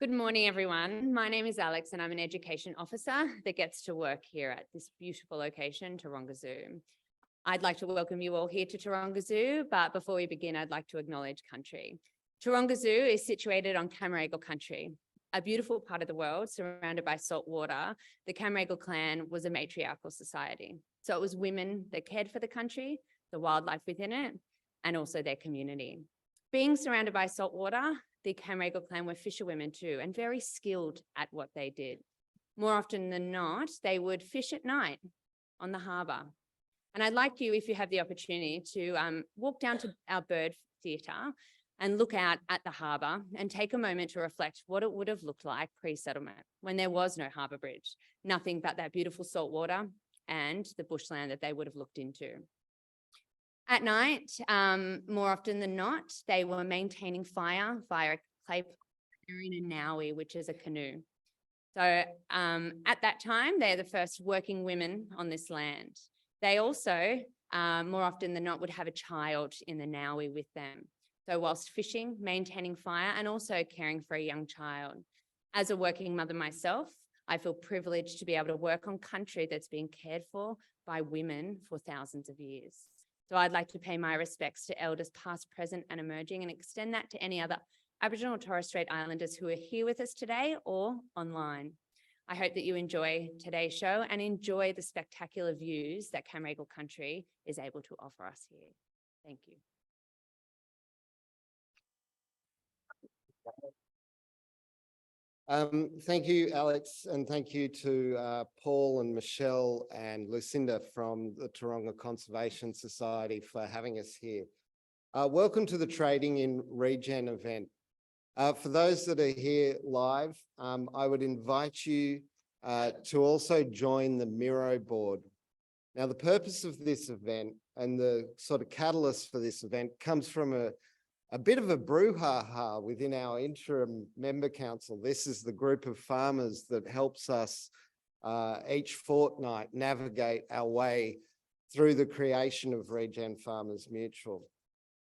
Good morning, everyone. My name is Alex and I'm an education officer that gets to work here at this beautiful location, Taronga Zoo. I'd like to welcome you all here to Taronga Zoo, but before we begin, I'd like to acknowledge country. Taronga Zoo is situated on Cammeraygal country, a beautiful part of the world surrounded by salt water. The Cammeraygal clan was a matriarchal society. So it was women that cared for the country, the wildlife within it, and also their community. Being surrounded by salt water, the Cammeraygal clan were fisherwomen too, and very skilled at what they did. More often than not, they would fish at night on the harbour. And I'd like you, if you have the opportunity, to walk down to our bird theatre and look out at the harbour and take a moment to reflect what it would have looked like pre-settlement, when there was no harbour bridge, nothing but that beautiful salt water and the bushland that they would have looked into. At night, more often than not, they were maintaining fire via a clay in a naui, which is a canoe. So at that time, they're the first working women on this land. They also, more often than not, would have a child in the naui with them. So whilst fishing, maintaining fire, and also caring for a young child. As a working mother myself, I feel privileged to be able to work on country that's been cared for by women for thousands of years. So I'd like to pay my respects to elders past, present and emerging, and extend that to any other Aboriginal and Torres Strait Islanders who are here with us today or online. I hope that you enjoy today's show and enjoy the spectacular views that Cammeraygal country is able to offer us here. Thank you. Thank you, Alex, and thank you to Paul and Michelle and Lucinda from the Taronga Conservation Society for having us here. Welcome to the Trading in Regen event. For those that are here live, I would invite you to also join the Miro board. Now, the purpose of this event and the sort of catalyst for this event comes from a bit of a brouhaha within our interim member council. This is the group of farmers that helps us each fortnight navigate our way through the creation of Regen Farmers Mutual.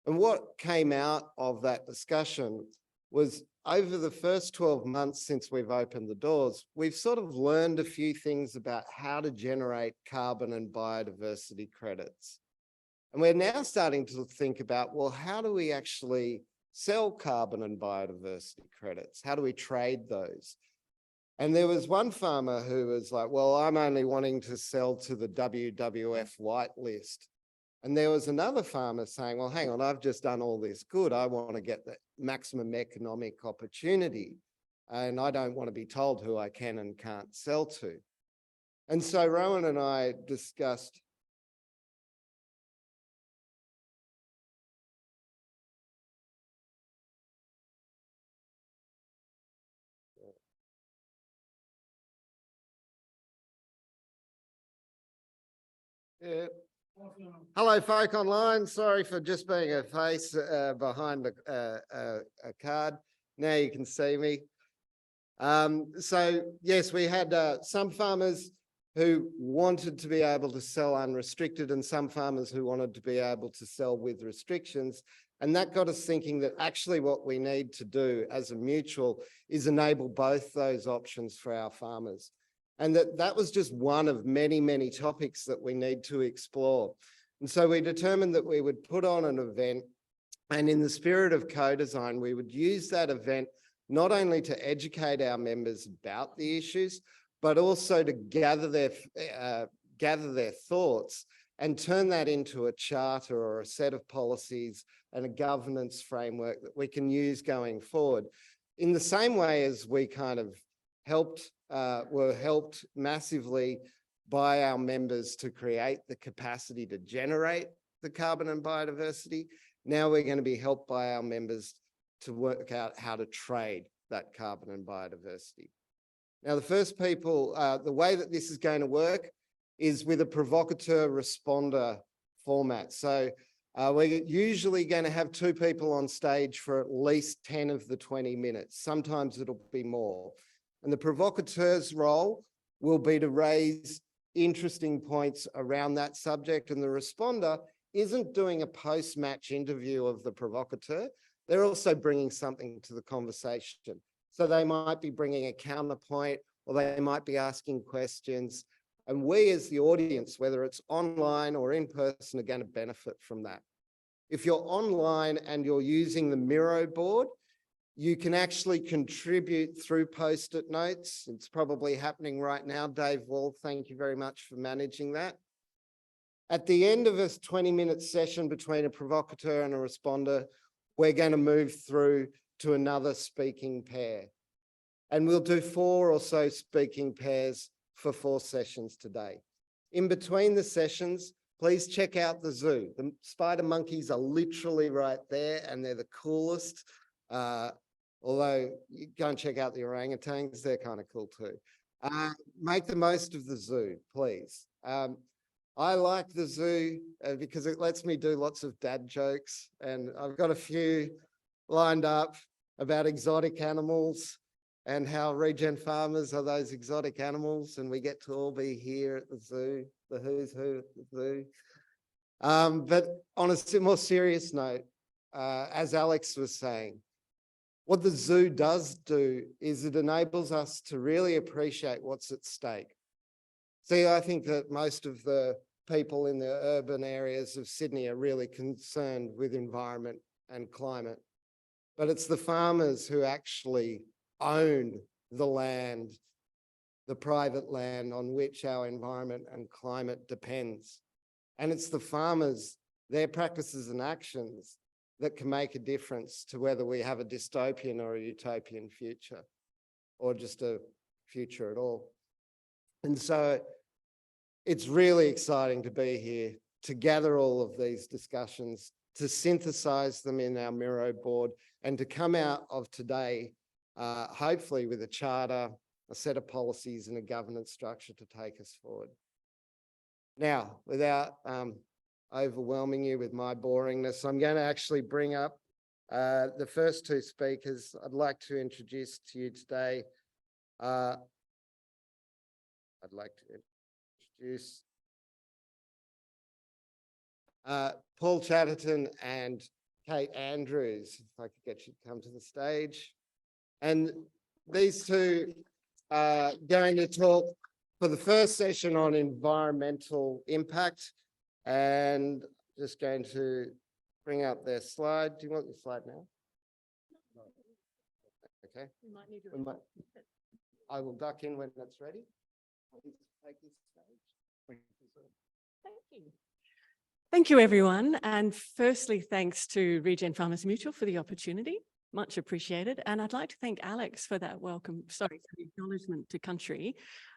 And what came out of that discussion was over the first 12 months since we've opened the doors, we've sort of learned a few things about how to generate carbon and biodiversity credits. And we're now starting to think about, well, how do we actually sell carbon and biodiversity credits? How do we trade those? And there was one farmer who was like, well, I'm only wanting to sell to the WWF whitelist. And there was another farmer saying, well, hang on, I've just done all this good. I want to get the maximum economic opportunity. And I don't want to be told who I can and can't sell to. And so Rowan and I discussed, yeah. Hello, folk online. Sorry for just being a face behind a card. Now you can see me. So yes, we had some farmers who wanted to be able to sell unrestricted and some farmers who wanted to be able to sell with restrictions. And that got us thinking that actually what we need to do as a mutual is enable both those options for our farmers. And that was just one of many, many topics that we need to explore. And so we determined that we would put on an event, and in the spirit of co-design, we would use that event not only to educate our members about the issues, but also to gather their thoughts and turn that into a charter or a set of policies and a governance framework that we can use going forward. In the same way as we kind of were helped massively by our members to create the capacity to generate the carbon and biodiversity, now we're going to be helped by our members to work out how to trade that carbon and biodiversity. Now, the first people, the way that this is going to work is with a provocateur responder format. So we're usually going to have 2 people on stage for at least 10 of the 20 minutes. Sometimes it'll be more. And the provocateur's role will be to raise interesting points around that subject. And the responder isn't doing a post-match interview of the provocateur. They're also bringing something to the conversation. So they might be bringing a counterpoint, or they might be asking questions. And we as the audience, whether it's online or in person, are going to benefit from that. If you're online and you're using the Miro board, you can actually contribute through post-it notes. It's probably happening right now. Dave Wall, thank you very much for managing that. At the end of a 20-minute session between a provocateur and a responder, we're going to move through to another speaking pair. And we'll do 4 or so speaking pairs for 4 sessions today. In between the sessions, please check out the zoo. The spider monkeys are literally right there, and they're the coolest. Although you go and check out the orangutans, they're kind of cool too. Make the most of the zoo, please. I like the zoo because it lets me do lots of dad jokes, and I've got a few lined up about exotic animals and how Regen farmers are those exotic animals, and we get to all be here at the zoo, the who's who at the zoo. But on a more serious note, as Alex was saying, what the zoo does do is it enables us to really appreciate what's at stake. See, I think that most of the people in the urban areas of Sydney are really concerned with environment and climate, but it's the farmers who actually own the land, the private land on which our environment and climate depends. And it's the farmers, their practices and actions that can make a difference to whether we have a dystopian or a utopian future, or just a future at all. And so it's really exciting to be here, to gather all of these discussions, to synthesize them in our Miro board, and to come out of today, hopefully with a charter, a set of policies and a governance structure to take us forward. Now, without overwhelming you with my boringness, I'm going to actually bring up the first 2 speakers. I'd like to introduce to you today, I'd like to introduce Paul Chatterton and Kate Andrews. If I could get you to come to the stage. And these 2 are going to talk for the first session on environmental impact. And just going to bring up their slide. Do you want the slide now? Okay. I will duck in when that's ready. Take this stage. Thank you. Thank you, everyone. And firstly, thanks to Regen Farmers Mutual for the opportunity. Much appreciated. And I'd like to thank Alex for that for the acknowledgement to country.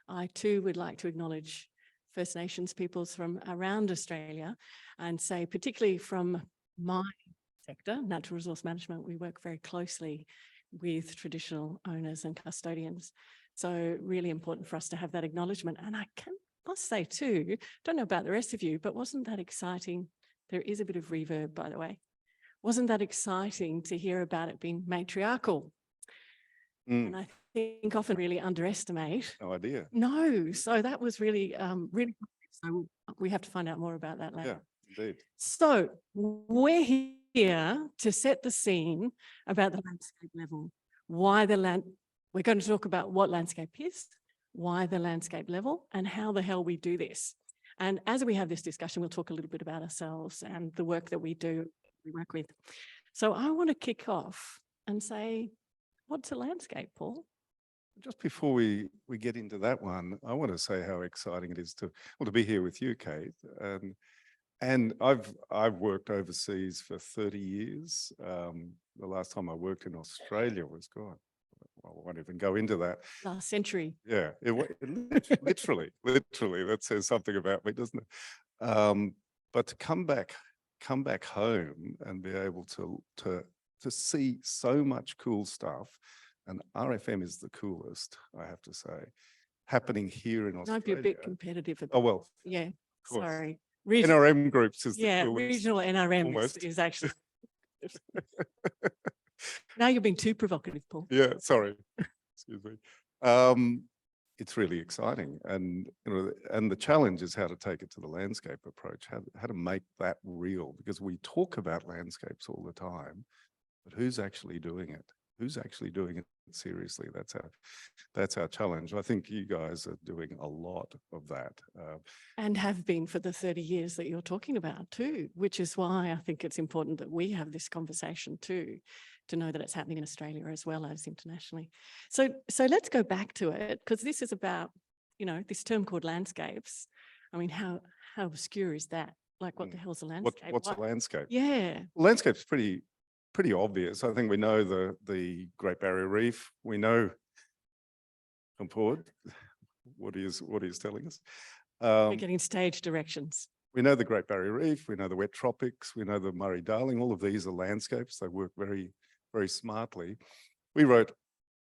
I too would like to acknowledge First Nations peoples from around Australia, and say particularly from my sector, natural resource management, we work very closely with traditional owners and custodians. So really important for us to have that acknowledgement. And I must say too, don't know about the rest of you, but wasn't that exciting? There is a bit of reverb, by the way. Wasn't that exciting to hear about it being matriarchal? And I think often really underestimate. No idea. No, so that was really, really, so we have to find out more about that later. Yeah, indeed. So we're here to set the scene about the landscape level, we're going to talk about what landscape is, why the landscape level, and how the hell we do this. And as we have this discussion, we'll talk a little bit about ourselves and the work that we work with. So I want to kick off and say, what's a landscape, Paul? Just before we get into that one, I want to say how exciting it is to be here with you, Kate. And I've worked overseas for 30 years. The last time I worked in Australia was gone. I won't even go into that. Last century. Yeah, literally, that says something about me, doesn't it? But to come back home and be able to see so much cool stuff, and RFM is the coolest, I have to say, happening here in Australia. I'd be a bit competitive. Oh, well. Yeah, course. sorry. NRM groups is the coolest. Regional NRM is actually. Now you're being too provocative, Paul. Yeah, sorry. Excuse me. It's really exciting, and and the challenge is how to take it to the landscape approach, how to make that real, because we talk about landscapes all the time, but who's actually doing it? who's actually doing it seriously? That's our challenge. I think you guys are doing a lot of that. And have been for the 30 years that you're talking about too, which is why I think it's important that we have this conversation too, to know that it's happening in Australia as well as internationally. So let's go back to it, because this is about, you know, this term called landscapes. I mean, how obscure is that? Like, what the hell's a landscape? What's a landscape? Yeah. Landscape's pretty obvious. I think we know the Great Barrier Reef. We know, come forward, what he is telling us. We're getting stage directions. We know the Great Barrier Reef, we know the wet tropics, we know the Murray-Darling. All of these are landscapes. They work very, very smartly. We wrote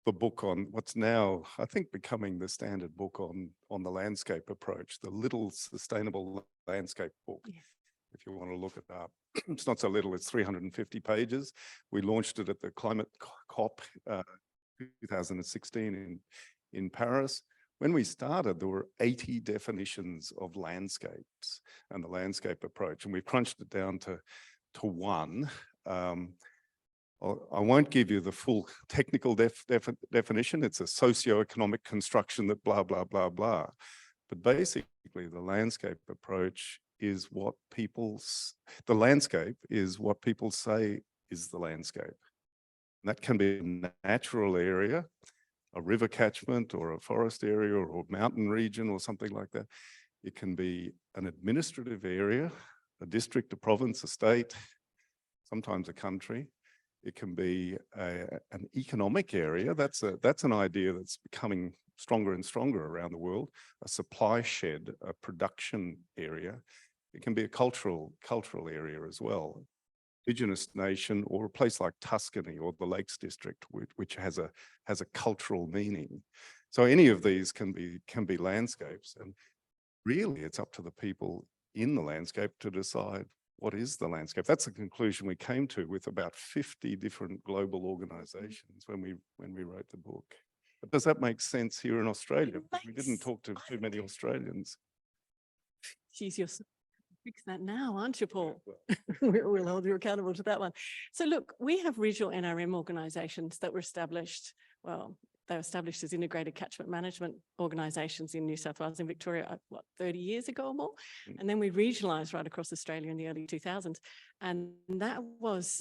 the book on what's now, I think, becoming the standard book on the landscape approach, the Little Sustainable Landscape book. Yes. If you want to look it up. It's not so little, it's 350 pages. We launched it at the Climate COP 2016 in Paris. When we started, there were 80 definitions of landscapes and the landscape approach, and we've crunched it down to one. I won't give you the full technical definition. It's a socio-economic construction that blah, blah, blah, blah. But basically, the landscape approach is what the landscape is what people say is the landscape. And that can be a natural area, a river catchment or a forest area or a mountain region or something like that. It can be an administrative area, a district, a province, a state, sometimes a country. It can be an economic area. That's an idea that's becoming stronger and stronger around the world. A supply shed, a production area. It can be a cultural area as well. Indigenous nation, or a place like Tuscany or the Lakes District, which has a cultural meaning. So any of these can be landscapes, and really it's up to the people in the landscape to decide what is the landscape. That's the conclusion we came to with about 50 different global organizations when we wrote the book. But does that make sense here in Australia? Because we didn't talk to too many Australians. Geez, you're fix that now, aren't you, Paul? We'll hold you accountable to that one. So look, we have regional NRM organisations that were established, well, they were established as integrated catchment management organisations in New South Wales and Victoria, 30 years ago or more? And then we regionalised right across Australia in the early 2000s. And that was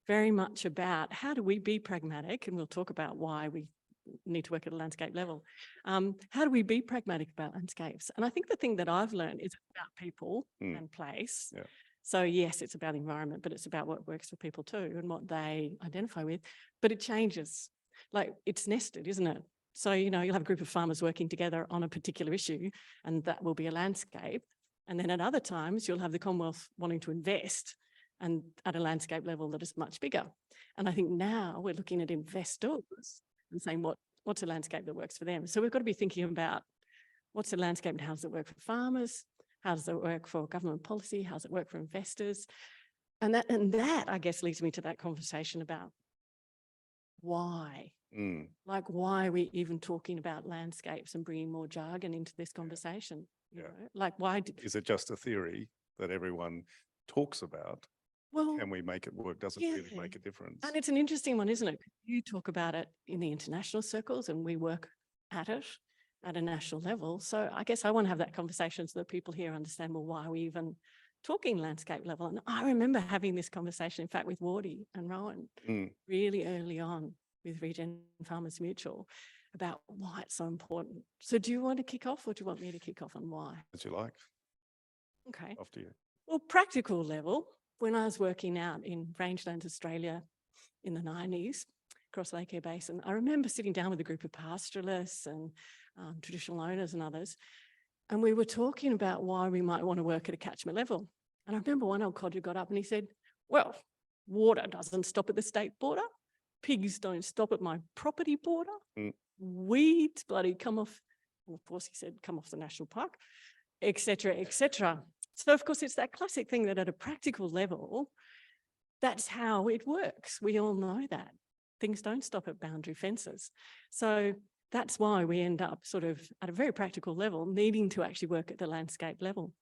very much about how do we be pragmatic, and we'll talk about why we need to work at a landscape level. How do we be pragmatic about landscapes? And I think the thing that I've learned is about people and place. Yeah. So yes, it's about environment, but it's about what works for people too and what they identify with. But it changes. Like, it's nested, isn't it? So, you know, you'll have a group of farmers working together on a particular issue, and that will be a landscape. And then at other times, you'll have the Commonwealth wanting to invest and at a landscape level that is much bigger. And I think now we're looking at investors and saying what's a landscape that works for them. So we've got to be thinking about what's a landscape and how does it work for farmers? How does it work for government policy? How does it work for investors? And that I guess leads me to that conversation about why. Like, why are we even talking about landscapes and bringing more jargon into this conversation? You know? Like, why? Is it just a theory that everyone talks about? Well, can we make it work? Does it really make a difference? And it's an interesting one, isn't it? You talk about it in the international circles and we work at it at a national level. So I guess I want to have that conversation so that people here understand, well, why are we even talking landscape level? And I remember having this conversation, in fact, with Wardy and Rowan really early on with Regen Farmers Mutual about why it's so important. So do you want to kick off, or do you want me to kick off on why? As you like. Okay. After you. Well, practical level, when I was working out in Rangelands, Australia in the 90s, across Lake Eyre Basin, I remember sitting down with a group of pastoralists and traditional owners and others, and we were talking about why we might want to work at a catchment level. And I remember one old codger got up and he said, well, water doesn't stop at the state border. Pigs don't stop at my property border. Weeds bloody come off, well, of course he said, come off the national park, et cetera, et cetera. So of course it's that classic thing that at a practical level, that's how it works. We all know that. Things don't stop at boundary fences. So that's why we end up sort of at a very practical level needing to actually work at the landscape level.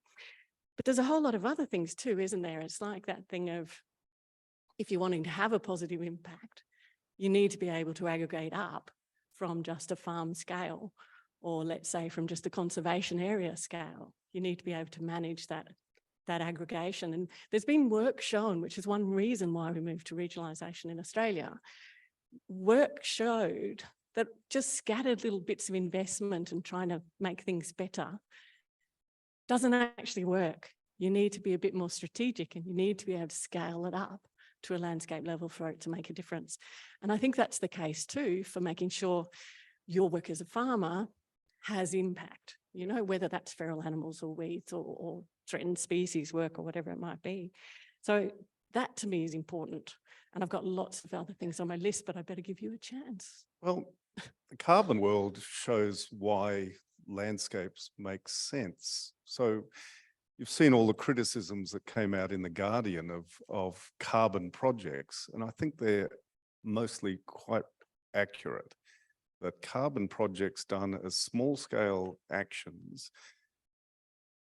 But there's a whole lot of other things too, isn't there? It's like that thing of, if you're wanting to have a positive impact, You need to be able to aggregate up from just a farm scale, or let's say from just a conservation area scale. You need to be able to manage that aggregation. And there's been work shown, which is one reason why we moved to regionalisation in Australia. Work showed that just scattered little bits of investment and trying to make things better doesn't actually work. You need to be a bit more strategic, and you need to be able to scale it up to a landscape level for it to make a difference. And I think that's the case too for making sure your work as a farmer has impact, you know, whether that's feral animals or weeds or threatened species work or whatever it might be. So that to me is important. And I've got lots of other things on my list, but I better give you a chance. Well, the carbon world shows why landscapes make sense. So you've seen all the criticisms that came out in The Guardian of carbon projects, and I think they're mostly quite accurate, that carbon projects done as small-scale actions,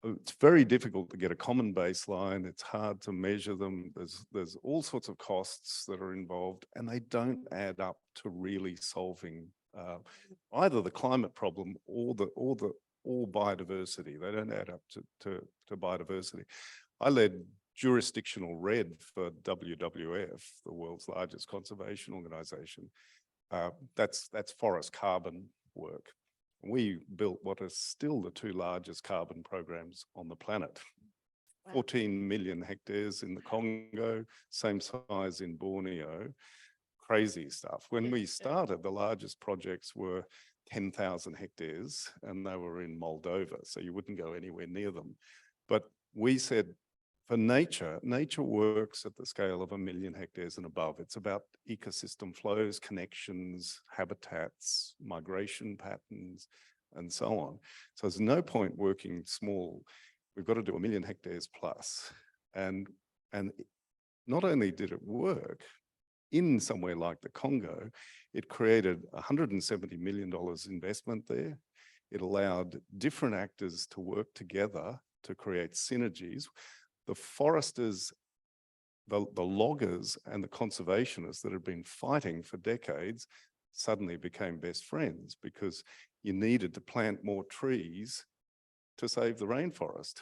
it's very difficult to get a common baseline. It's hard to measure them. There's all sorts of costs that are involved, and they don't add up to really solving either the climate problem or biodiversity. They don't add up to biodiversity. I led jurisdictional RED for WWF, the world's largest conservation organization. That's forest carbon work. We built what is still the two largest carbon programs on the planet. Wow. 14 million hectares in the Congo, same size in Borneo. Crazy stuff. When we started, the largest projects were 10,000 hectares, and they were in Moldova, so you wouldn't go anywhere near them. But we said, for nature works at the scale of 1 million hectares and above. It's about ecosystem flows, connections, habitats, migration patterns, and so on. So there's no point working small. We've got to do 1 million hectares plus. And not only did it work, in somewhere like the Congo, it created $170 million investment there. It allowed different actors to work together to create synergies. The foresters, the loggers and the conservationists that had been fighting for decades suddenly became best friends because you needed to plant more trees to save the rainforest.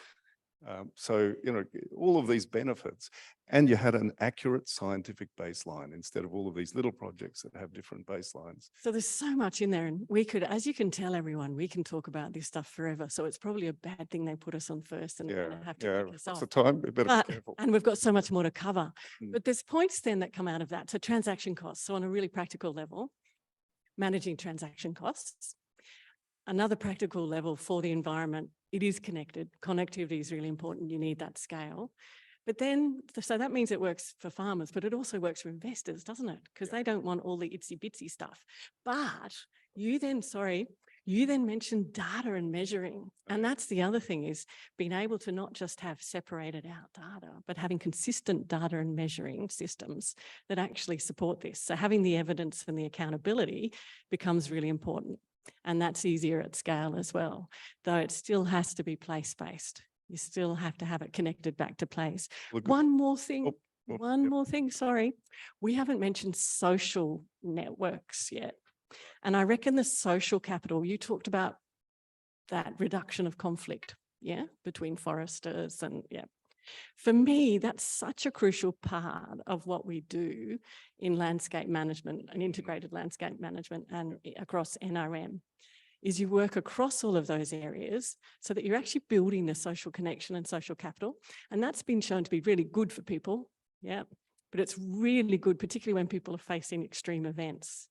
So, you know, all of these benefits, and you had an accurate scientific baseline instead of all of these little projects that have different baselines. So there's so much in there, and we could, as you can tell everyone, we can talk about this stuff forever. So it's probably a bad thing they put us on first and have to kick us off. What's the time? We better be careful. And we've got so much more to cover. But there's points then that come out of that. So transaction costs. So on a really practical level, managing transaction costs. Another practical level for the environment, it is connected. Connectivity is really important. You need that scale. But then, so that means it works for farmers, but it also works for investors, doesn't it? Because they don't want all the itsy bitsy stuff. But you then mentioned data and measuring. And that's the other thing, is being able to not just have separated out data, but having consistent data and measuring systems that actually support this. So having the evidence and the accountability becomes really important. And that's easier at scale as well, though it still has to be place-based. You still have to have it connected back to place. One more thing, sorry. We haven't mentioned social networks yet. And I reckon the social capital, you talked about that reduction of conflict, between foresters and, For me, that's such a crucial part of what we do in landscape management and integrated landscape management and across NRM, is you work across all of those areas so that you're actually building the social connection and social capital. And that's been shown to be really good for people, but it's really good, particularly when people are facing extreme events,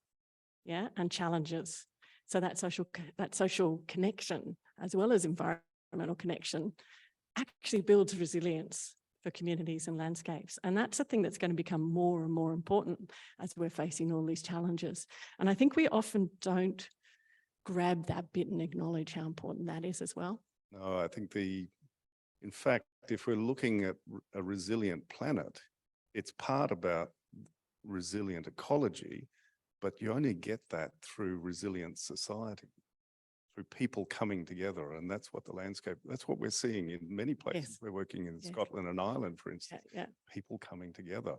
and challenges. So that social connection, as well as environmental connection, actually builds resilience for communities and landscapes. And that's a thing that's going to become more and more important as we're facing all these challenges. And I think we often don't grab that bit and acknowledge how important that is as well. No, I think in fact, if we're looking at a resilient planet, it's part about resilient ecology, but you only get that through resilient society, through people coming together. And that's what that's what we're seeing in many places. We're working in Scotland and Ireland, for instance, people coming together.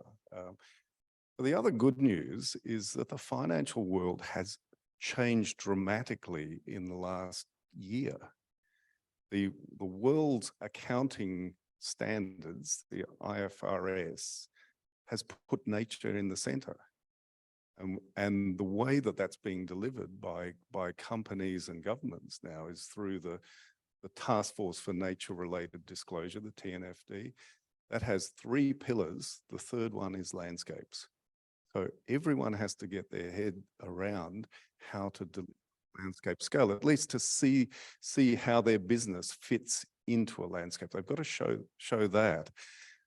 The other good news is that the financial world has changed dramatically in the last year. The world's accounting standards, the IFRS, has put nature in the center. And the way that that's being delivered by companies and governments now is through the Task Force for Nature-Related Disclosure, the TNFD. That has 3 pillars. The third one is landscapes. So everyone has to get their head around how to deliver landscape scale, at least to see how their business fits into a landscape. They've got to show that.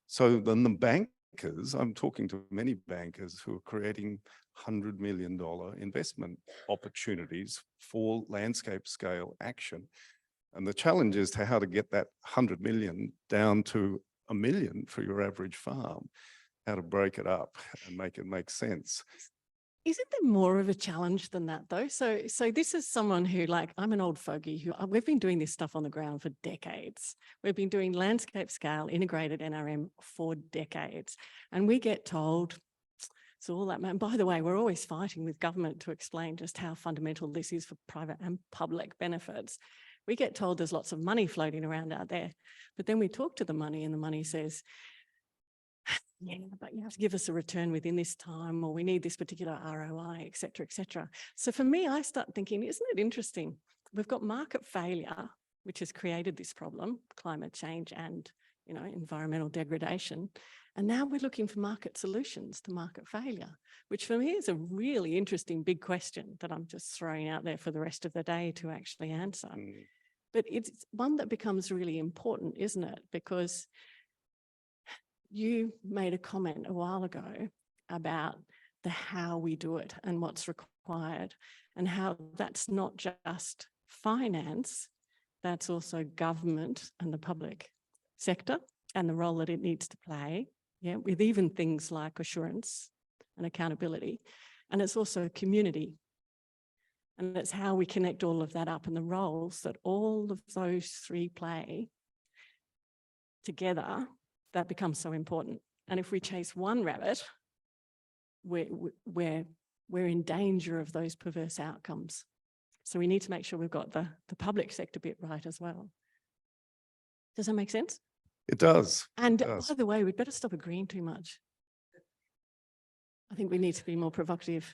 So then the bankers, I'm talking to many bankers who are creating $100 million investment opportunities for landscape scale action. And the challenge is to how to get that 100 million down to 1 million for your average farm, how to break it up and make it make sense. Isn't there more of a challenge than that though? So this is someone who, like, I'm an old fogey we've been doing this stuff on the ground for decades. We've been doing landscape scale integrated NRM for decades. And we get told, so all that, and by the way, we're always fighting with government to explain just how fundamental this is for private and public benefits. We get told there's lots of money floating around out there, but then we talk to the money and the money says, yeah, but you have to give us a return within this time, or we need this particular ROI, et cetera, et cetera. So for me, I start thinking, isn't it interesting? We've got market failure, which has created this problem, climate change and, you know, environmental degradation. And now we're looking for market solutions to market failure, which for me is a really interesting big question that I'm just throwing out there for the rest of the day to actually answer. But it's one that becomes really important, isn't it? Because you made a comment a while ago about the how we do it and what's required, and how that's not just finance, that's also government and the public sector and the role that it needs to play, yeah, with even things like assurance and accountability. And it's also community. And that's how we connect all of that up, and the roles that all of those 3 play together, that becomes so important. And if we chase one rabbit, we're in danger of those perverse outcomes. So we need to make sure we've got the public sector bit right as well. Does that make sense? It does. And by the way, we'd better stop agreeing too much. I think we need to be more provocative.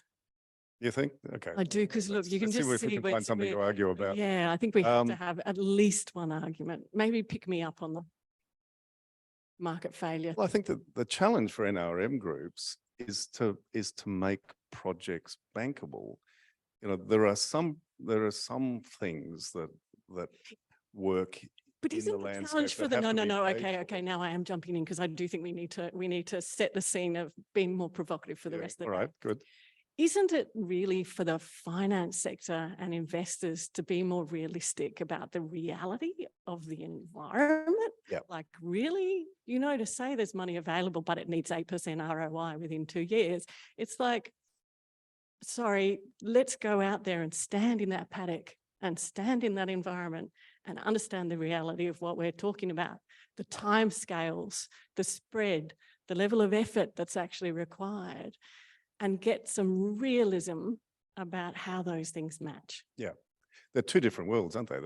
You think? Okay. I do, because look, you can Let's just see if we can find something to argue about. Yeah, I think we have to have at least one argument. Maybe pick me up on the market failure. Well, I think that the challenge for NRM groups is to make projects bankable. You know, there are some things that work. But isn't the challenge for the okay, now I am jumping in, because I do think we need to set the scene of being more provocative for the rest of the day. All right, good. Isn't it really for the finance sector and investors to be more realistic about the reality of the environment? Yeah. Like, really, you know, to say there's money available, but it needs 8% ROI within 2 years. It's like, sorry, let's go out there and stand in that paddock and stand in that environment and understand the reality of what we're talking about, the timescales, the spread, the level of effort that's actually required, and get some realism about how those things match. Yeah, they're 2 different worlds, aren't they?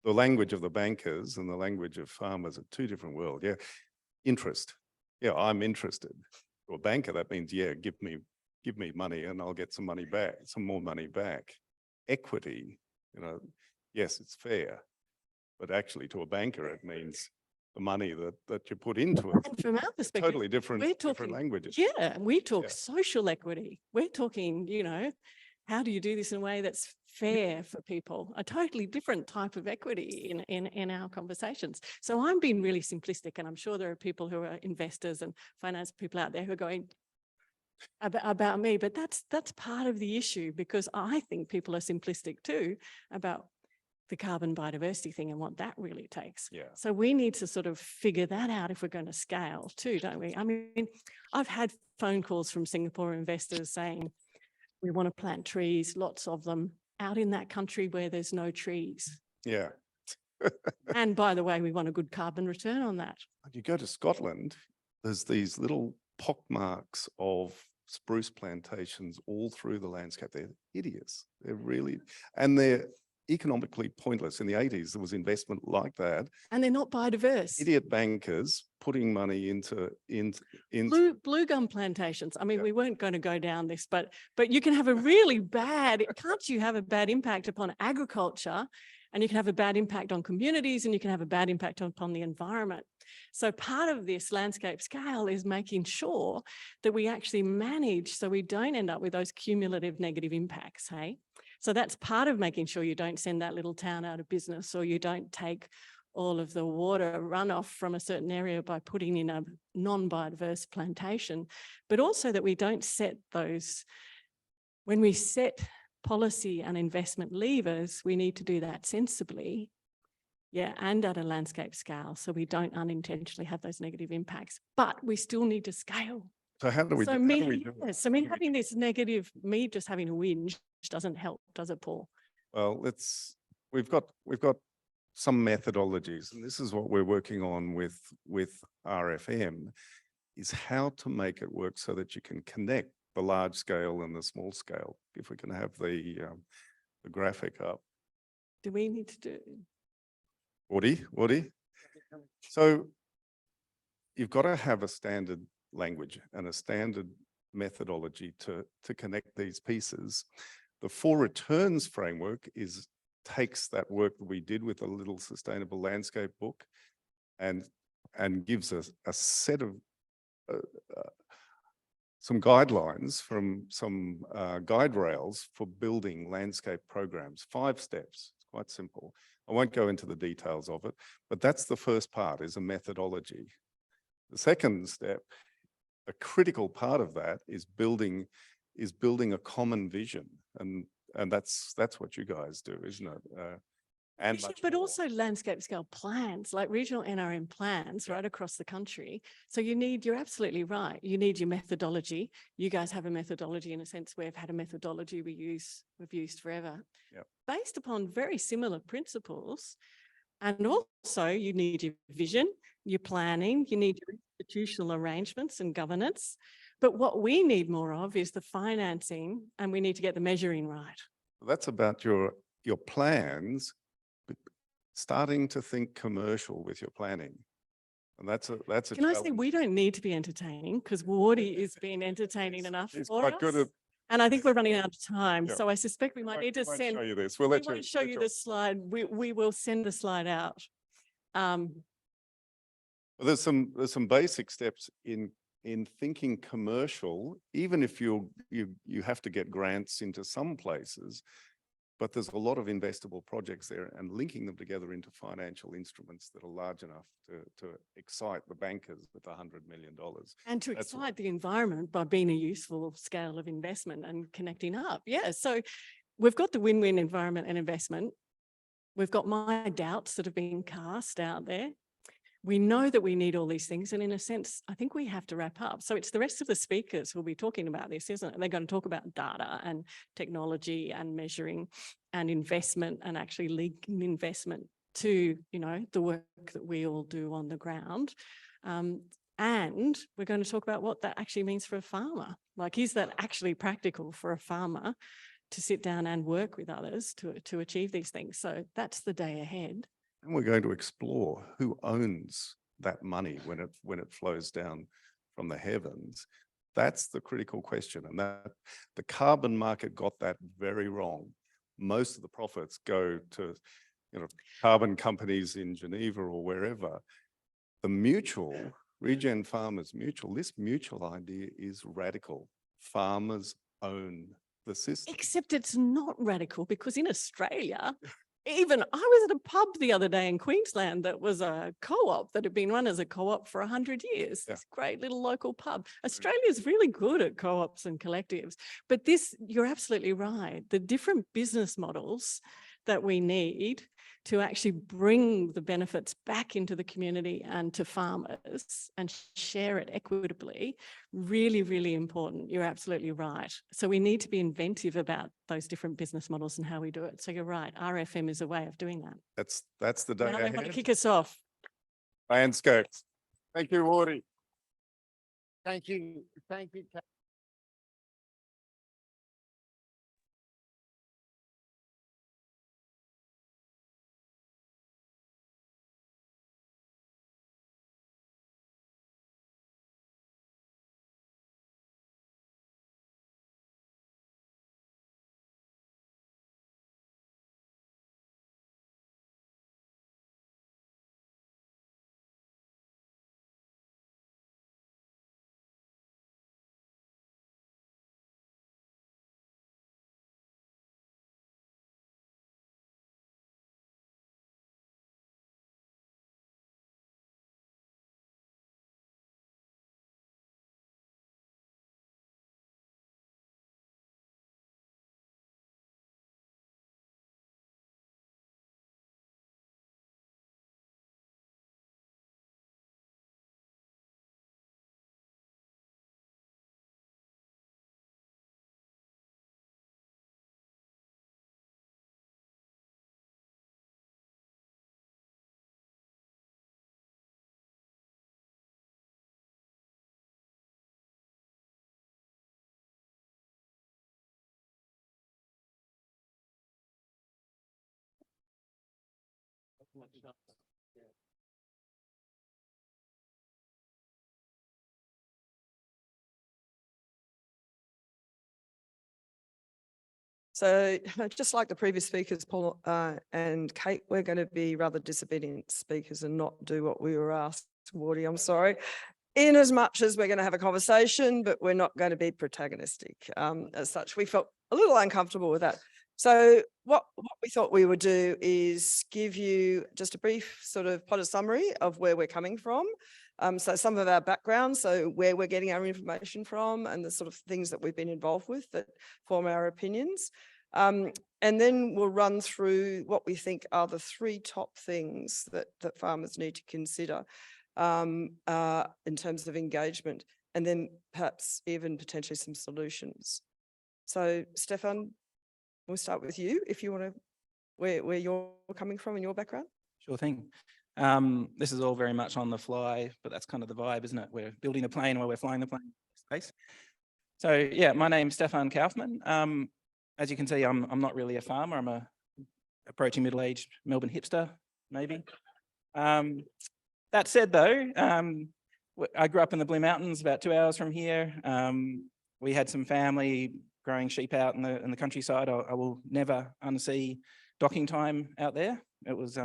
The language of the bankers and the language of farmers are 2 different worlds. Yeah, interest. Yeah, I'm interested. To a banker, that means, yeah, give me money and I'll get some money back, some more money back. Equity, you know, yes, it's fair, but actually to a banker, it means the money that you put into it. And from our perspective, totally different languages. Yeah, we talk social equity. We're talking, you know, how do you do this in a way that's fair for people? A totally different type of equity in our conversations. So I'm being really simplistic, and I'm sure there are people who are investors and finance people out there who are going about me, but that's part of the issue, because I think people are simplistic too about the carbon biodiversity thing and what that really takes. Yeah. So we need to sort of figure that out if we're going to scale too, don't we? I mean, I've had phone calls from Singapore investors saying, we want to plant trees, lots of them, out in that country where there's no trees. Yeah. And by the way, we want a good carbon return on that. You go to Scotland, there's these little pockmarks of spruce plantations all through the landscape. They're hideous. They're really, and they're economically pointless. In the 80s, there was investment like that. And they're not biodiverse. Idiot bankers putting money into Blue gum plantations. I mean, Yeah. we weren't going to go down this, but you can have a really bad, can't you have a bad impact upon agriculture, and you can have a bad impact on communities, and you can have a bad impact upon the environment. So part of this landscape scale is making sure that we actually manage so we don't end up with those cumulative negative impacts, hey? So that's part of making sure you don't send that little town out of business, or you don't take all of the water runoff from a certain area by putting in a non-biodiverse plantation, but also that we don't set those, when we set policy and investment levers, we need to do that sensibly, yeah, and at a landscape scale, so we don't unintentionally have those negative impacts, but we still need to scale. So how do we, So how do me, we do it? yes, so me having this negative, me just having a whinge doesn't help, does it, Paul? Well, we've got some methodologies, and this is what we're working on with RFM, is how to make it work so that you can connect the large scale and the small scale. If we can have the graphic up. Do we need to do? Woody? So you've got to have a standard language and a standard methodology to connect these pieces. The 4 returns framework takes that work that we did with a little sustainable landscape book and gives us a set of some guidelines from some guide rails for building landscape programs, 5 steps. It's quite simple. I won't go into the details of it, but that's the first part, is a methodology. The second step, a critical part of that, is building a common vision, and that's what you guys do, isn't it? And Actually, much but more. also landscape scale plans, like regional NRM plans right across the country. So you're absolutely right. You need your methodology. You guys have a methodology in a sense. We've had a methodology we've used forever, Yep. based upon very similar principles. And also you need your vision, your planning, you need your institutional arrangements and governance. But what we need more of is the financing, and we need to get the measuring right. That's about your plans, but starting to think commercial with your planning. And that's a Can I say, challenge. we don't need to be entertaining, because Wardy is being entertaining enough He's for quite good us. at. And I think we're running out of time. Yeah. So I suspect we might need to won't send, show you this. We'll we let you won't show let you you- the slide. We will send the slide out. There's some basic steps in thinking commercial, even if you have to get grants into some places, but there's a lot of investable projects there, and linking them together into financial instruments that are large enough to excite the bankers with $100 million. And to That's excite the environment by being a useful scale of investment and connecting up. Yeah, so we've got the win-win environment and investment. We've got my doubts that have been cast out there. We know that we need all these things. And in a sense, I think we have to wrap up. So it's the rest of the speakers who'll be talking about this, isn't it? They're going to talk about data and technology and measuring and investment, and actually linking investment to, the work that we all do on the ground. And we're going to talk about what that actually means for a farmer. Like, is that actually practical for a farmer to sit down and work with others to achieve these things? So that's the day ahead. And we're going to explore who owns that money when it flows down from the heavens. That's the critical question, and that the carbon market got that very wrong. Most of the profits go to carbon companies in Geneva or wherever. The mutual, Regen Farmers Mutual, this mutual idea is radical. Farmers own the system. Except it's not radical, because in Australia, even I was at a pub the other day in Queensland that was a co-op that had been run as a co-op for 100 years. Yeah. This great little local pub. Australia's really good at co-ops and collectives, but you're absolutely right. The different business models that we need to actually bring the benefits back into the community and to farmers and share it equitably, really, really important. You're absolutely right. So we need to be inventive about those different business models and how we do it. So you're right, RFM is a way of doing that. That's the day Now they want to ahead. kick us off. Landscapes. Thank you, Wardy. Thank you. Thank you. So just like the previous speakers, Paul and Kate, we're going to be rather disobedient speakers and not do what we were asked, Wardy, I'm sorry. In as much as we're going to have a conversation, but we're not going to be protagonistic. As such, we felt a little uncomfortable with that. So what we thought we would do is give you just a brief sort of potted summary of where we're coming from. So some of our background, so where we're getting our information from and the sort of things that we've been involved with that form our opinions. And then we'll run through what we think are the 3 top things that farmers need to consider in terms of engagement, and then perhaps even potentially some solutions. So Stefan, we'll start with you if you want to, where you're coming from in your background. Sure thing. This is all very much on the fly, but that's kind of the vibe, isn't it? We're building a plane while we're flying the plane in space. So yeah, my name's Stefan Kaufmann. As you can see, I'm not really a farmer. I'm a approaching middle-aged Melbourne hipster, maybe. That said, though, I grew up in the Blue Mountains, about 2 hours from here. We had some family growing sheep out in the countryside. I will never unsee docking time out there. It was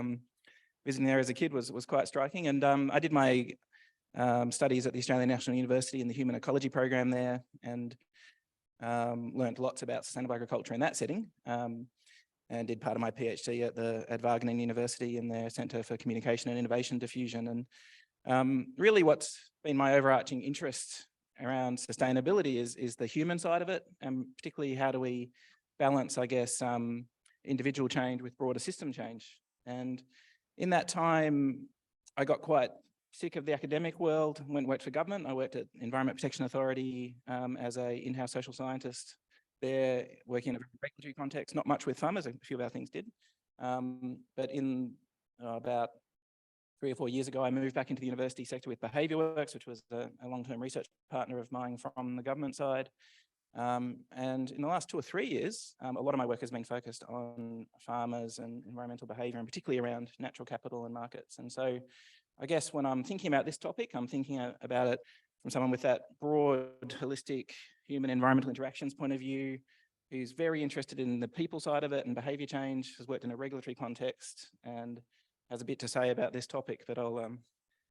visiting there as a kid was quite striking, and I did my studies at the Australian National University in the Human Ecology program there, and learned lots about sustainable agriculture in that setting. And did part of my PhD at Wageningen University in their Centre for Communication and Innovation Diffusion. And really what's been my overarching interest around sustainability is the human side of it, and particularly how do we balance, I guess, individual change with broader system change. And in that time, I got quite sick of the academic world, went and worked for government. I worked at Environment Protection Authority as a in-house social scientist there, working in a regulatory context, not much with farmers, a few of our things did. But in about 3 or 4 years ago, I moved back into the university sector with Behaviour Works, which was a long-term research partner of mine from the government side. And in the last 2 or 3 years, a lot of my work has been focused on farmers and environmental behaviour, and particularly around natural capital and markets. And so I guess when I'm thinking about this topic, I'm thinking about it from someone with that broad, holistic human environmental interactions point of view, who's very interested in the people side of it and behaviour change, has worked in a regulatory context and has a bit to say about this topic, but I'll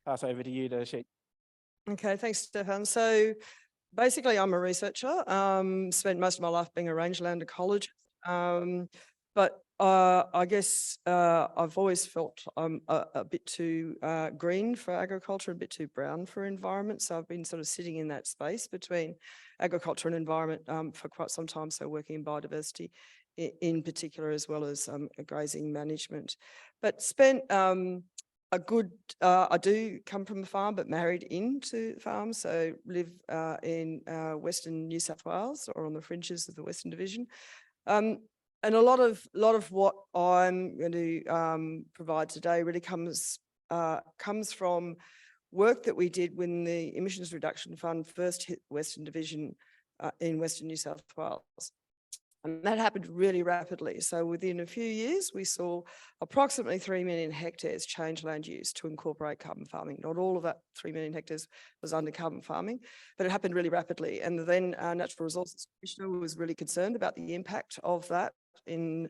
pass over to you to share. Okay, thanks, Stefan. So basically, I'm a researcher, spent most of my life being a rangeland ecologist, but I guess I've always felt I'm a bit too green for agriculture, a bit too brown for environment. So I've been sort of sitting in that space between agriculture and environment for quite some time. So working in biodiversity in particular, as well as grazing management. But spent a good, I do come from a farm, but married into farms. So live in Western New South Wales, or on the fringes of the Western Division. And a lot of what I'm going to provide today really comes from work that we did when the Emissions Reduction Fund first hit Western Division in Western New South Wales. And that happened really rapidly. So within a few years, we saw approximately 3 million hectares change land use to incorporate carbon farming. Not all of that 3 million hectares was under carbon farming, but it happened really rapidly. And then Natural Resources Commissioner was really concerned about the impact of that in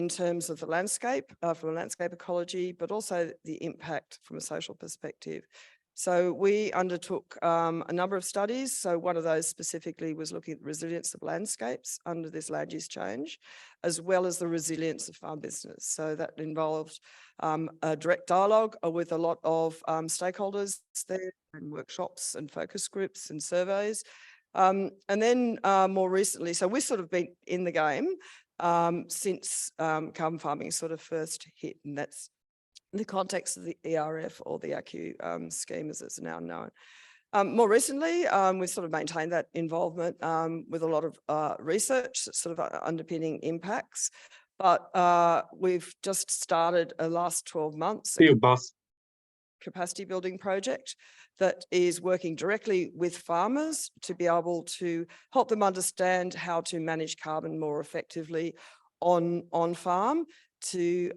terms of the landscape, from a landscape ecology, but also the impact from a social perspective. So we undertook a number of studies. So one of those specifically was looking at the resilience of landscapes under this land use change, as well as the resilience of farm business. So that involved a direct dialogue with a lot of stakeholders there, and workshops and focus groups and surveys. And then more recently, so we've sort of been in the game since carbon farming sort of first hit, and that's in the context of the ERF, or the ACCU scheme as it's now known. More recently, we've sort of maintained that involvement with a lot of research that's sort of underpinning impacts. But we've just started last 12 months capacity building project that is working directly with farmers to be able to help them understand how to manage carbon more effectively on farm, to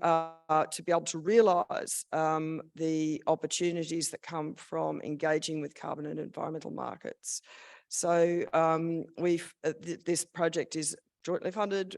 be able to realise the opportunities that come from engaging with carbon and environmental markets. So this project is jointly funded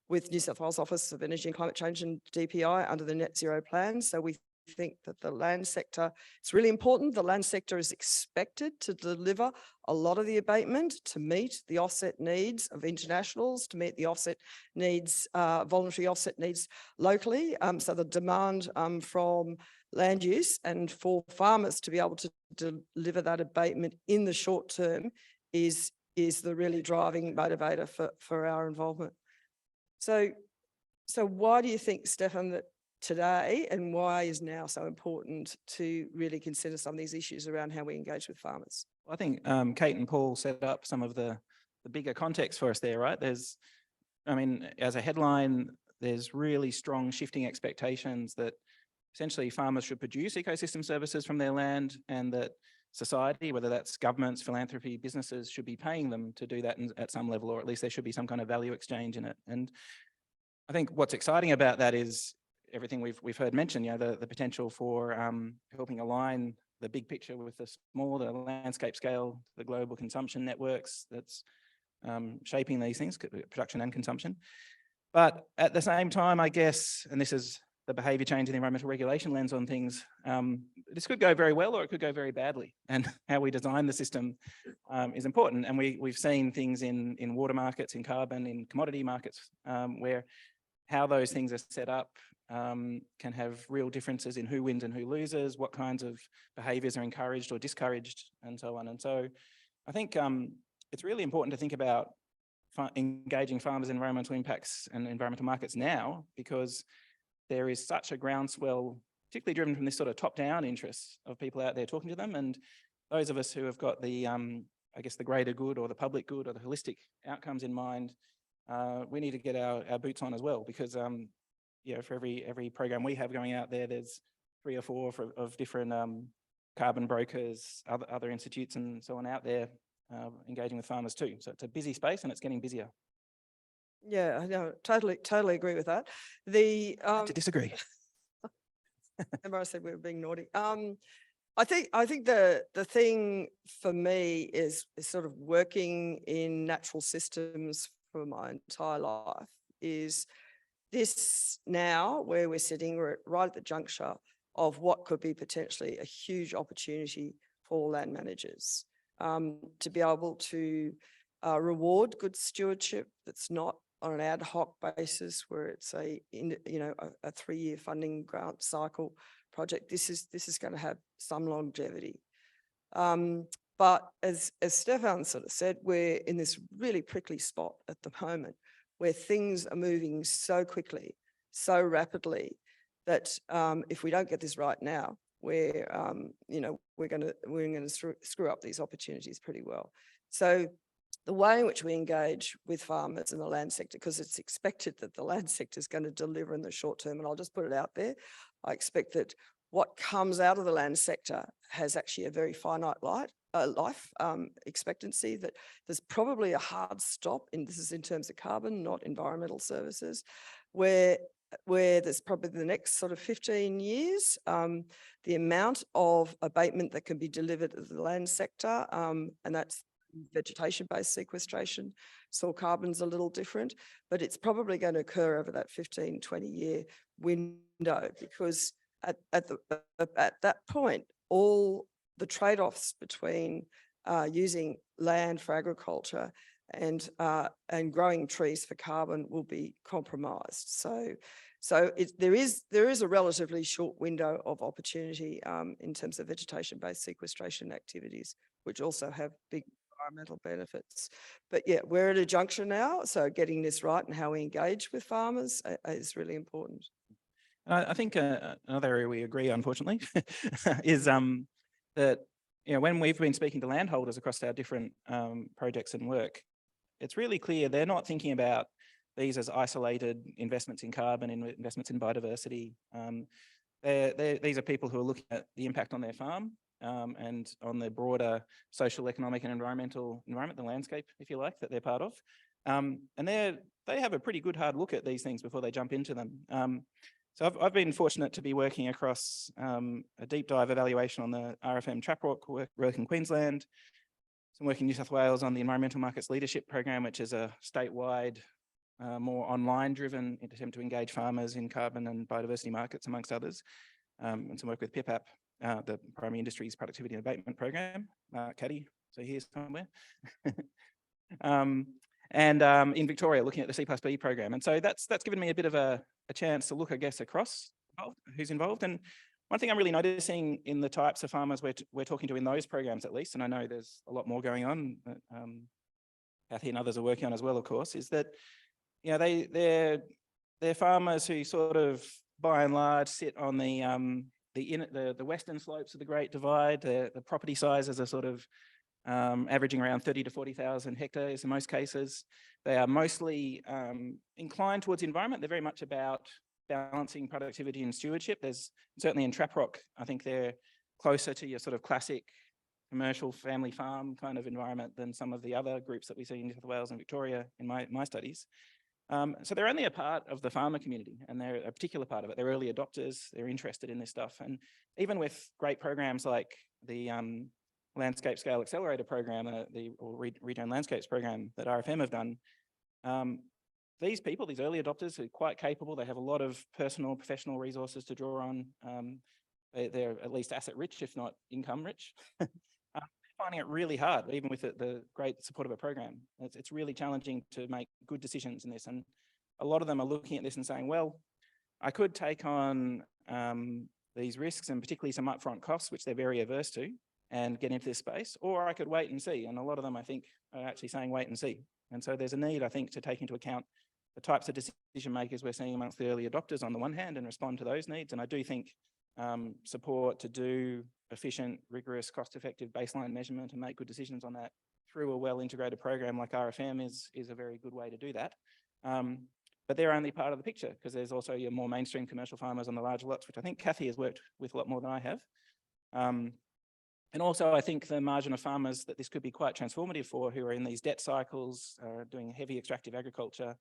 with New South Wales Office of Energy and Climate Change and DPI under the Net Zero plan. So we think that the land sector, it's really important. The land sector is expected to deliver a lot of the abatement to meet the offset needs of internationals, to meet the offset needs, voluntary offset needs locally. So the demand from land use and for farmers to be able to deliver that abatement in the short term is the really driving motivator for our involvement. So why do you think, Stefan, that today, and why is now so important to really consider some of these issues around how we engage with farmers? I think Kate and Paul set up some of the bigger context for us there, right? I mean, as a headline, there's really strong shifting expectations that essentially farmers should produce ecosystem services from their land, and that society, whether that's governments, philanthropy, businesses, should be paying them to do that at some level, or at least there should be some kind of value exchange in it. And I think what's exciting about that is everything we've heard mentioned, you know, the potential for helping align the big picture with the small, the landscape scale, the global consumption networks that's shaping these things, production and consumption. But at the same time, I guess, and this is the behaviour change in the environmental regulation lens on things, this could go very well or it could go very badly. And how we design the system is important. And we've seen things in water markets, in carbon, in commodity markets, where how those things are set up can have real differences in who wins and who loses, what kinds of behaviours are encouraged or discouraged, and so on. And so I think it's really important to think about engaging farmers in environmental impacts and environmental markets now, because there is such a groundswell, particularly driven from this sort of top-down interest of people out there talking to them. And those of us who have got the, I guess, the greater good or the public good or the holistic outcomes in mind, we need to get our boots on as well, because you know, for every program we have going out there, there's 3 or 4 of different carbon brokers, other institutes and so on out there engaging with farmers too. So it's a busy space and it's getting busier. Yeah, I know, totally agree with that. To disagree. Remember I said we were being naughty. I think the thing for me is sort of working in natural systems for my entire life is this now where we're sitting, we're right at the juncture of what could be potentially a huge opportunity for land managers to be able to reward good stewardship that's not on an ad hoc basis where it's a 3-year funding grant cycle project. This is going to have some longevity. But as Stefan sort of said, we're in this really prickly spot at the moment where things are moving so quickly, so rapidly, that if we don't get this right now, we're going to screw up these opportunities pretty well. So the way in which we engage with farmers in the land sector, because it's expected that the land sector is going to deliver in the short term, and I'll just put it out there, I expect that what comes out of the land sector has actually a very finite life expectancy, that there's probably a hard stop, and this is in terms of carbon, not environmental services, where there's probably the next sort of 15 years, the amount of abatement that can be delivered to the land sector, and that's vegetation-based sequestration. Soil carbon's a little different, but it's probably going to occur over that 15, 20-year window, because at that point, all the trade-offs between using land for agriculture and growing trees for carbon will be compromised. So there is a relatively short window of opportunity in terms of vegetation-based sequestration activities, which also have big environmental benefits. But yeah, we're at a juncture now, so getting this right and how we engage with farmers is really important. I think another area we agree, unfortunately, is that, you know, when we've been speaking to landholders across our different projects and work, it's really clear they're not thinking about these as isolated investments in carbon, investments in biodiversity. These are people who are looking at the impact on their farm and on the broader social, economic and environmental environment, the landscape, if you like, that they're part of. And they have a pretty good hard look at these things before they jump into them. So I've been fortunate to be working across a deep dive evaluation on the RFM Trap Rock work in Queensland, some work in New South Wales on the Environmental Markets Leadership Program, which is a statewide, more online driven attempt to engage farmers in carbon and biodiversity markets, amongst others, and some work with PIPAP, the Primary Industries Productivity and Abatement Program, Caddy, so here's somewhere. And in Victoria, looking at the C+B program. And so that's given me a bit of a chance to look, I guess, across who's involved. And one thing I'm really noticing in the types of farmers we're talking to in those programs, at least, and I know there's a lot more going on that Kathy and others are working on as well, of course, is that, you know, they're farmers who sort of, by and large, sit on the western slopes of the Great Divide. The property sizes are sort of averaging around 30 to 40,000 hectares in most cases. They are mostly inclined towards environment. They're very much about balancing productivity and stewardship. There's certainly in Trap Rock, I think they're closer to your sort of classic commercial family farm kind of environment than some of the other groups that we see in New South Wales and Victoria in my studies. So they're only a part of the farmer community, and they're a particular part of it. They're early adopters, they're interested in this stuff. And even with great programs like the Landscape Scale Accelerator program, or Regen Landscapes program that RFM have done, these people, these early adopters, are quite capable. They have a lot of personal, professional resources to draw on. They're at least asset rich, if not income rich. Finding it really hard, even with the great support of a program. It's really challenging to make good decisions in this. And a lot of them are looking at this and saying, well, I could take on these risks and particularly some upfront costs, which they're very averse to, and get into this space, or I could wait and see. And a lot of them, I think, are actually saying wait and see. And so there's a need, I think, to take into account the types of decision makers we're seeing amongst the early adopters on the one hand and respond to those needs. And I do think support to do efficient, rigorous, cost-effective baseline measurement and make good decisions on that through a well-integrated program like RFM is a very good way to do that. But they're only part of the picture, because there's also your more mainstream commercial farmers on the larger lots, which I think Kathy has worked with a lot more than I have. And also, I think the margin of farmers that this could be quite transformative for, who are in these debt cycles, doing heavy extractive agriculture,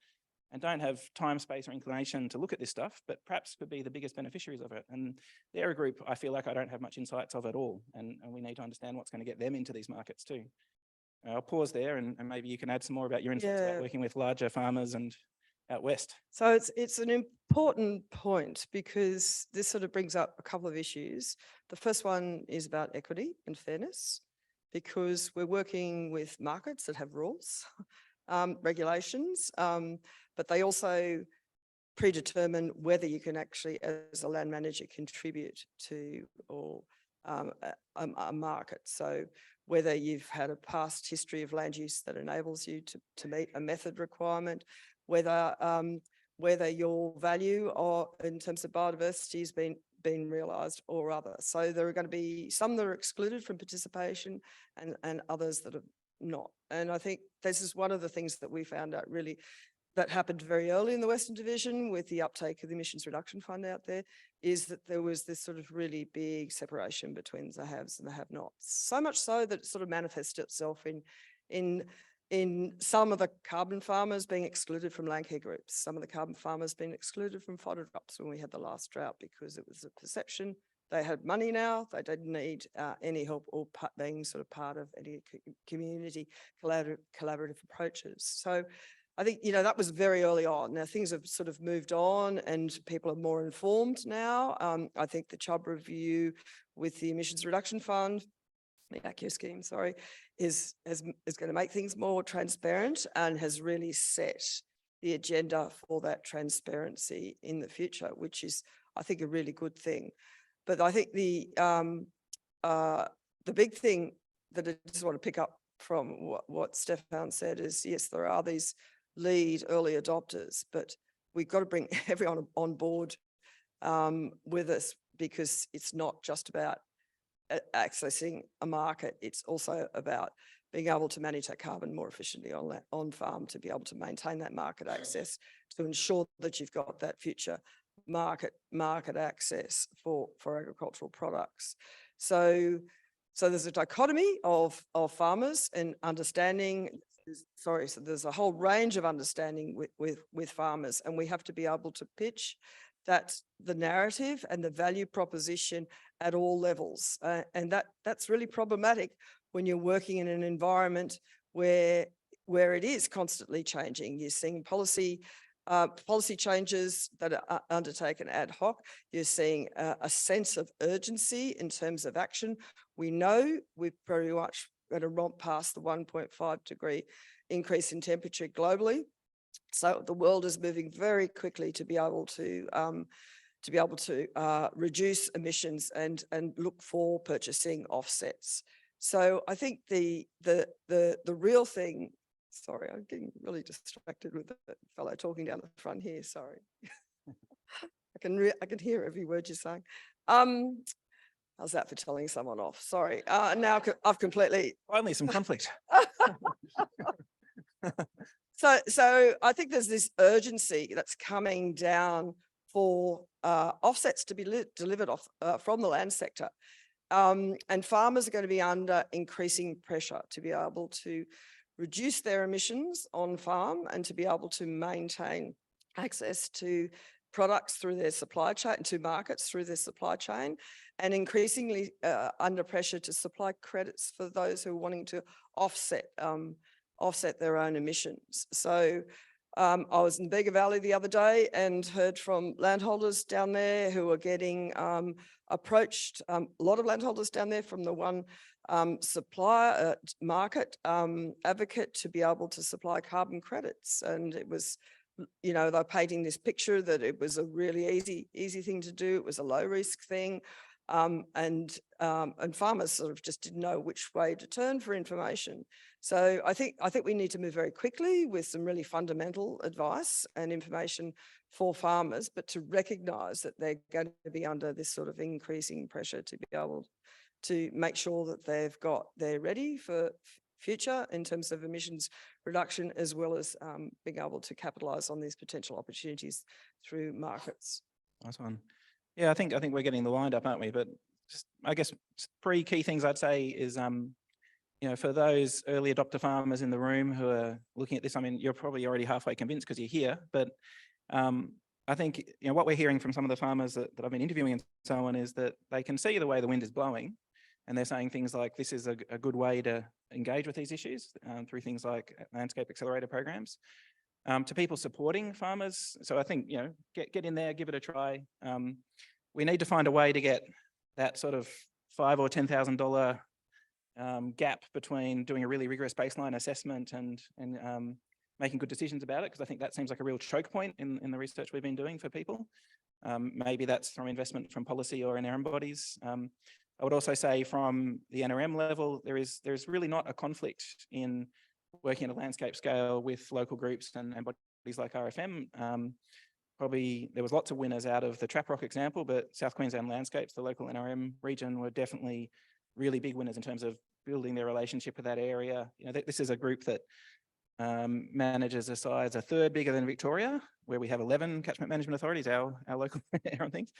and don't have time, space, or inclination to look at this stuff, but perhaps could be the biggest beneficiaries of it. And they're a group I feel like I don't have much insights of at all, and we need to understand what's going to get them into these markets too. I'll pause there, and maybe you can add some more about your insights about working with larger farmers and out west. So it's an important point, because this sort of brings up a couple of issues. The first one is about equity and fairness, because we're working with markets that have rules, regulations, but they also predetermine whether you can actually, as a land manager, contribute to or a market. So whether you've had a past history of land use that enables you to meet a method requirement, whether your value or in terms of biodiversity has been realised or other. So there are going to be some that are excluded from participation and others that are not. And I think this is one of the things that we found out really that happened very early in the Western Division with the uptake of the emissions reduction fund out there is that there was this sort of really big separation between the haves and the have-nots. So much so that it sort of manifested itself in some of the carbon farmers being excluded from land care groups, some of the carbon farmers being excluded from fodder drops when we had the last drought, because it was a perception they had money now, they didn't need any help or being sort of part of any community collaborative approaches. So I think, you know, that was very early on. Now things have sort of moved on and people are more informed now. I think the Chubb review with the emissions reduction fund, the ACCU scheme, sorry, is going to make things more transparent and has really set the agenda for that transparency in the future, which is, I think, a really good thing. But I think the big thing that I just want to pick up from what Stefan said is, yes, there are these lead early adopters, but we've got to bring everyone on board with us, because it's not just about accessing a market, it's also about being able to manage that carbon more efficiently on farm, to be able to maintain that market access, to ensure that you've got that future market access for agricultural products. So there's a dichotomy of farmers and understanding. So there's a whole range of understanding with farmers, and we have to be able to pitch the narrative and the value proposition at all levels, and that's really problematic when you're working in an environment where it is constantly changing. You're seeing policy changes that are undertaken ad hoc. You're seeing a sense of urgency in terms of action. We know we've pretty much going to romp past the 1.5 degree increase in temperature globally. So the world is moving very quickly to be able to reduce emissions and look for purchasing offsets. So I think the real thing. Sorry, I'm getting really distracted with the fellow talking down the front here. Sorry, I can hear every word you're saying. How's that for telling someone off? Sorry. Now I've completely. Finally, some conflict. So I think there's this urgency that's coming down for offsets to be delivered off from the land sector. And farmers are going to be under increasing pressure to be able to reduce their emissions on farm and to be able to maintain access to products through their supply chain, to markets through their supply chain, and increasingly under pressure to supply credits for those who are wanting to offset their own emissions. So I was in Bega Valley the other day and heard from landholders down there who are getting approached, a lot of landholders down there, from the one supplier market advocate to be able to supply carbon credits. And it was, you know, they're painting this picture that it was a really easy thing to do. It was a low risk thing. And farmers sort of just didn't know which way to turn for information. So I think we need to move very quickly with some really fundamental advice and information for farmers, but to recognise that they're going to be under this sort of increasing pressure to be able to make sure that they're ready for future in terms of emissions reduction, as well as being able to capitalise on these potential opportunities through markets. Nice one. Yeah, I think we're getting the wind up, aren't we? But just, I guess 3 key things I'd say is, you know, for those early adopter farmers in the room who are looking at this, I mean, you're probably already halfway convinced because you're here, but I think, you know, what we're hearing from some of the farmers that I've been interviewing and so on is that they can see the way the wind is blowing, and they're saying things like this is a good way to engage with these issues through things like landscape accelerator programs. To people supporting farmers. So I think, you know, get in there, give it a try. We need to find a way to get that sort of $5,000 or $10,000 gap between doing a really rigorous baseline assessment and making good decisions about it, because I think that seems like a real choke point in the research we've been doing for people. Maybe that's from investment from policy or NRM bodies. I would also say from the NRM level, there's really not a conflict in working at a landscape scale with local groups and bodies like RFM. Probably there was lots of winners out of the Trap Rock example, but South Queensland Landscapes, the local NRM region, were definitely really big winners in terms of building their relationship with that area. You know, this is a group that manages a size a third bigger than Victoria, where we have 11 catchment management authorities, our local area and things.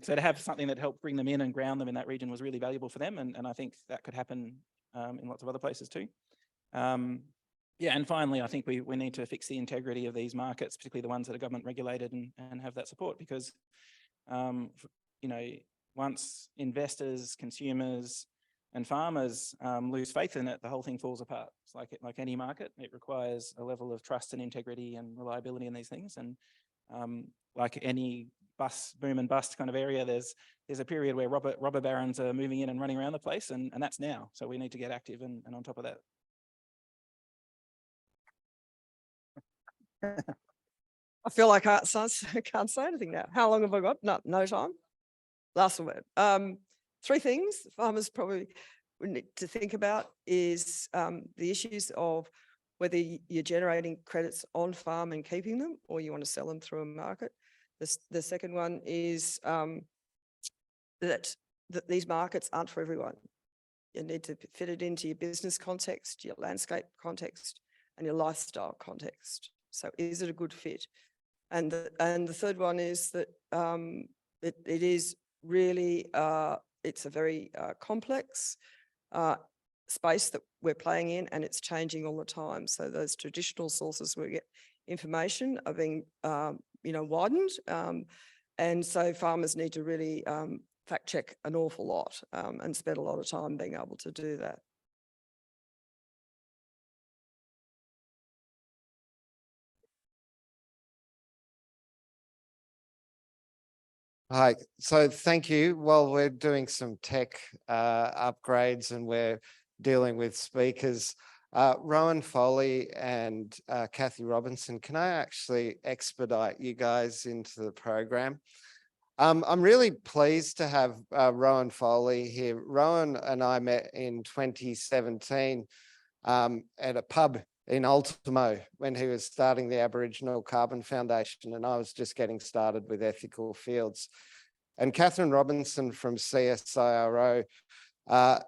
So to have something that helped bring them in and ground them in that region was really valuable for them. And I think that could happen in lots of other places too. Yeah, and finally, I think we need to fix the integrity of these markets, particularly the ones that are government regulated, and have that support, because, you know, once investors, consumers and farmers lose faith in it, the whole thing falls apart. It's like any market, it requires a level of trust and integrity and reliability in these things. And like any boom and bust kind of area, there's a period where robber barons are moving in and running around the place, and that's now. So we need to get active and on top of that. I feel like I can't say anything now. How long have I got? No time. Last word. 3 things farmers probably would need to think about is the issues of whether you're generating credits on farm and keeping them, or you want to sell them through a market. The second one is that these markets aren't for everyone. You need to fit it into your business context, your landscape context, and your lifestyle context. So is it a good fit? And the third one is that it is really, it's a very complex space that we're playing in, and it's changing all the time. So those traditional sources we get information are being, widened. And so farmers need to really fact check an awful lot and spend a lot of time being able to do that. Hi, so thank you. Well, we're doing some tech upgrades and we're dealing with speakers. Rowan Foley and Kathy Robinson, can I actually expedite you guys into the program? I'm really pleased to have Rowan Foley here. Rowan and I met in 2017 at a pub in Ultimo when he was starting the Aboriginal Carbon Foundation, and I was just getting started with Ethical Fields. And Catherine Robinson from CSIRO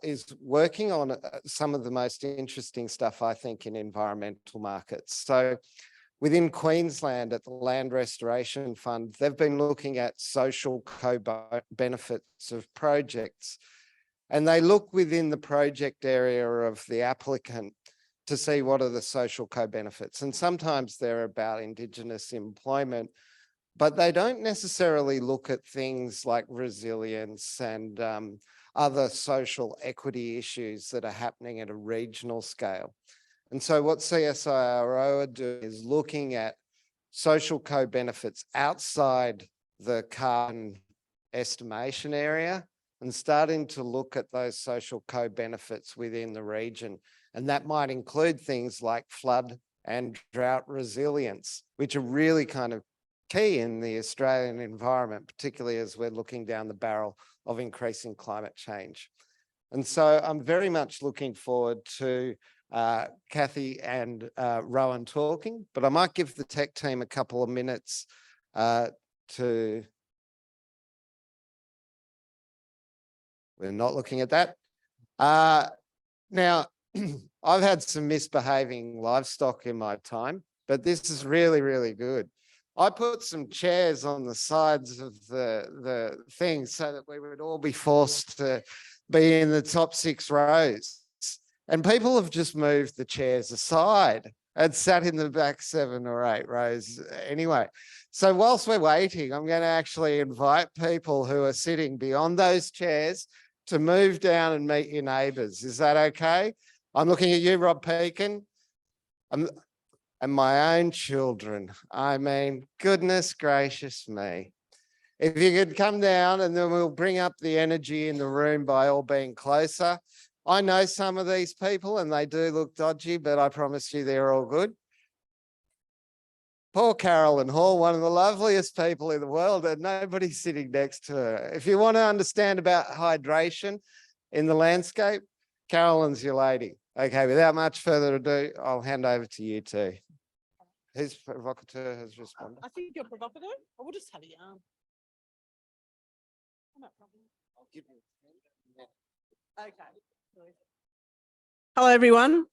is working on some of the most interesting stuff, I think, in environmental markets. So within Queensland at the Land Restoration Fund, they've been looking at social co-benefits of projects. And they look within the project area of the applicant to see what are the social co-benefits. And sometimes they're about Indigenous employment, but they don't necessarily look at things like resilience and other social equity issues that are happening at a regional scale. And so what CSIRO are doing is looking at social co-benefits outside the carbon estimation area and starting to look at those social co-benefits within the region. And that might include things like flood and drought resilience, which are really kind of key in the Australian environment, particularly as we're looking down the barrel of increasing climate change. And so I'm very much looking forward to Kathy and Rowan talking, but I might give the tech team a couple of minutes to... We're not looking at that. Now, I've had some misbehaving livestock in my time, but this is really, really good. I put some chairs on the sides of the thing so that we would all be forced to be in the top 6 rows. And people have just moved the chairs aside and sat in the back 7 or 8 rows anyway. So whilst we're waiting, I'm going to actually invite people who are sitting beyond those chairs to move down and meet your neighbours. Is that okay? I'm looking at you, Rob Pekin, and my own children. I mean, goodness gracious me. If you could come down, and then we'll bring up the energy in the room by all being closer. I know some of these people and they do look dodgy, but I promise you they're all good. Poor Carolyn Hall, one of the loveliest people in the world, and nobody's sitting next to her. If you want to understand about hydration in the landscape, Carolyn's your lady. Okay, without much further ado, I'll hand over to you two. Whose provocateur has responded? I think you're provocateur. I will just have a yarn. No problem. Okay. Hello, everyone.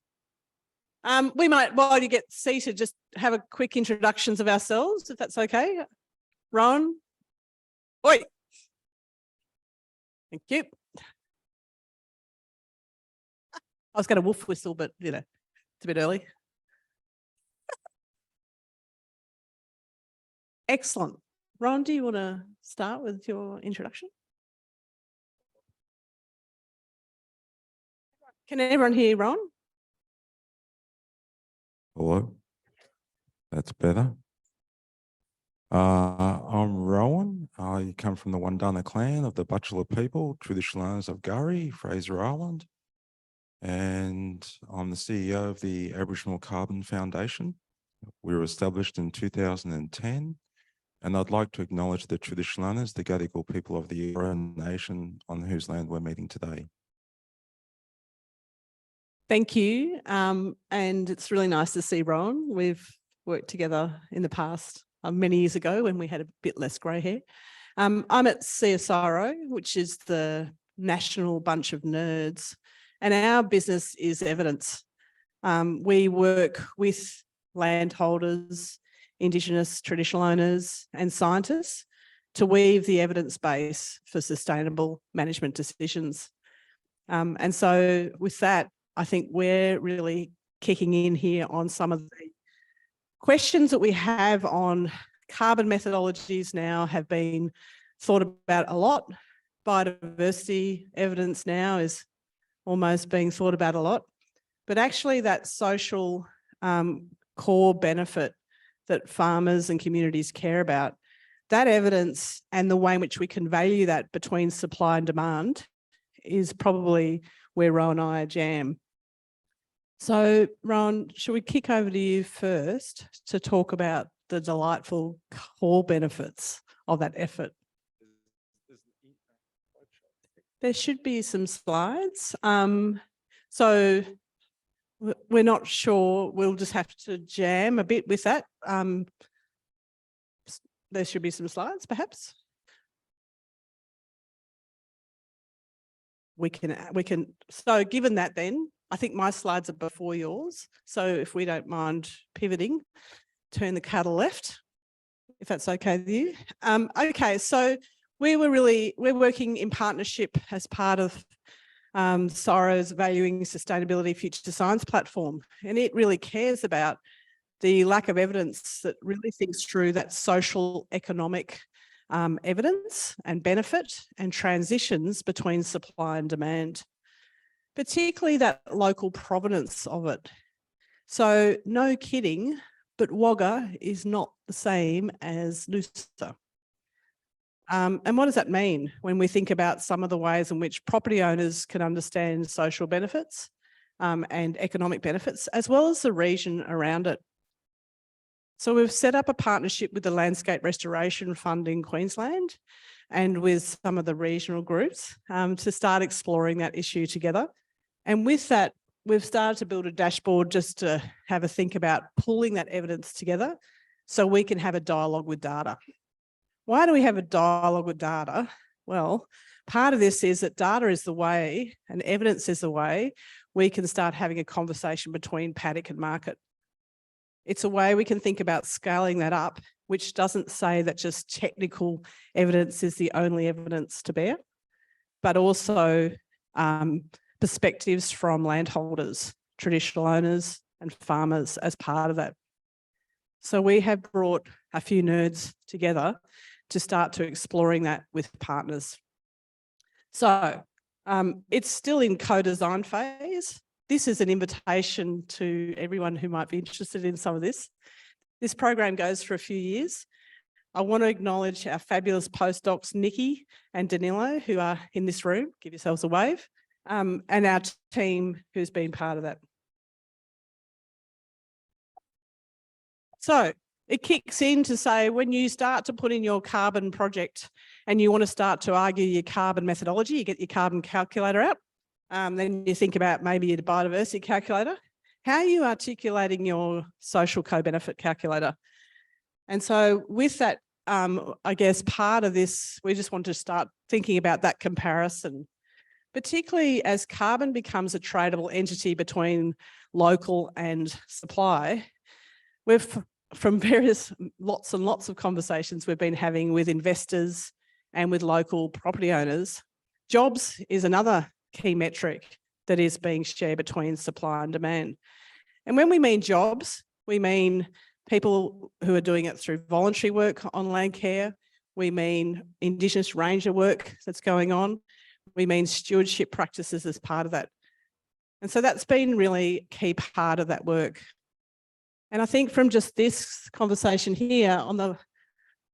We might, while you get seated, just have a quick introductions of ourselves, if that's okay. Rowan? Oi. Thank you. I was going to wolf whistle, but you know, it's a bit early. Excellent. Ron, do you want to start with your introduction? Can everyone hear Ron? Hello, that's better. I'm Rowan. I come from the Wundana clan of the Butchulla people, traditional owners of Gurry, Fraser Island. And I'm the CEO of the Aboriginal Carbon Foundation. We were established in 2010. And I'd like to acknowledge the traditional owners, the Gadigal people of the Eora Nation on whose land we're meeting today. Thank you. And it's really nice to see Ron. We've worked together in the past many years ago when we had a bit less grey hair. I'm at CSIRO, which is the National Bunch of Nerds, and our business is evidence. We work with landholders, Indigenous traditional owners and scientists to weave the evidence base for sustainable management decisions. And so with that, I think we're really kicking in here on some of the questions that we have on carbon methodologies now have been thought about a lot. Biodiversity evidence now is almost being thought about a lot, but actually that social core benefit that farmers and communities care about, that evidence and the way in which we can value that between supply and demand is probably where Rowan and I jam. So Rowan, should we kick over to you first to talk about the delightful core benefits of that effort? There should be some slides. So we're not sure, we'll just have to jam a bit with that. There should be some slides, perhaps. We can, so given that then, I think my slides are before yours. So if we don't mind pivoting, turn the cattle left, if that's okay with you. Okay, so we're working in partnership as part of CSIRO's Valuing Sustainability Future Science platform, and it really cares about the lack of evidence that really thinks through that social economic evidence and benefit and transitions between supply and demand, particularly that local provenance of it. So no kidding, but Wagga is not the same as Noosa. And what does that mean when we think about some of the ways in which property owners can understand social benefits and economic benefits, as well as the region around it? So we've set up a partnership with the Landscape Restoration Fund in Queensland and with some of the regional groups to start exploring that issue together. And with that, we've started to build a dashboard just to have a think about pulling that evidence together so we can have a dialogue with data. Why do we have a dialogue with data? Well, part of this is that data is the way and evidence is the way we can start having a conversation between paddock and market. It's a way we can think about scaling that up, which doesn't say that just technical evidence is the only evidence to bear, but also perspectives from landholders, traditional owners and farmers as part of that. So we have brought a few nerds together to start to exploring that with partners. So it's still in co-design phase. This is an invitation to everyone who might be interested in some of this. This program goes for a few years. I want to acknowledge our fabulous postdocs, Nikki and Danilo, who are in this room. Give yourselves a wave. And our team who's been part of that. So it kicks in to say when you start to put in your carbon project and you want to start to argue your carbon methodology, you get your carbon calculator out. Then you think about maybe your biodiversity calculator. How are you articulating your social co-benefit calculator? And so with that, I guess part of this, we just want to start thinking about that comparison. particularly as carbon becomes a tradable entity between local and supply. From lots and lots of conversations we've been having with investors and with local property owners, jobs is another key metric that is being shared between supply and demand. And when we mean jobs, we mean people who are doing it through voluntary work on land care. We mean Indigenous ranger work that's going on. We mean stewardship practices as part of that. And so that's been really a key part of that work. And I think from just this conversation here, on the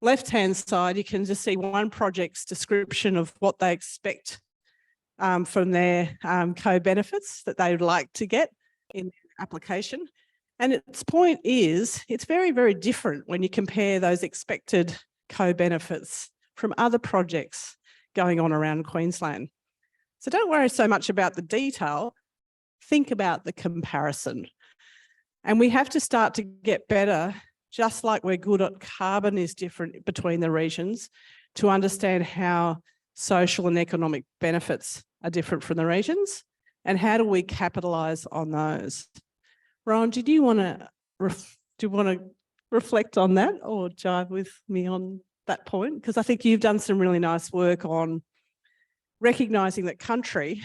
left-hand side, you can just see one project's description of what they expect from their co-benefits that they would like to get in their application. And its point is, it's very, very different when you compare those expected co-benefits from other projects going on around Queensland. So don't worry so much about the detail, think about the comparison. And we have to start to get better, just like we're good at carbon is different between the regions, to understand how social and economic benefits are different from the regions, and how do we capitalise on those. Rowan, do you want to reflect on that or jive with me on that point? Because I think you've done some really nice work on recognising that country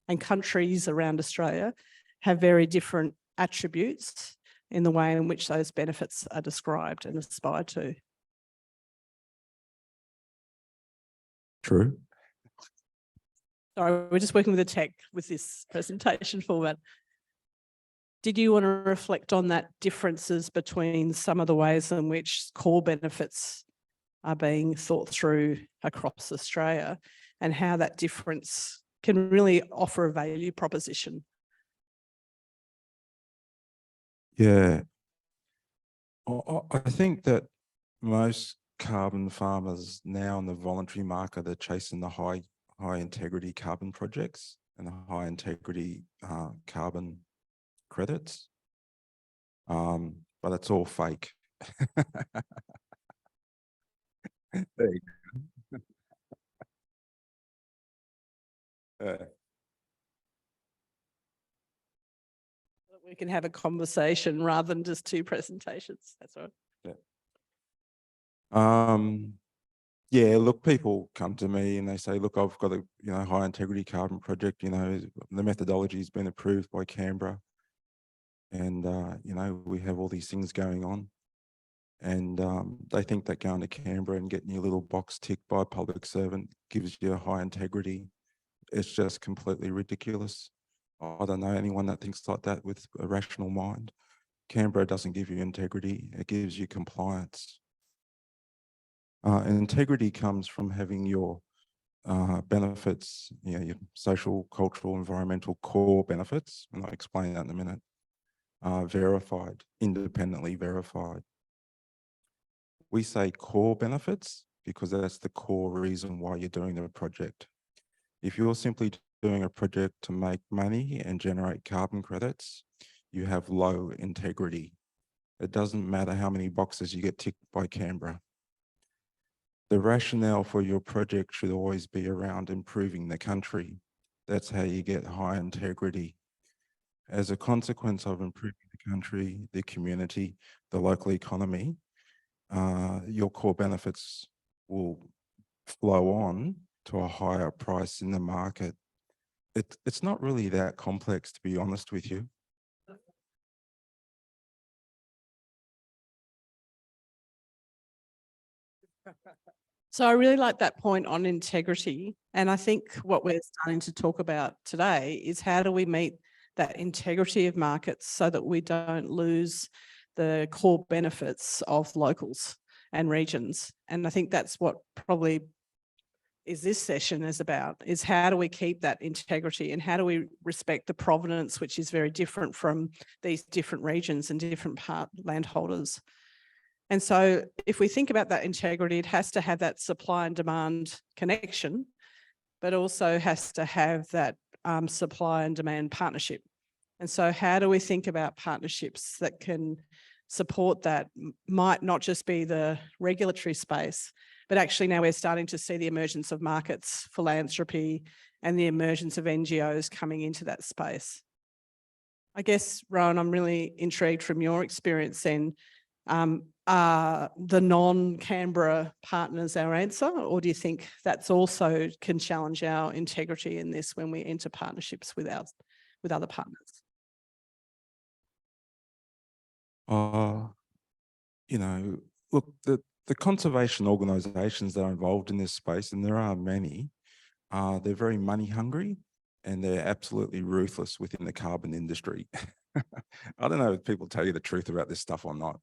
and countries around Australia have very different attributes in the way in which those benefits are described and aspired to. True. Sorry, we're just working with the tech with this presentation format. Did you want to reflect on that differences between some of the ways in which core benefits are being thought through across Australia and how that difference can really offer a value proposition? Yeah. I think that most carbon farmers now in the voluntary market are chasing the high integrity carbon projects and the high integrity carbon credits. But it's all fake. There you go. We can have a conversation rather than just two presentations. That's all right. Yeah, look, people come to me and they say, look, I've got a high integrity carbon project, the methodology has been approved by Canberra. And, we have all these things going on. And they think that going to Canberra and getting your little box ticked by a public servant gives you a high integrity. It's just completely ridiculous. I don't know anyone that thinks like that with a rational mind. Canberra doesn't give you integrity, it gives you compliance. And integrity comes from having your benefits, your social, cultural, environmental core benefits, and I'll explain that in a minute, verified, independently verified. We say core benefits because that's the core reason why you're doing the project. If you're simply doing a project to make money and generate carbon credits, you have low integrity. It doesn't matter how many boxes you get ticked by Canberra. The rationale for your project should always be around improving the country. That's how you get high integrity. As a consequence of improving the country, the community, the local economy, your core benefits will flow on to a higher price in the market. It's not really that complex, to be honest with you. So I really like that point on integrity. And I think what we're starting to talk about today is how do we meet that integrity of markets so that we don't lose the core benefits of locals and regions. And I think that's what probably is this session is about, is how do we keep that integrity and how do we respect the provenance, which is very different from these different regions and different landholders. And so if we think about that integrity, it has to have that supply and demand connection, but also has to have that supply and demand partnership. And so how do we think about partnerships that can support that? Might not just be the regulatory space, But actually now we're starting to see the emergence of markets, philanthropy, and the emergence of NGOs coming into that space. I guess, Rowan, I'm really intrigued from your experience then. Are the non-Canberra partners our answer, or do you think that's also can challenge our integrity in this when we enter partnerships with other partners? You know, look, the conservation organisations that are involved in this space, and there are many, they're very money hungry and they're absolutely ruthless within the carbon industry. I don't know if people tell you the truth about this stuff or not.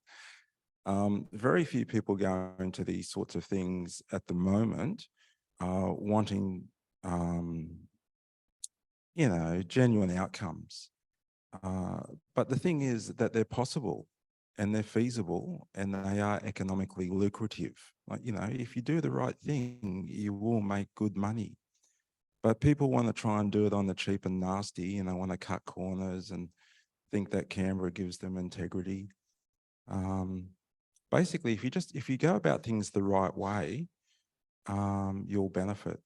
Very few people go into these sorts of things at the moment, wanting, you know, genuine outcomes. But the thing is that they're possible and they're feasible and they are economically lucrative. Like, you know, if you do the right thing, you will make good money. But people want to try and do it on the cheap and nasty, and they want to cut corners and think that Canberra gives them integrity. Basically, if you go about things the right way, you'll benefit.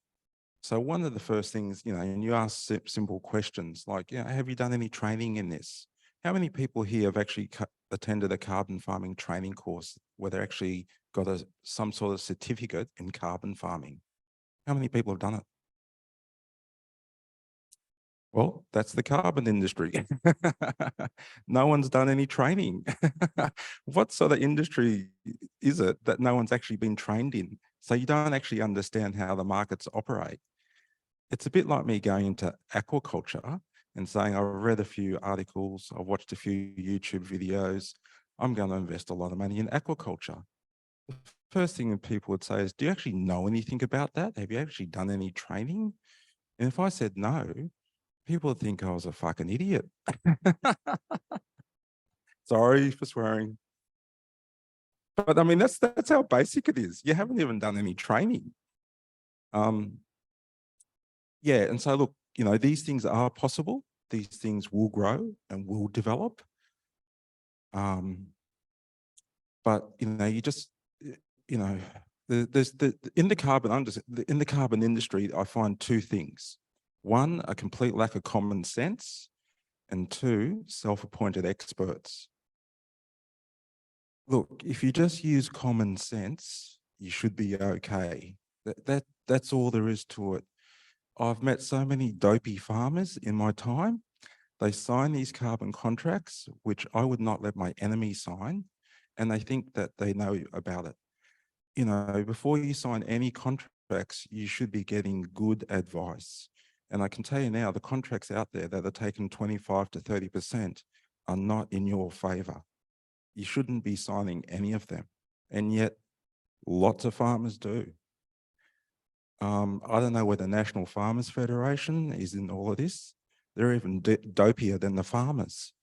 So one of the first things, you know, and you ask simple questions like, you know, have you done any training in this? How many people here have actually attended a carbon farming training course where they actually got some sort of certificate in carbon farming? How many people have done it? Well, that's the carbon industry. No one's done any training. What sort of industry is it that no one's actually been trained in? So you don't actually understand how the markets operate. It's a bit like me going into aquaculture and saying, I've read a few articles, I've watched a few YouTube videos, I'm going to invest a lot of money in aquaculture. The first thing that people would say is, do you actually know anything about that? Have you actually done any training? And if I said no, people would think I was a fucking idiot. Sorry for swearing. But I mean, that's how basic it is. You haven't even done any training. Yeah, and so look, you know, these things are possible. These things will grow and will develop. But you know, you just, you know, in the carbon industry, I find two things. One, a complete lack of common sense, and two, self-appointed experts. Look, if you just use common sense, you should be okay. That's all there is to it. I've met so many dopey farmers in my time. They sign these carbon contracts, which I would not let my enemy sign, and they think that they know about it. You know, before you sign any contracts, you should be getting good advice. And I can tell you now, the contracts out there that are taken 25 to 30% are not in your favor. You shouldn't be signing any of them. And yet lots of farmers do. I don't know where the National Farmers Federation is in all of this. They're even dopier than the farmers.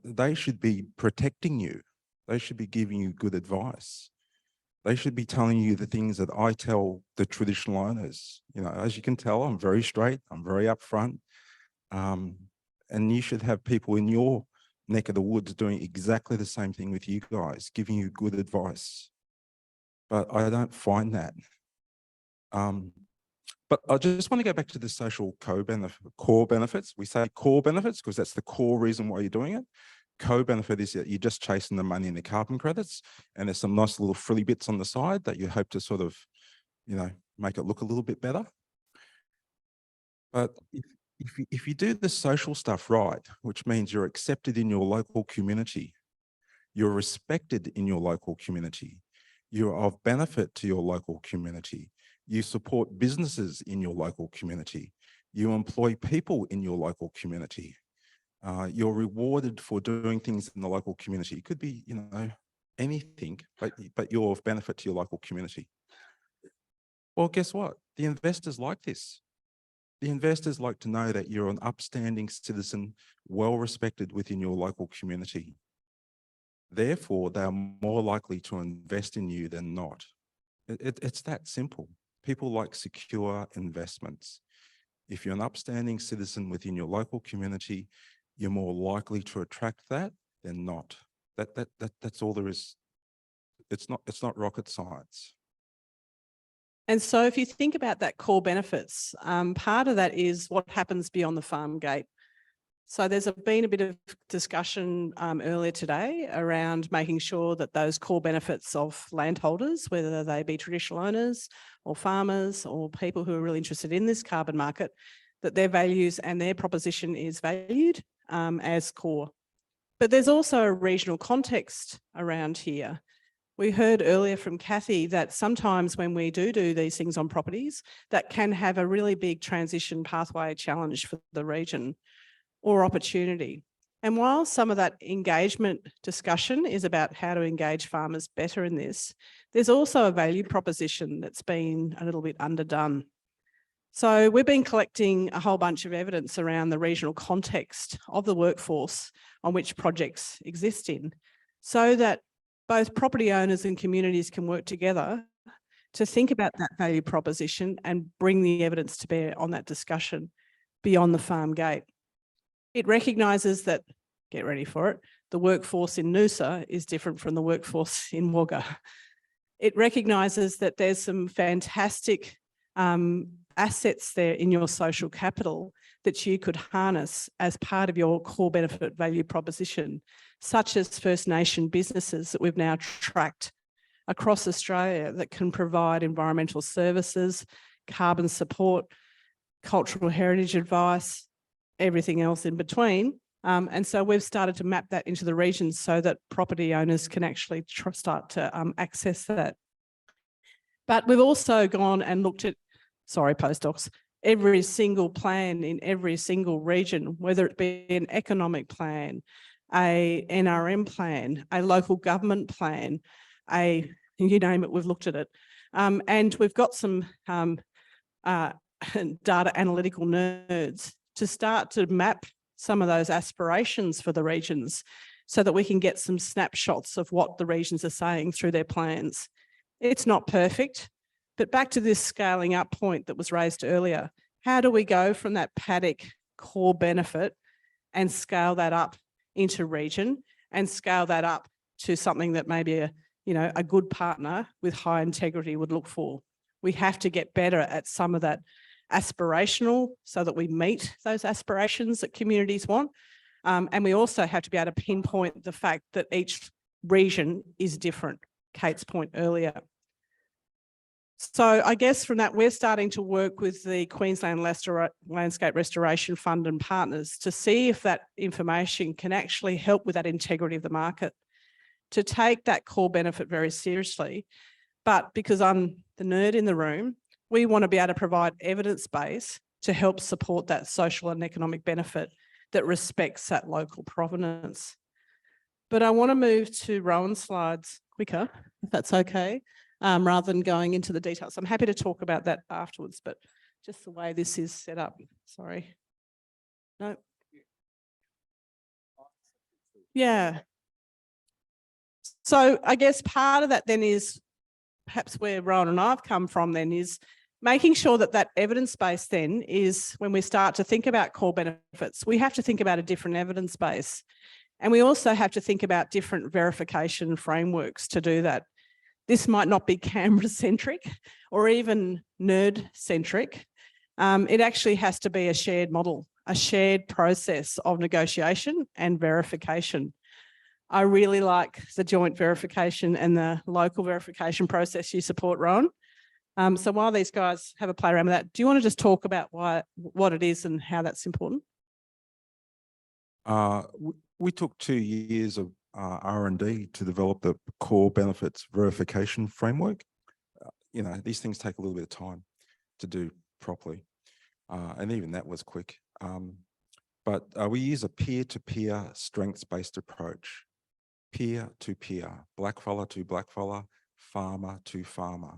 They should be protecting you. They should be giving you good advice. They should be telling you the things that I tell the traditional owners. You know, as you can tell, I'm very straight, I'm very upfront. And you should have people in your neck of the woods doing exactly the same thing with you guys, giving you good advice. But I don't find that. But I just want to go back to the social core benefits. We say core benefits because that's the core reason why you're doing it. Co-benefit is that you're just chasing the money in the carbon credits, and there's some nice little frilly bits on the side that you hope to sort of, you know, make it look a little bit better. But if you do the social stuff right, which means you're accepted in your local community, you're respected in your local community, you're of benefit to your local community, you support businesses in your local community, you employ people in your local community, you're rewarded for doing things in the local community. It could be, you know, anything, but you're of benefit to your local community. Well, guess what? The investors like this. The investors like to know that you're an upstanding citizen, well respected within your local community. Therefore, they are more likely to invest in you than not. It's that simple. People like secure investments. If you're an upstanding citizen within your local community, you're more likely to attract that than not. That's all there is. It's not rocket science. And so if you think about that core benefits, part of that is what happens beyond the farm gate. So there's been a bit of discussion earlier today around making sure that those core benefits of landholders, whether they be traditional owners or farmers or people who are really interested in this carbon market, that their values and their proposition is valued as core. But there's also a regional context around here. We heard earlier from Kathy that sometimes when we do these things on properties, that can have a really big transition pathway challenge for the region or opportunity. And while some of that engagement discussion is about how to engage farmers better in this, there's also a value proposition that's been a little bit underdone. So we've been collecting a whole bunch of evidence around the regional context of the workforce on which projects exist in, so that both property owners and communities can work together to think about that value proposition and bring the evidence to bear on that discussion beyond the farm gate. It recognises that, get ready for it, the workforce in Noosa is different from the workforce in Wagga. It recognises that there's some fantastic assets there in your social capital that you could harness as part of your core benefit value proposition, such as First Nation businesses that we've now tracked across Australia that can provide environmental services, carbon support, cultural heritage advice, everything else in between. And so we've started to map that into the regions so that property owners can actually start to access that. But we've also gone and looked at, sorry, postdocs, every single plan in every single region, whether it be an economic plan, a NRM plan, a local government plan, you name it, we've looked at it. And we've got some data analytical nerds to start to map some of those aspirations for the regions so that we can get some snapshots of what the regions are saying through their plans. It's not perfect, but back to this scaling up point that was raised earlier, how do we go from that paddock core benefit and scale that up into region and scale that up to something that maybe a good partner with high integrity would look for? We have to get better at some of that aspirational so that we meet those aspirations that communities want. And we also have to be able to pinpoint the fact that each region is different, Kate's point earlier. So I guess from that, we're starting to work with the Queensland Landscape Restoration Fund and partners to see if that information can actually help with that integrity of the market, to take that core benefit very seriously. But because I'm the nerd in the room, we want to be able to provide evidence base to help support that social and economic benefit that respects that local provenance. But I want to move to Rowan's slides quicker, if that's okay, rather than going into the details. I'm happy to talk about that afterwards, but just the way this is set up, sorry. No. Yeah. So I guess part of that then is perhaps where Rowan and I have come from then is making sure that that evidence base then is when we start to think about core benefits, we have to think about a different evidence base. And we also have to think about different verification frameworks to do that. This might not be Canberra-centric or even nerd-centric. It actually has to be a shared model, a shared process of negotiation and verification. I really like the joint verification and the local verification process you support, Rowan. So while these guys have a play around with that, do you want to just talk about what it is and how that's important? We took 2 years of R&D to develop the core benefits verification framework. These things take a little bit of time to do properly. And even that was quick. But we use a peer-to-peer strengths-based approach. Peer-to-peer, blackfella to blackfella, farmer to farmer,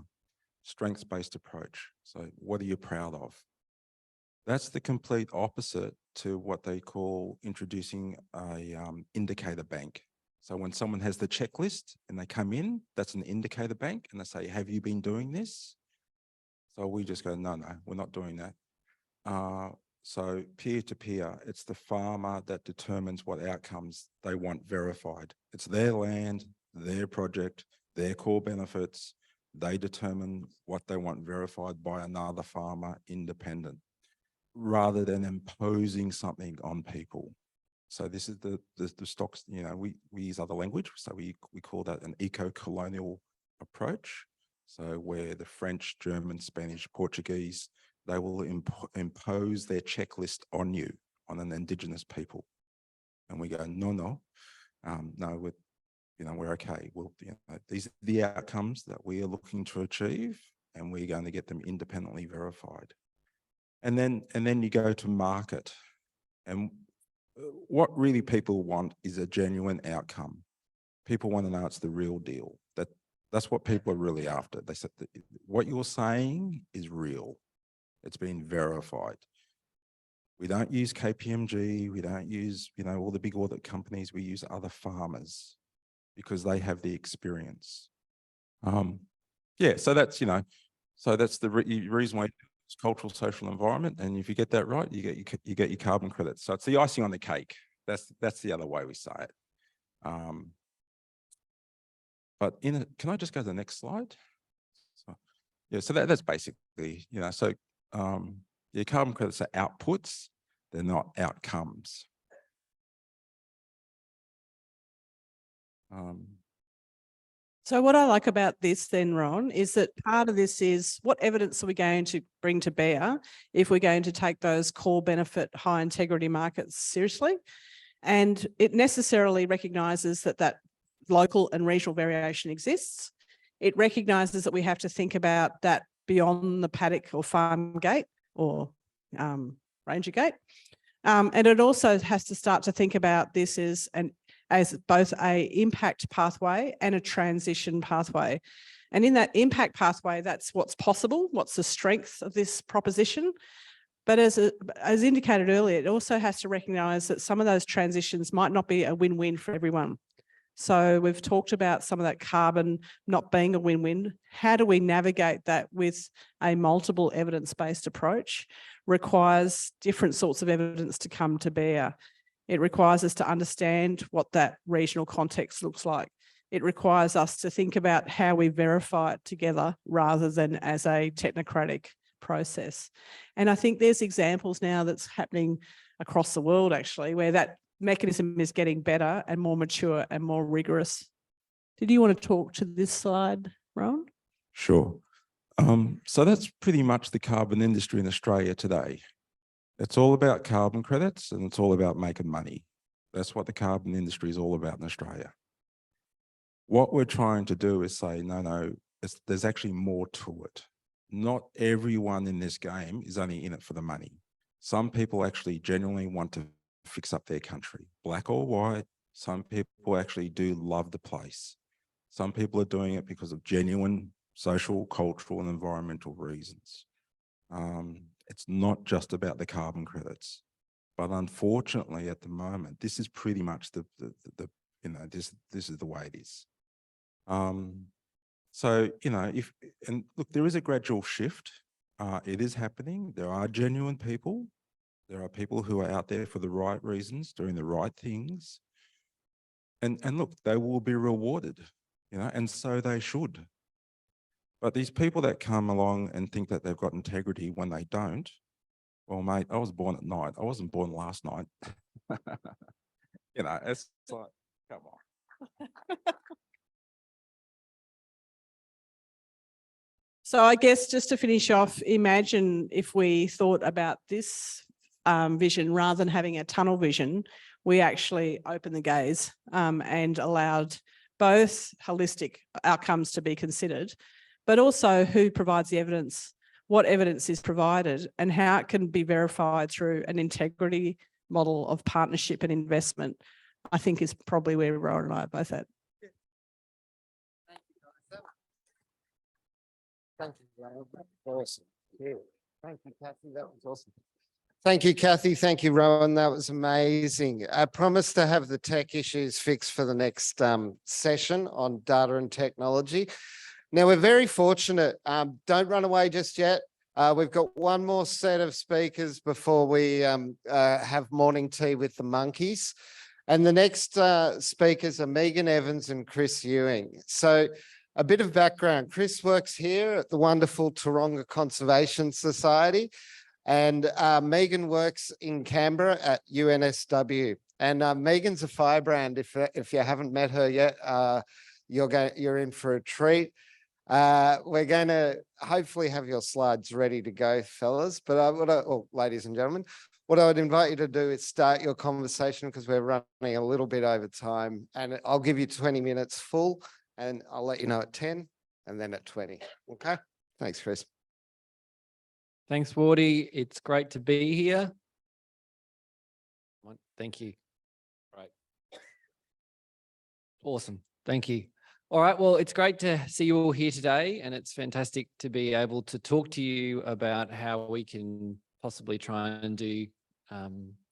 strengths-based approach. So what are you proud of? That's the complete opposite to what they call introducing a indicator bank. So when someone has the checklist and they come in, that's an indicator bank, and they say, have you been doing this? So we just go, no, we're not doing that. So peer-to-peer, it's the farmer that determines what outcomes they want verified. It's their land, their project, their core benefits, They determine what they want verified by another farmer independent, rather than imposing something on people. So this is the stocks, you know, we use other language. So we call that an eco-colonial approach. So where the French, German, Spanish, Portuguese, they will impose their checklist on you, on an indigenous people. And we go, no, we're okay. Well, these are the outcomes that we are looking to achieve, and we're going to get them independently verified. And then you go to market, and what really people want is a genuine outcome. People want to know it's the real deal. That's what people are really after. They said that what you're saying is real. It's been verified. We don't use KPMG. We don't use, all the big audit companies. We use other farmers because they have the experience. So that's, so that's the reason why it's cultural, social, environment. And if you get that right, you get your carbon credits. So it's the icing on the cake. That's the other way we say it. But can I just go to the next slide? So that's basically, your carbon credits are outputs, they're not outcomes. So what I like about this then, Ron, is that part of this is what evidence are we going to bring to bear if we're going to take those core benefit, high integrity markets seriously? And it necessarily recognises that local and regional variation exists. It recognises that we have to think about that beyond the paddock or farm gate or ranger gate. And it also has to start to think about this as both a impact pathway and a transition pathway. And in that impact pathway, that's what's possible, what's the strength of this proposition. But as indicated earlier, it also has to recognise that some of those transitions might not be a win-win for everyone. So we've talked about some of that carbon not being a win-win. How do we navigate that with a multiple evidence-based approach? Requires different sorts of evidence to come to bear. It requires us to understand what that regional context looks like. It requires us to think about how we verify it together rather than as a technocratic process. And I think there's examples now that's happening across the world actually, where that mechanism is getting better and more mature and more rigorous. Did you want to talk to this slide, Ron? Sure. So that's pretty much the carbon industry in Australia today. It's all about carbon credits and it's all about making money. That's what the carbon industry is all about in Australia. What we're trying to do is say, no, there's actually more to it. Not everyone in this game is only in it for the money. Some people actually genuinely want to fix up their country, black or white. Some people actually do love the place. Some people are doing it because of genuine social, cultural, and environmental reasons. It's not just about the carbon credits, but unfortunately, at the moment, this is pretty much this is the way it is. So look, there is a gradual shift. It is happening. There are genuine people. There are people who are out there for the right reasons, doing the right things. And look, they will be rewarded, and so they should. But these people that come along and think that they've got integrity when they don't, well, mate, I was born at night. I wasn't born last night. It's like, come on. So I guess just to finish off, imagine if we thought about this vision rather than having a tunnel vision, we actually opened the gaze and allowed both holistic outcomes to be considered, but also who provides the evidence, what evidence is provided, and how it can be verified through an integrity model of partnership and investment, I think is probably where Rowan and I are both at. Thank you, Rowan. Awesome. Yeah. Thank you, Kathy. That was awesome. Thank you, Kathy. Thank you, Rowan. That was amazing. I promise to have the tech issues fixed for the next session on data and technology. Now, we're very fortunate. Don't run away just yet. We've got one more set of speakers before we have morning tea with the monkeys. And the next speakers are Megan Evans and Chris Ewing. So A bit of background. Chris works here at the wonderful Taronga Conservation Society, and Megan works in Canberra at UNSW. And Megan's a firebrand. If you haven't met her yet, you're in for a treat. We're going to hopefully have your slides ready to go, fellas. But ladies and gentlemen, what I would invite you to do is start your conversation because we're running a little bit over time, and I'll give you 20 minutes full, and I'll let you know at 10 and then at 20. Okay. Thanks, Chris. Thanks, Wardy. It's great to be here. Thank you. Right. Awesome. Thank you. All right. Well, it's great to see you all here today, and it's fantastic to be able to talk to you about how we can possibly try and do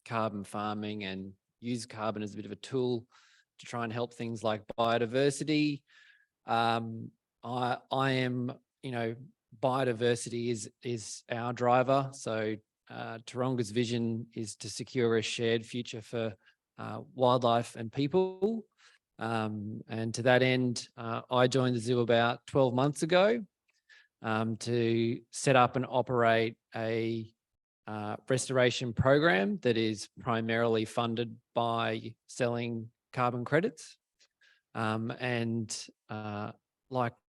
carbon farming and use carbon as a bit of a tool to try and help things like biodiversity. I am, biodiversity is our driver. So Taronga's vision is to secure a shared future for wildlife and people. And to that end, I joined the zoo about 12 months ago to set up and operate a restoration program that is primarily funded by selling carbon credits. Like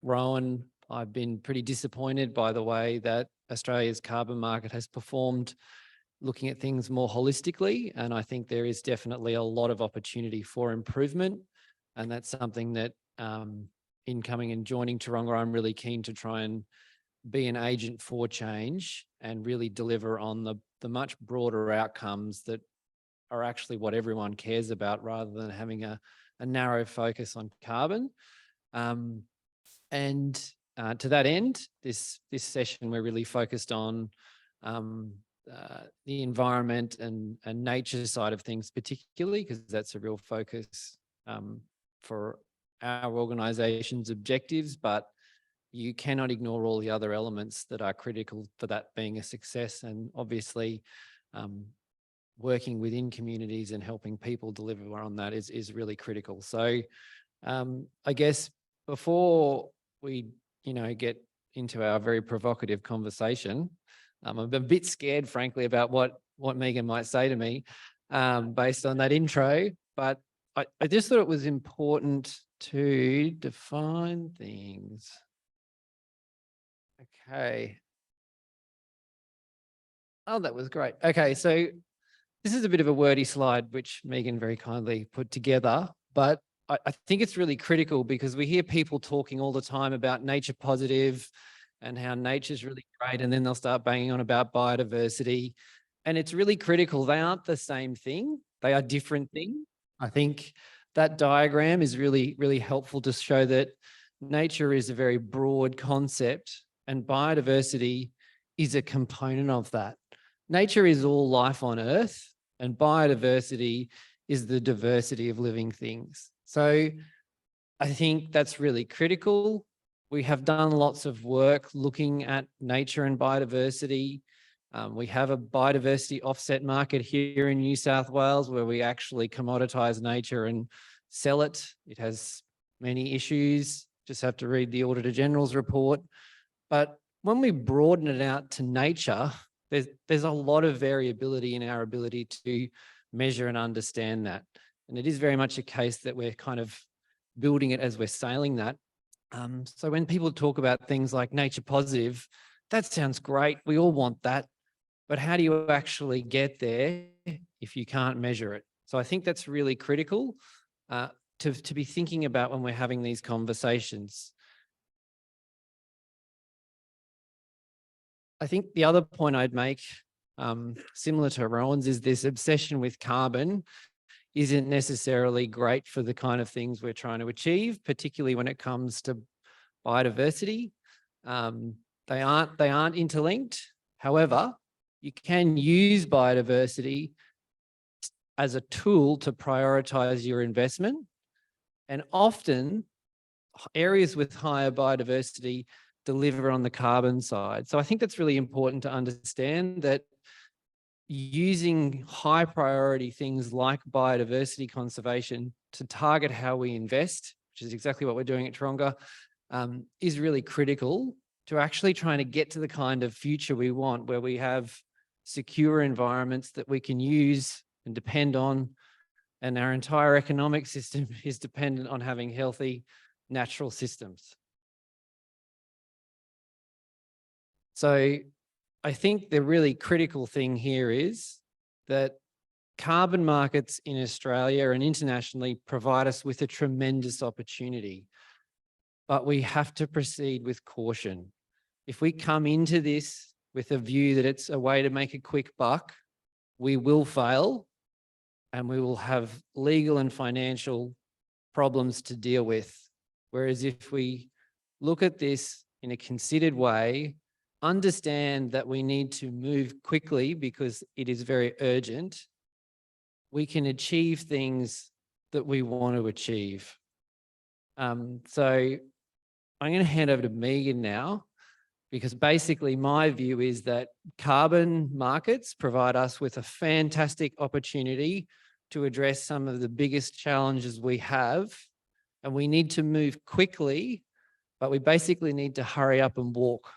Rowan, I've been pretty disappointed by the way that Australia's carbon market has performed, looking at things more holistically. And I think there is definitely a lot of opportunity for improvement. And that's something that in coming and joining Taronga, I'm really keen to try and be an agent for change and really deliver on the much broader outcomes that are actually what everyone cares about, rather than having a narrow focus on carbon. To that end, this session, we're really focused on the environment and nature side of things, particularly because that's a real focus for our organisation's objectives, but you cannot ignore all the other elements that are critical for that being a success. And obviously, working within communities and helping people deliver on that is really critical. So I guess before we, get into our very provocative conversation, I'm a bit scared, frankly, about what Megan might say to me based on that intro, but I just thought it was important to define things. Okay. Oh, that was great. Okay, so this is a bit of a wordy slide, which Megan very kindly put together, but I think it's really critical because we hear people talking all the time about nature positive and how nature's really great, and then they'll start banging on about biodiversity. And it's really critical. They aren't the same thing. They are different things. I think that diagram is really, really helpful to show that nature is a very broad concept and biodiversity is a component of that. Nature is all life on Earth, and biodiversity is the diversity of living things. So I think that's really critical. We have done lots of work looking at nature and biodiversity. We have a biodiversity offset market here in New South Wales where we actually commoditize nature and sell it. It has many issues. Just have to read the Auditor General's report. But when we broaden it out to nature, there's a lot of variability in our ability to measure and understand that. And it is very much a case that we're kind of building it as we're sailing that. So when people talk about things like nature positive, that sounds great. We all want that. But how do you actually get there if you can't measure it? So I think that's really critical to be thinking about when we're having these conversations. I think the other point I'd make, similar to Rowan's, is this obsession with carbon isn't necessarily great for the kind of things we're trying to achieve, particularly when it comes to biodiversity. They aren't interlinked. However, you can use biodiversity as a tool to prioritize your investment. And often areas with higher biodiversity deliver on the carbon side. So I think that's really important to understand, that using high priority things like biodiversity conservation to target how we invest, which is exactly what we're doing at Taronga, is really critical to actually trying to get to the kind of future we want, where we have secure environments that we can use and depend on. And our entire economic system is dependent on having healthy natural systems. So I think the really critical thing here is that carbon markets in Australia and internationally provide us with a tremendous opportunity, but we have to proceed with caution. If we come into this with a view that it's a way to make a quick buck, we will fail and we will have legal and financial problems to deal with. Whereas if we look at this in a considered way, understand that we need to move quickly because it is very urgent, we can achieve things that we want to achieve. So I'm going to hand over to Megan now, because basically my view is that carbon markets provide us with a fantastic opportunity to address some of the biggest challenges we have, and we need to move quickly, but we basically need to hurry up and walk.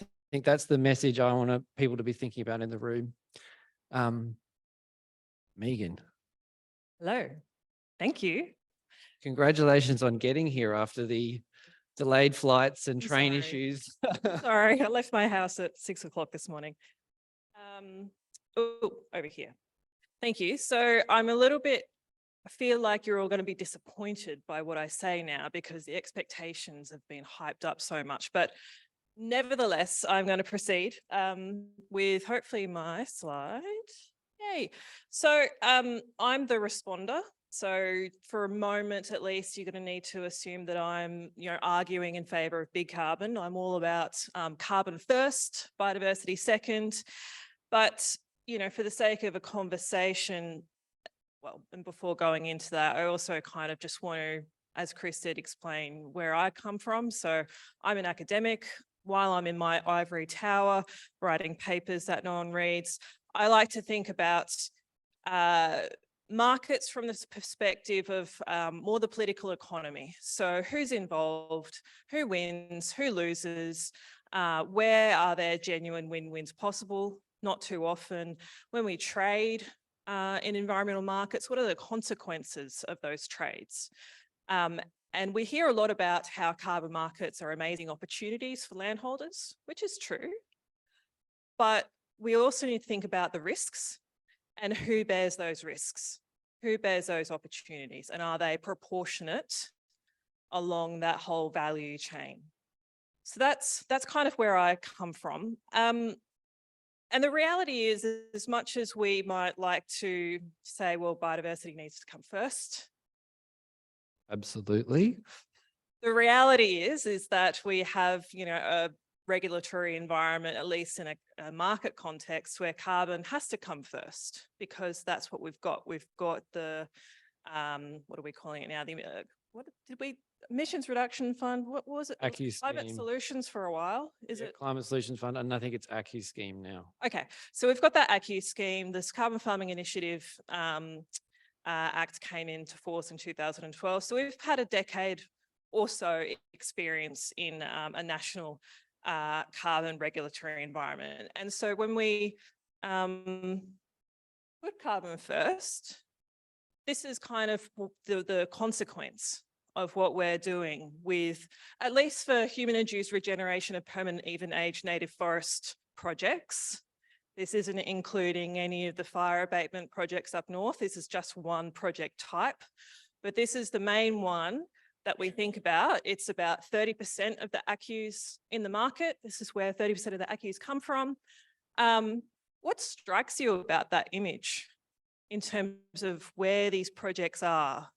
I think that's the message I want people to be thinking about in the room. Megan. Hello. Thank you. Congratulations on getting here after the delayed flights and I'm train sorry. issues. Sorry, I left my house at 6 o'clock this morning. Over here. Thank you. So I'm I feel like you're all going to be disappointed by what I say now because the expectations have been hyped up so much. But nevertheless, I'm going to proceed with hopefully my slide. Yay. So I'm the responder. So for a moment, at least, you're going to need to assume that I'm, arguing in favor of big carbon. I'm all about carbon first, biodiversity second. But, for the sake of a conversation, well, and before going into that, I also kind of just want to, as Chris said, explain where I come from. So I'm an academic. While I'm in my ivory tower writing papers that no one reads, I like to think about markets from this perspective of more the political economy. So who's involved, who wins, who loses, where are there genuine win-wins possible? Not too often. When we trade in environmental markets, what are the consequences of those trades? And we hear a lot about how carbon markets are amazing opportunities for landholders, which is true. But we also need to think about the risks and who bears those risks, who bears those opportunities, and are they proportionate along that whole value chain? So that's kind of where I come from. And the reality is, as much as we might like to say, well, biodiversity needs to come first. Absolutely. The reality is that we have, a regulatory environment, at least in a market context, where carbon has to come first, because that's what we've got. We've got the, what are we calling it now? The, emissions reduction fund, what was it? ACCU Climate scheme. Solutions for a while, is it? Climate Solutions Fund, and I think it's ACCU scheme now. Okay, so we've got that ACCU scheme. This Carbon Farming Initiative Act came into force in 2012. So we've had a decade or so experience in a national carbon regulatory environment. And so when we put carbon first, this is kind of the consequence of what we're doing with, at least for human-induced regeneration of permanent even-age native forest projects. This isn't including any of the fire abatement projects up north. This is just one project type, but this is the main one that we think about. It's about 30% of the ACCUs in the market. This is where 30% of the ACCUs come from. What strikes you about that image in terms of where these projects are?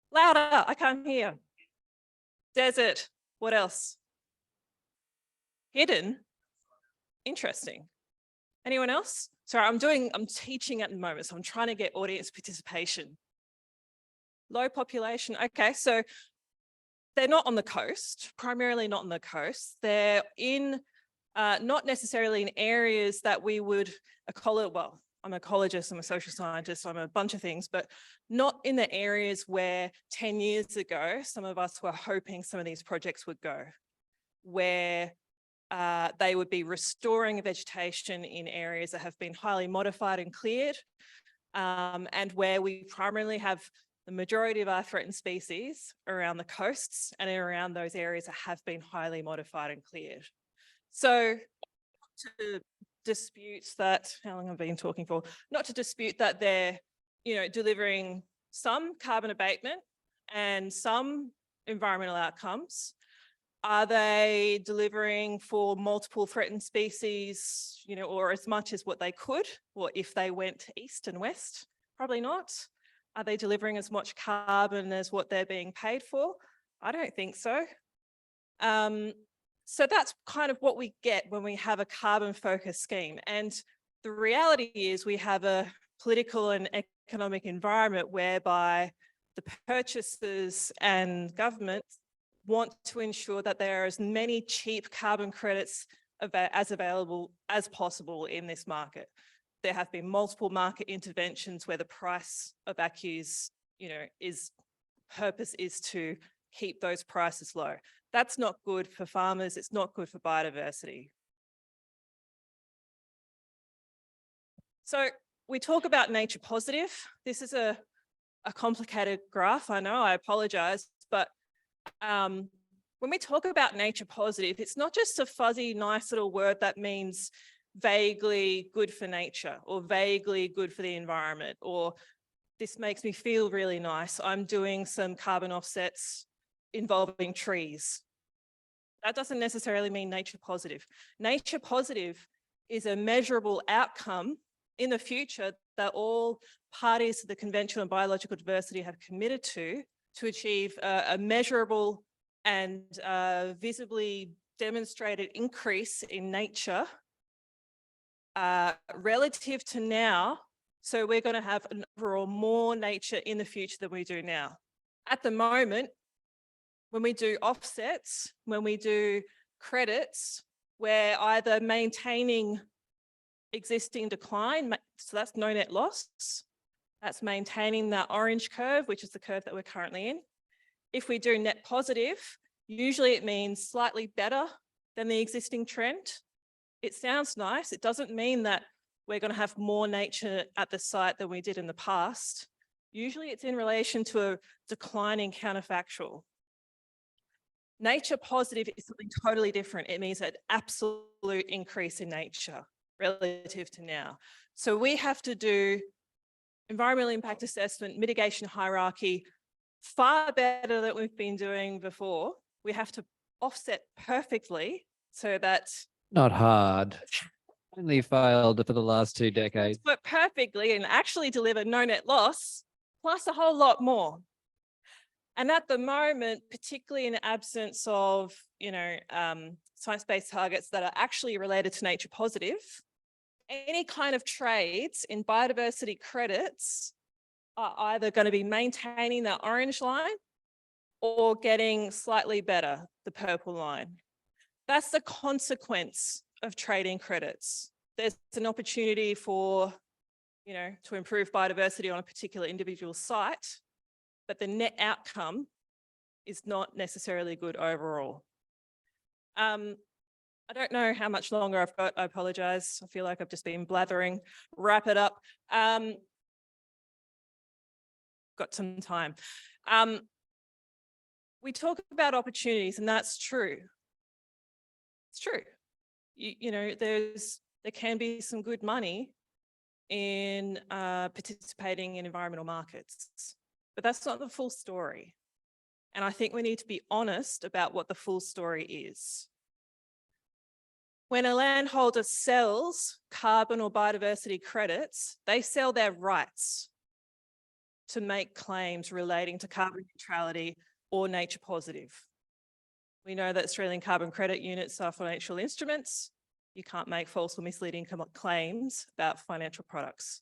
Louder, I can't hear. Desert, what else? Hidden, interesting. Anyone else? Sorry, I'm teaching at the moment, so I'm trying to get audience participation. Low population, okay, so they're not on the coast, primarily not on the coast. They're in, not necessarily in areas that we would call it, well, I'm an ecologist, I'm a social scientist, I'm a bunch of things, but not in the areas where 10 years ago, some of us were hoping some of these projects would go, where they would be restoring vegetation in areas that have been highly modified and cleared, and where we primarily have the majority of our threatened species around the coasts and around those areas that have been highly modified and cleared. So to dispute that, how long have I been talking for? Not to dispute that they're, delivering some carbon abatement and some environmental outcomes. Are they delivering for multiple threatened species, or as much as what they could, or if they went east and west? Probably not. Are they delivering as much carbon as what they're being paid for? I don't think so. So that's kind of what we get when we have a carbon focused scheme. And the reality is we have a political and economic environment whereby the purchasers and governments want to ensure that there are as many cheap carbon credits available as possible in this market. There have been multiple market interventions where the price of ACCUs, purpose is to keep those prices low. That's not good for farmers. It's not good for biodiversity. So we talk about nature positive. This is a complicated graph. I know, I apologize, but when we talk about nature positive, it's not just a fuzzy, nice little word that means vaguely good for nature or vaguely good for the environment, or this makes me feel really nice. I'm doing some carbon offsets involving trees. That doesn't necessarily mean nature positive. Nature positive is a measurable outcome in the future that all parties to the Convention on Biological Diversity have committed to achieve a measurable and visibly demonstrated increase in nature relative to now. So we're going to have an overall more nature in the future than we do now. At the moment, when we do offsets, when we do credits, we're either maintaining existing decline, so that's no net loss. That's maintaining that orange curve, which is the curve that we're currently in. If we do net positive, usually it means slightly better than the existing trend. It sounds nice. It doesn't mean that we're going to have more nature at the site than we did in the past. Usually it's in relation to a declining counterfactual. Nature positive is something totally different. It means an absolute increase in nature relative to now. So we have to do environmental impact assessment, mitigation hierarchy, far better than we've been doing before. We have to offset perfectly so that... Not hard. Only failed for the last 2 decades. But perfectly and actually deliver no net loss, plus a whole lot more. And at the moment, particularly in the absence of, science-based targets that are actually related to nature positive, any kind of trades in biodiversity credits are either going to be maintaining that orange line or getting slightly better, the purple line. That's the consequence of trading credits. There's an opportunity for, to improve biodiversity on a particular individual site, but the net outcome is not necessarily good overall. I don't know how much longer I've got. I apologize. I feel like I've just been blathering. Wrap it up. Got some time. We talk about opportunities, and that's true. It's true. There can be some good money in participating in environmental markets, but that's not the full story. And I think we need to be honest about what the full story is. When a landholder sells carbon or biodiversity credits, they sell their rights to make claims relating to carbon neutrality or nature positive. We know that Australian carbon credit units are financial instruments. You can't make false or misleading claims about financial products.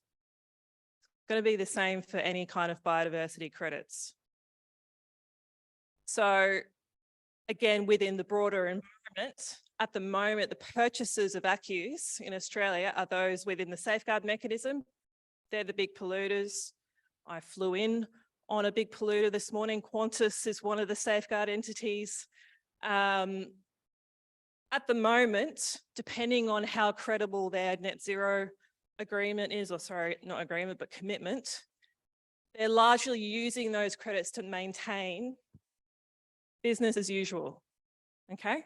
It's going to be the same for any kind of biodiversity credits. So again, within the broader environment, at the moment, the purchasers of ACCUs in Australia are those within the safeguard mechanism. They're the big polluters. I flew in on a big polluter this morning. Qantas is one of the safeguard entities. At the moment, depending on how credible their net zero agreement is, or sorry, not agreement, but commitment, they're largely using those credits to maintain business as usual, okay?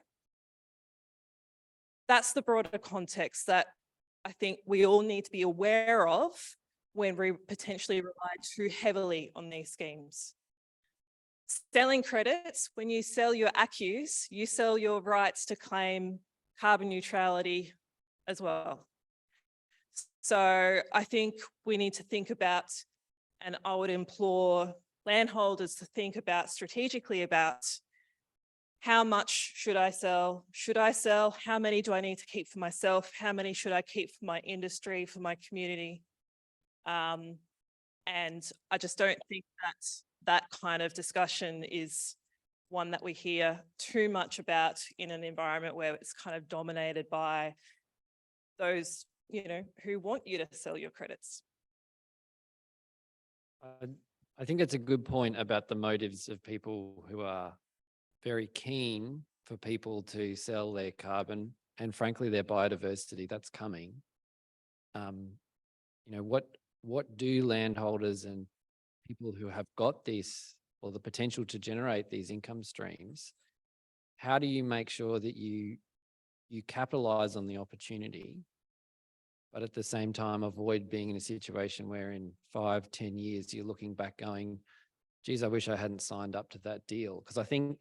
That's the broader context that I think we all need to be aware of when we potentially rely too heavily on these schemes. Selling credits, when you sell your ACCUs, you sell your rights to claim carbon neutrality as well. So I think we need to think about, and I would implore landholders to think about strategically about how much should I sell? Should I sell? How many do I need to keep for myself? How many should I keep for my industry, for my community? And I just don't think that that kind of discussion is one that we hear too much about in an environment where it's kind of dominated by those, you know, who want you to sell your credits. I think it's a good point about the motives of people who are very keen for people to sell their carbon and frankly their biodiversity. That's coming. You know, what do landholders and people who have got this or the potential to generate these income streams, how do you make sure that you capitalize on the opportunity, but at the same time avoid being in a situation where in 5-10 years you're looking back going, geez, I wish I hadn't signed up to that deal? Because I think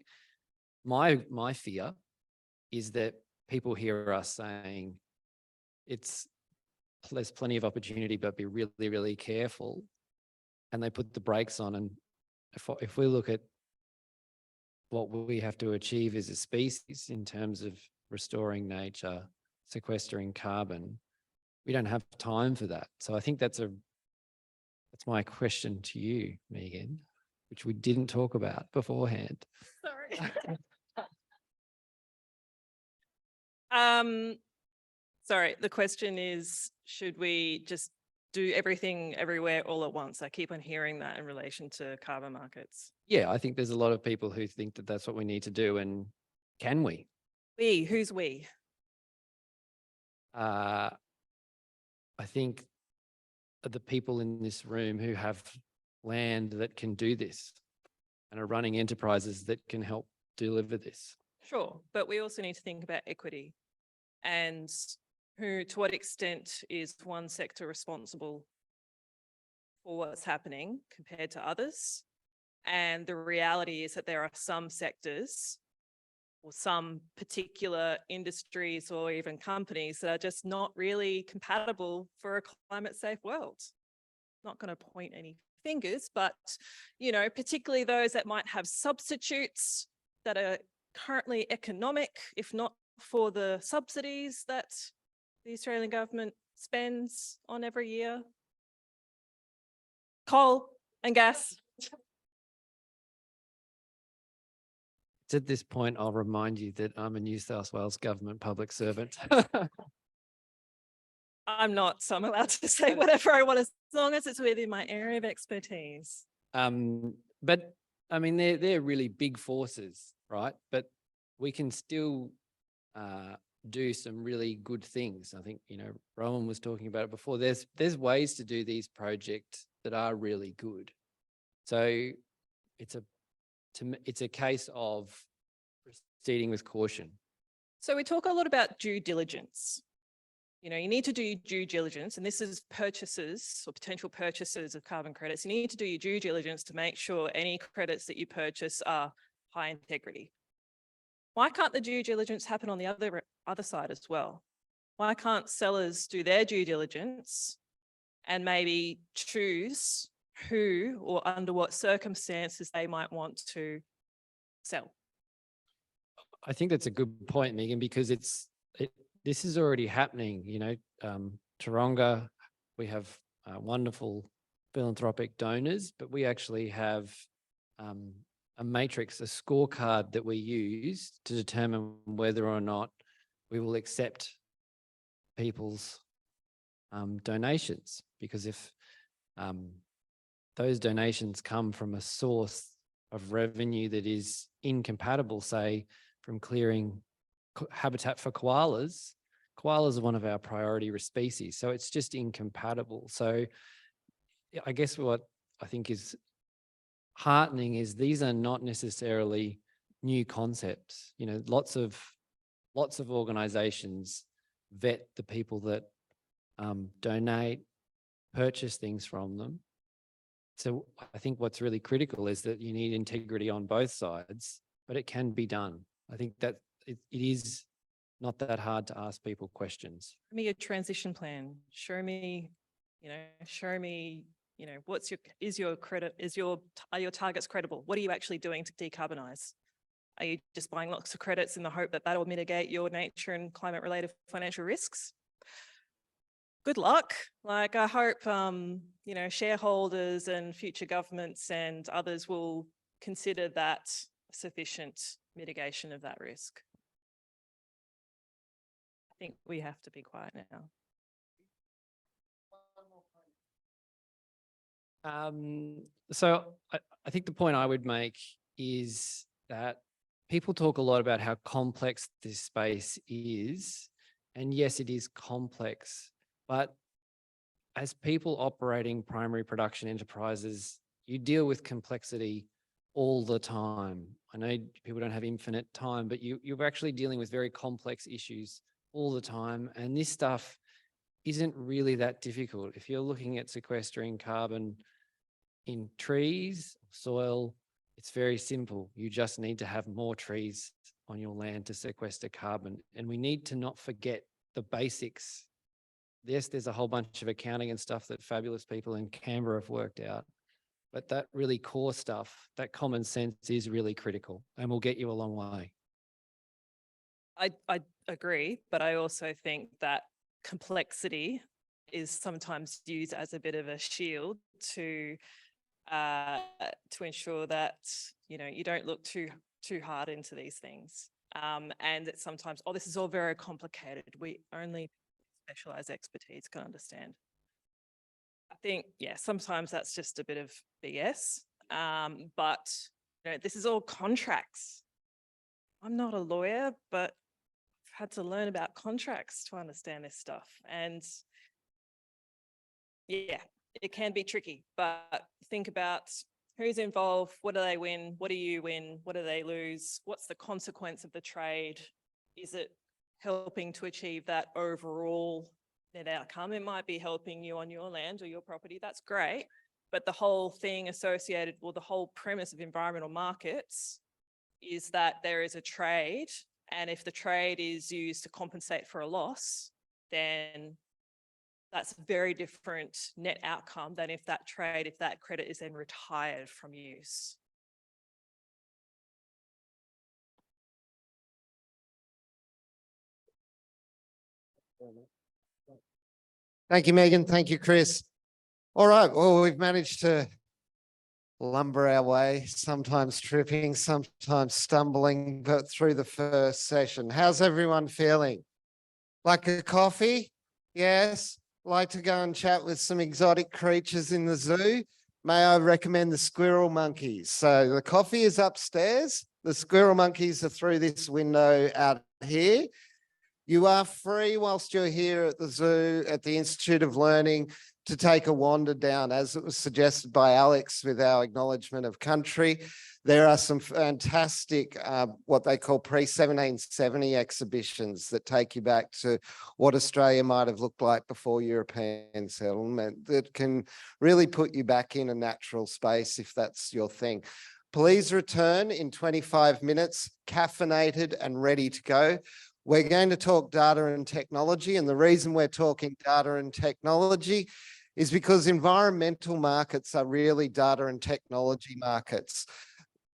my fear is that people hear us saying there's plenty of opportunity, but be really, really careful. And they put the brakes on. And if we look at what we have to achieve as a species in terms of restoring nature, sequestering carbon, we don't have time for that. So I think that's my question to you, Megan, which we didn't talk about beforehand. Sorry. Sorry, the question is, should we just do everything everywhere all at once? I keep on hearing that in relation to carbon markets. Yeah, I think there's a lot of people who think that that's what we need to do. And can we? We, who's we? I think the people in this room who have land that can do this and are running enterprises that can help deliver this. Sure, but we also need to think about equity and to what extent is one sector responsible for what's happening compared to others. And the reality is that there are some sectors or some particular industries or even companies that are just not really compatible for a climate safe world. Not going to point any fingers, but, you know, particularly those that might have substitutes that are currently economic, if not for the subsidies that the Australian government spends on every year. Coal and gas. It's at this point, I'll remind you that I'm a New South Wales government public servant. I'm not, so I'm allowed to say whatever I want as long as it's within my area of expertise. But I mean, they're really big forces, right? But we can still do some really good things. I think, you know, Rowan was talking about it before. There's ways to do these projects that are really good. So it's a case of proceeding with caution. So we talk a lot about due diligence. You know, you need to do due diligence, and this is purchasers or potential purchasers of carbon credits. You need to do your due diligence to make sure any credits that you purchase are high integrity. Why can't the due diligence happen on the other side as well? Why can't sellers do their due diligence and maybe choose who or under what circumstances they might want to sell? I think that's a good point, Megan, because this is already happening. You know, Taronga, we have wonderful philanthropic donors, but we actually have a matrix, a scorecard that we use to determine whether or not we will accept people's donations, because if those donations come from a source of revenue that is incompatible, say from clearing habitat for koalas, koalas are one of our priority species, so it's just incompatible. So I guess what I think is heartening is these are not necessarily new concepts. You know, lots of organizations vet the people that donate, purchase things from them. So I think what's really critical is that you need integrity on both sides, but it can be done. I think that it is not that hard to ask people questions. Show me a transition plan. Show me, what's are your targets credible? What are you actually doing to decarbonize? Are you just buying lots of credits in the hope that will mitigate your nature and climate related financial risks? Good luck. Like, I hope, shareholders and future governments and others will consider that sufficient mitigation of that risk. I think we have to be quiet now. So I think the point I would make is that people talk a lot about how complex this space is. And yes, it is complex, but as people operating primary production enterprises, you deal with complexity all the time. I know people don't have infinite time, but you're actually dealing with very complex issues all the time. And this stuff isn't really that difficult. If you're looking at sequestering carbon in trees, soil, it's very simple. You just need to have more trees on your land to sequester carbon. And we need to not forget the basics. Yes, there's a whole bunch of accounting and stuff that fabulous people in Canberra have worked out, but that really core stuff, that common sense is really critical and will get you a long way. I agree, but I also think that complexity is sometimes used as a bit of a shield to ensure that you don't look too hard into these things. And it's sometimes, oh, this is all very complicated. We only specialized expertise can understand. I think, yeah, sometimes that's just a bit of BS. But this is all contracts. I'm not a lawyer, but I've had to learn about contracts to understand this stuff. And yeah, it can be tricky, but think about who's involved, what do they win, what do you win, what do they lose, what's the consequence of the trade? Is it helping to achieve that overall net outcome? It might be helping you on your land or your property, that's great, but the whole thing associated, well, the whole premise of environmental markets is that there is a trade, and if the trade is used to compensate for a loss, then that's a very different net outcome than if that credit is then retired from use. Thank you, Megan. Thank you, Chris. All right, well, we've managed to lumber our way, sometimes tripping, sometimes stumbling, but through the first session. How's everyone feeling? Like a coffee? Yes. Like to go and chat with some exotic creatures in the zoo? May I recommend the squirrel monkeys? So the coffee is upstairs. The squirrel monkeys are through this window out here. You are free whilst you're here at the zoo, at the Institute of Learning, to take a wander down, as it was suggested by Alex with our acknowledgement of country. There are some fantastic, what they call pre-1770 exhibitions that take you back to what Australia might have looked like before European settlement, that can really put you back in a natural space if that's your thing. Please return in 25 minutes, caffeinated and ready to go. We're going to talk data and technology, and the reason we're talking data and technology is because environmental markets are really data and technology markets.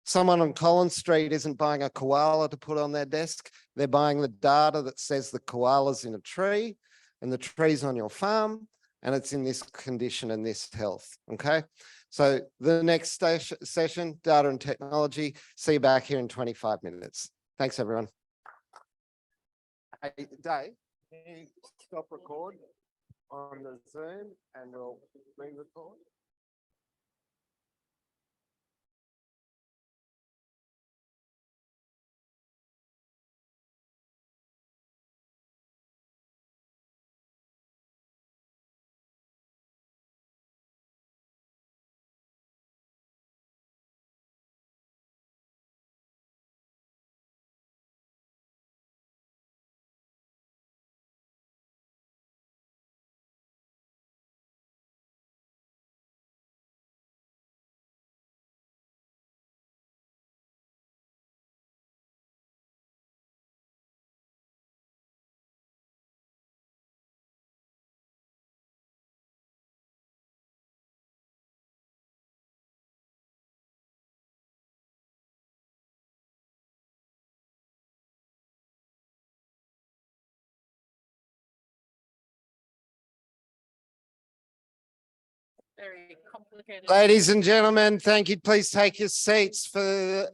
Someone on Collins Street isn't buying a koala to put on their desk. They're buying the data that says the koala's in a tree and the tree's on your farm and it's in this condition and this health, okay? So the next session, data and technology. See you back here in 25 minutes. Thanks, everyone. Hey, Dave, can you stop record on the Zoom and we'll re-record? Very complicated. Ladies and gentlemen, thank you. Please take your seats for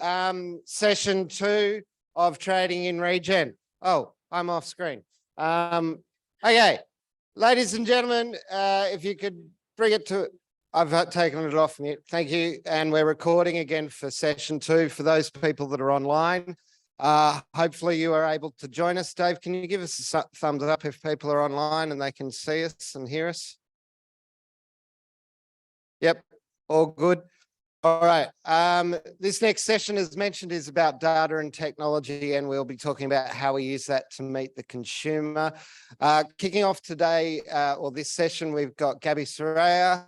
session 2 of Trading in Regen. Oh, I'm off screen. Okay, ladies and gentlemen, if you could bring it to, I've taken it off mute. Thank you. And we're recording again for session 2 for those people that are online. Hopefully you are able to join us. Dave, can you give us a thumbs up if people are online and they can see us and hear us? Yep, all good. All right. This next session, as mentioned, is about data and technology, and we'll be talking about how we use that to meet the consumer. Kicking off today, or this session, we've got Gabby Soraya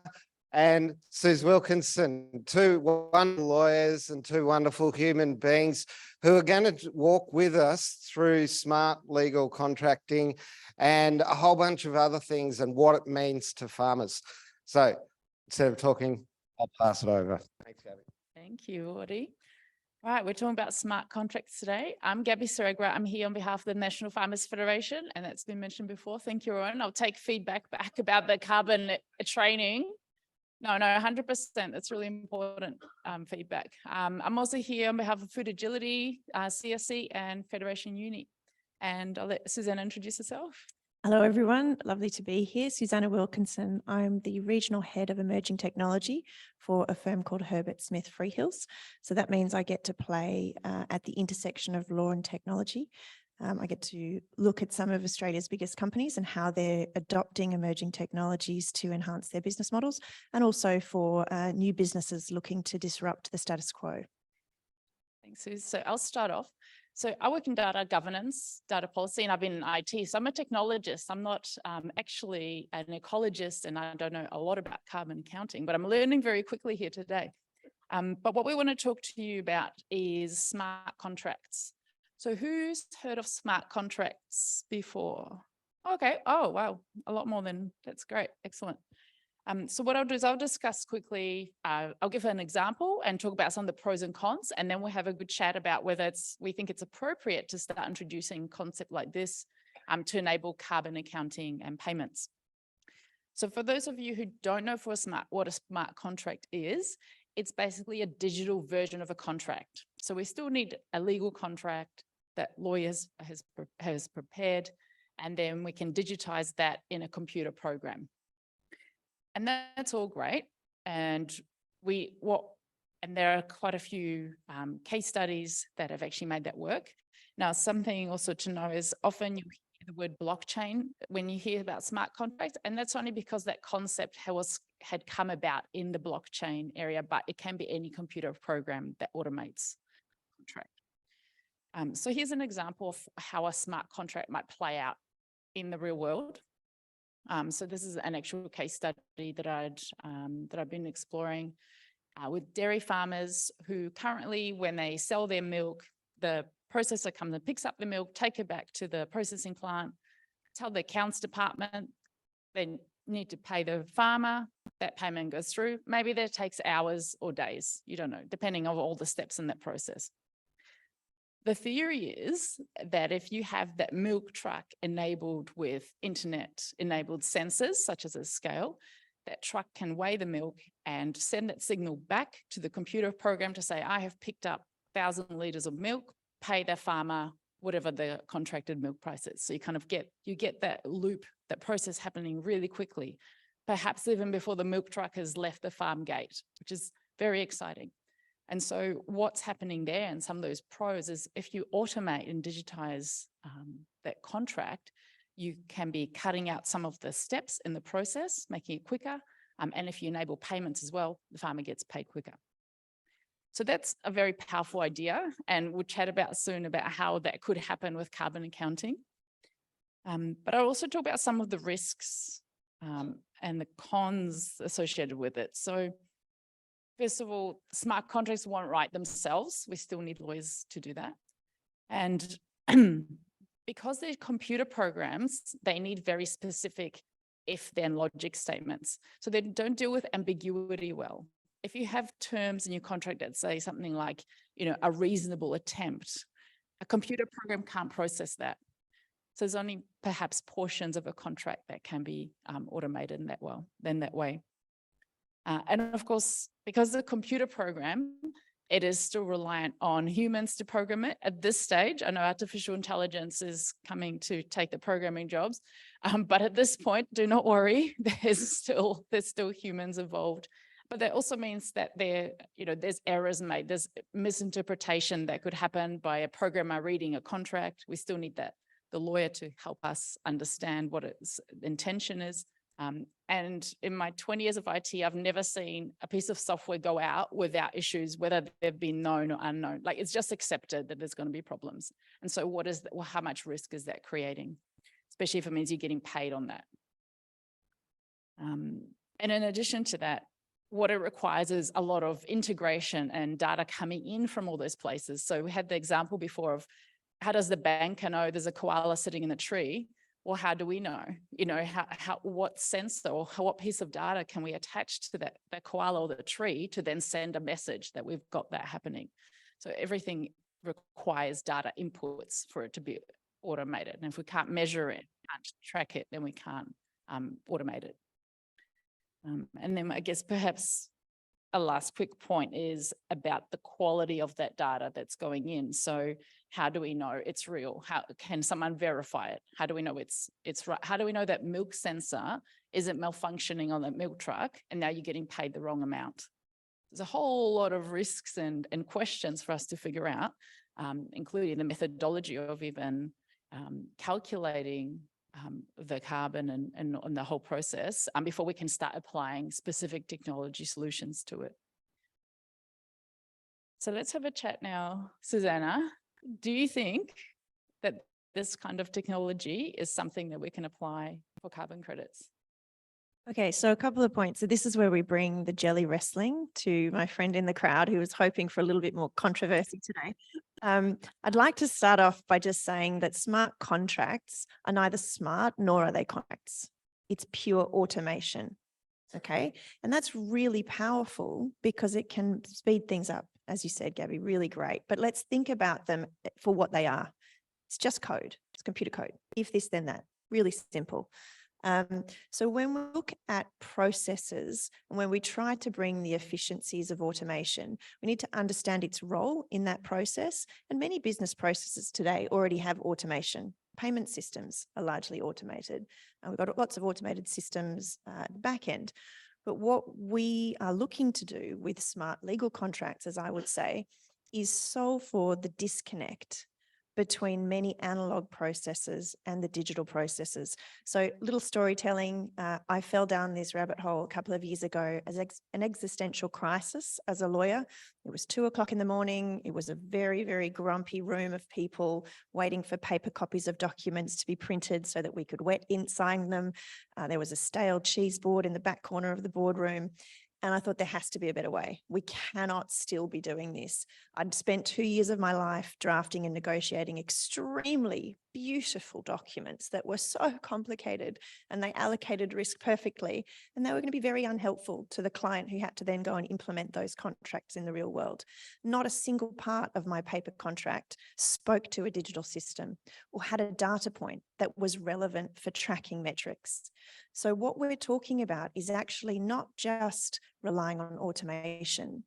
and Suze Wilkinson, two wonderful lawyers and two wonderful human beings who are going to walk with us through smart legal contracting and a whole bunch of other things and what it means to farmers. So, instead of talking, I'll pass it over. Thanks, Gabby. Thank you, Audie. Right, we're talking about smart contracts today. I'm Gabby Soraya. I'm here on behalf of the National Farmers Federation, and that's been mentioned before. Thank you, Rowan. I'll take feedback back about the carbon training. No, 100%. That's really important feedback. I'm also here on behalf of Food Agility, CSC, and Federation Uni. And I'll let Susanna introduce herself. Hello, everyone. Lovely to be here. Susanna Wilkinson. I'm the Regional Head of Emerging Technology for a firm called Herbert Smith Freehills. So that means I get to play at the intersection of law and technology. I get to look at some of Australia's biggest companies and how they're adopting emerging technologies to enhance their business models, and also for new businesses looking to disrupt the status quo. Thanks, Suze. So I'll start off. So I work in data governance, data policy, and I've been in IT. So I'm a technologist. I'm not actually an ecologist, and I don't know a lot about carbon accounting, but I'm learning very quickly here today. But what we want to talk to you about is smart contracts. So who's heard of smart contracts before? Okay. Oh, wow. A lot more than, that's great. Excellent. So what I'll do is I'll discuss quickly, I'll give an example and talk about some of the pros and cons, and then we'll have a good chat about whether we think it's appropriate to start introducing a concept like this to enable carbon accounting and payments. So for those of you who don't know what a smart contract is, it's basically a digital version of a contract. So we still need a legal contract that lawyers has prepared, and then we can digitize that in a computer program. And that's all great. And there are quite a few case studies that have actually made that work. Now, something also to know is often you hear the word blockchain when you hear about smart contracts, and that's only because that concept had come about in the blockchain area, but it can be any computer program that automates contract. So here's an example of how a smart contract might play out in the real world. So this is an actual case study that I've been exploring with dairy farmers who currently, when they sell their milk, the processor comes and picks up the milk, take it back to the processing plant, tell the accounts department they need to pay the farmer. That payment goes through. Maybe that takes hours or days. You don't know, depending on all the steps in that process. The theory is that if you have that milk truck enabled with internet-enabled sensors, such as a scale, that truck can weigh the milk and send that signal back to the computer program to say, I have picked up 1,000 litres of milk, pay the farmer whatever the contracted milk price is. So you kind of get that loop, that process happening really quickly, perhaps even before the milk truck has left the farm gate, which is very exciting. And so what's happening there and some of those pros is if you automate and digitize that contract, you can be cutting out some of the steps in the process, making it quicker. And if you enable payments as well, the farmer gets paid quicker. So that's a very powerful idea. And we'll chat about soon about how that could happen with carbon accounting. But I'll also talk about some of the risks and the cons associated with it. So first of all, smart contracts won't write themselves. We still need lawyers to do that. And because they're computer programs, they need very specific if-then logic statements. So they don't deal with ambiguity well. If you have terms in your contract that say something like, a reasonable attempt, a computer program can't process that. So there's only perhaps portions of a contract that can be automated in that way. And of course, because the computer program, it is still reliant on humans to program it at this stage. I know artificial intelligence is coming to take the programming jobs, but at this point, do not worry, there's still humans involved. But that also means that there's errors made, there's misinterpretation that could happen by a programmer reading a contract. We still need the lawyer to help us understand what its intention is. And in my 20 years of IT, I've never seen a piece of software go out without issues, whether they've been known or unknown. Like it's just accepted that there's going to be problems. And so how much risk is that creating? Especially if it means you're getting paid on that. And in addition to that, what it requires is a lot of integration and data coming in from all those places. So we had the example before of how does the banker know there's a koala sitting in the tree? Well, how do we know? What sensor or what piece of data can we attach to that koala or the tree to then send a message that we've got that happening? So everything requires data inputs for it to be automated. And if we can't measure it, can't track it, then we can't automate it. And then I guess perhaps a last quick point is about the quality of that data that's going in. So how do we know it's real? How can someone verify it? How do we know it's right? How do we know that milk sensor isn't malfunctioning on that milk truck and now you're getting paid the wrong amount? There's a whole lot of risks and questions for us to figure out, including the methodology of even calculating the carbon and the whole process before we can start applying specific technology solutions to it. So let's have a chat now. Susanna, do you think that this kind of technology is something that we can apply for carbon credits? Okay, so a couple of points. So this is where we bring the jelly wrestling to my friend in the crowd who was hoping for a little bit more controversy today. I'd like to start off by just saying that smart contracts are neither smart nor are they contracts. It's pure automation. Okay, and that's really powerful because it can speed things up. As you said, Gabby, really great. But let's think about them for what they are. It's just code. It's computer code. If this, then that. Really simple. So when we look at processes and when we try to bring the efficiencies of automation, we need to understand its role in that process. And many business processes today already have automation. Payment systems are largely automated. And we've got lots of automated systems at the back end. But what we are looking to do with smart legal contracts, as I would say, is solve for the disconnect between many analog processes and the digital processes. So little storytelling, I fell down this rabbit hole a couple of years ago as an existential crisis as a lawyer. It was 2 o'clock in the morning. It was a very, very grumpy room of people waiting for paper copies of documents to be printed so that we could wet ink sign them. There was a stale cheese board in the back corner of the boardroom. And I thought there has to be a better way. We cannot still be doing this. I'd spent 2 years of my life drafting and negotiating extremely beautiful documents that were so complicated and they allocated risk perfectly. And they were going to be very unhelpful to the client who had to then go and implement those contracts in the real world. Not a single part of my paper contract spoke to a digital system or had a data point that was relevant for tracking metrics. So what we're talking about is actually not just relying on automation,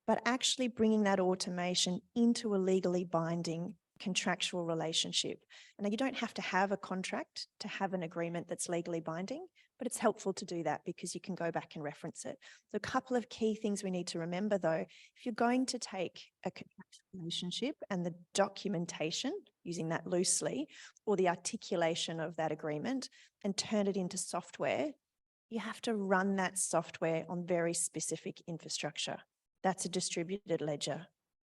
but actually bringing that automation into a legally binding contractual relationship. And you don't have to have a contract to have an agreement that's legally binding, but it's helpful to do that because you can go back and reference it. So a couple of key things we need to remember though, if you're going to take a contractual relationship and the documentation, using that loosely, or the articulation of that agreement and turn it into software, you have to run that software on very specific infrastructure. That's a distributed ledger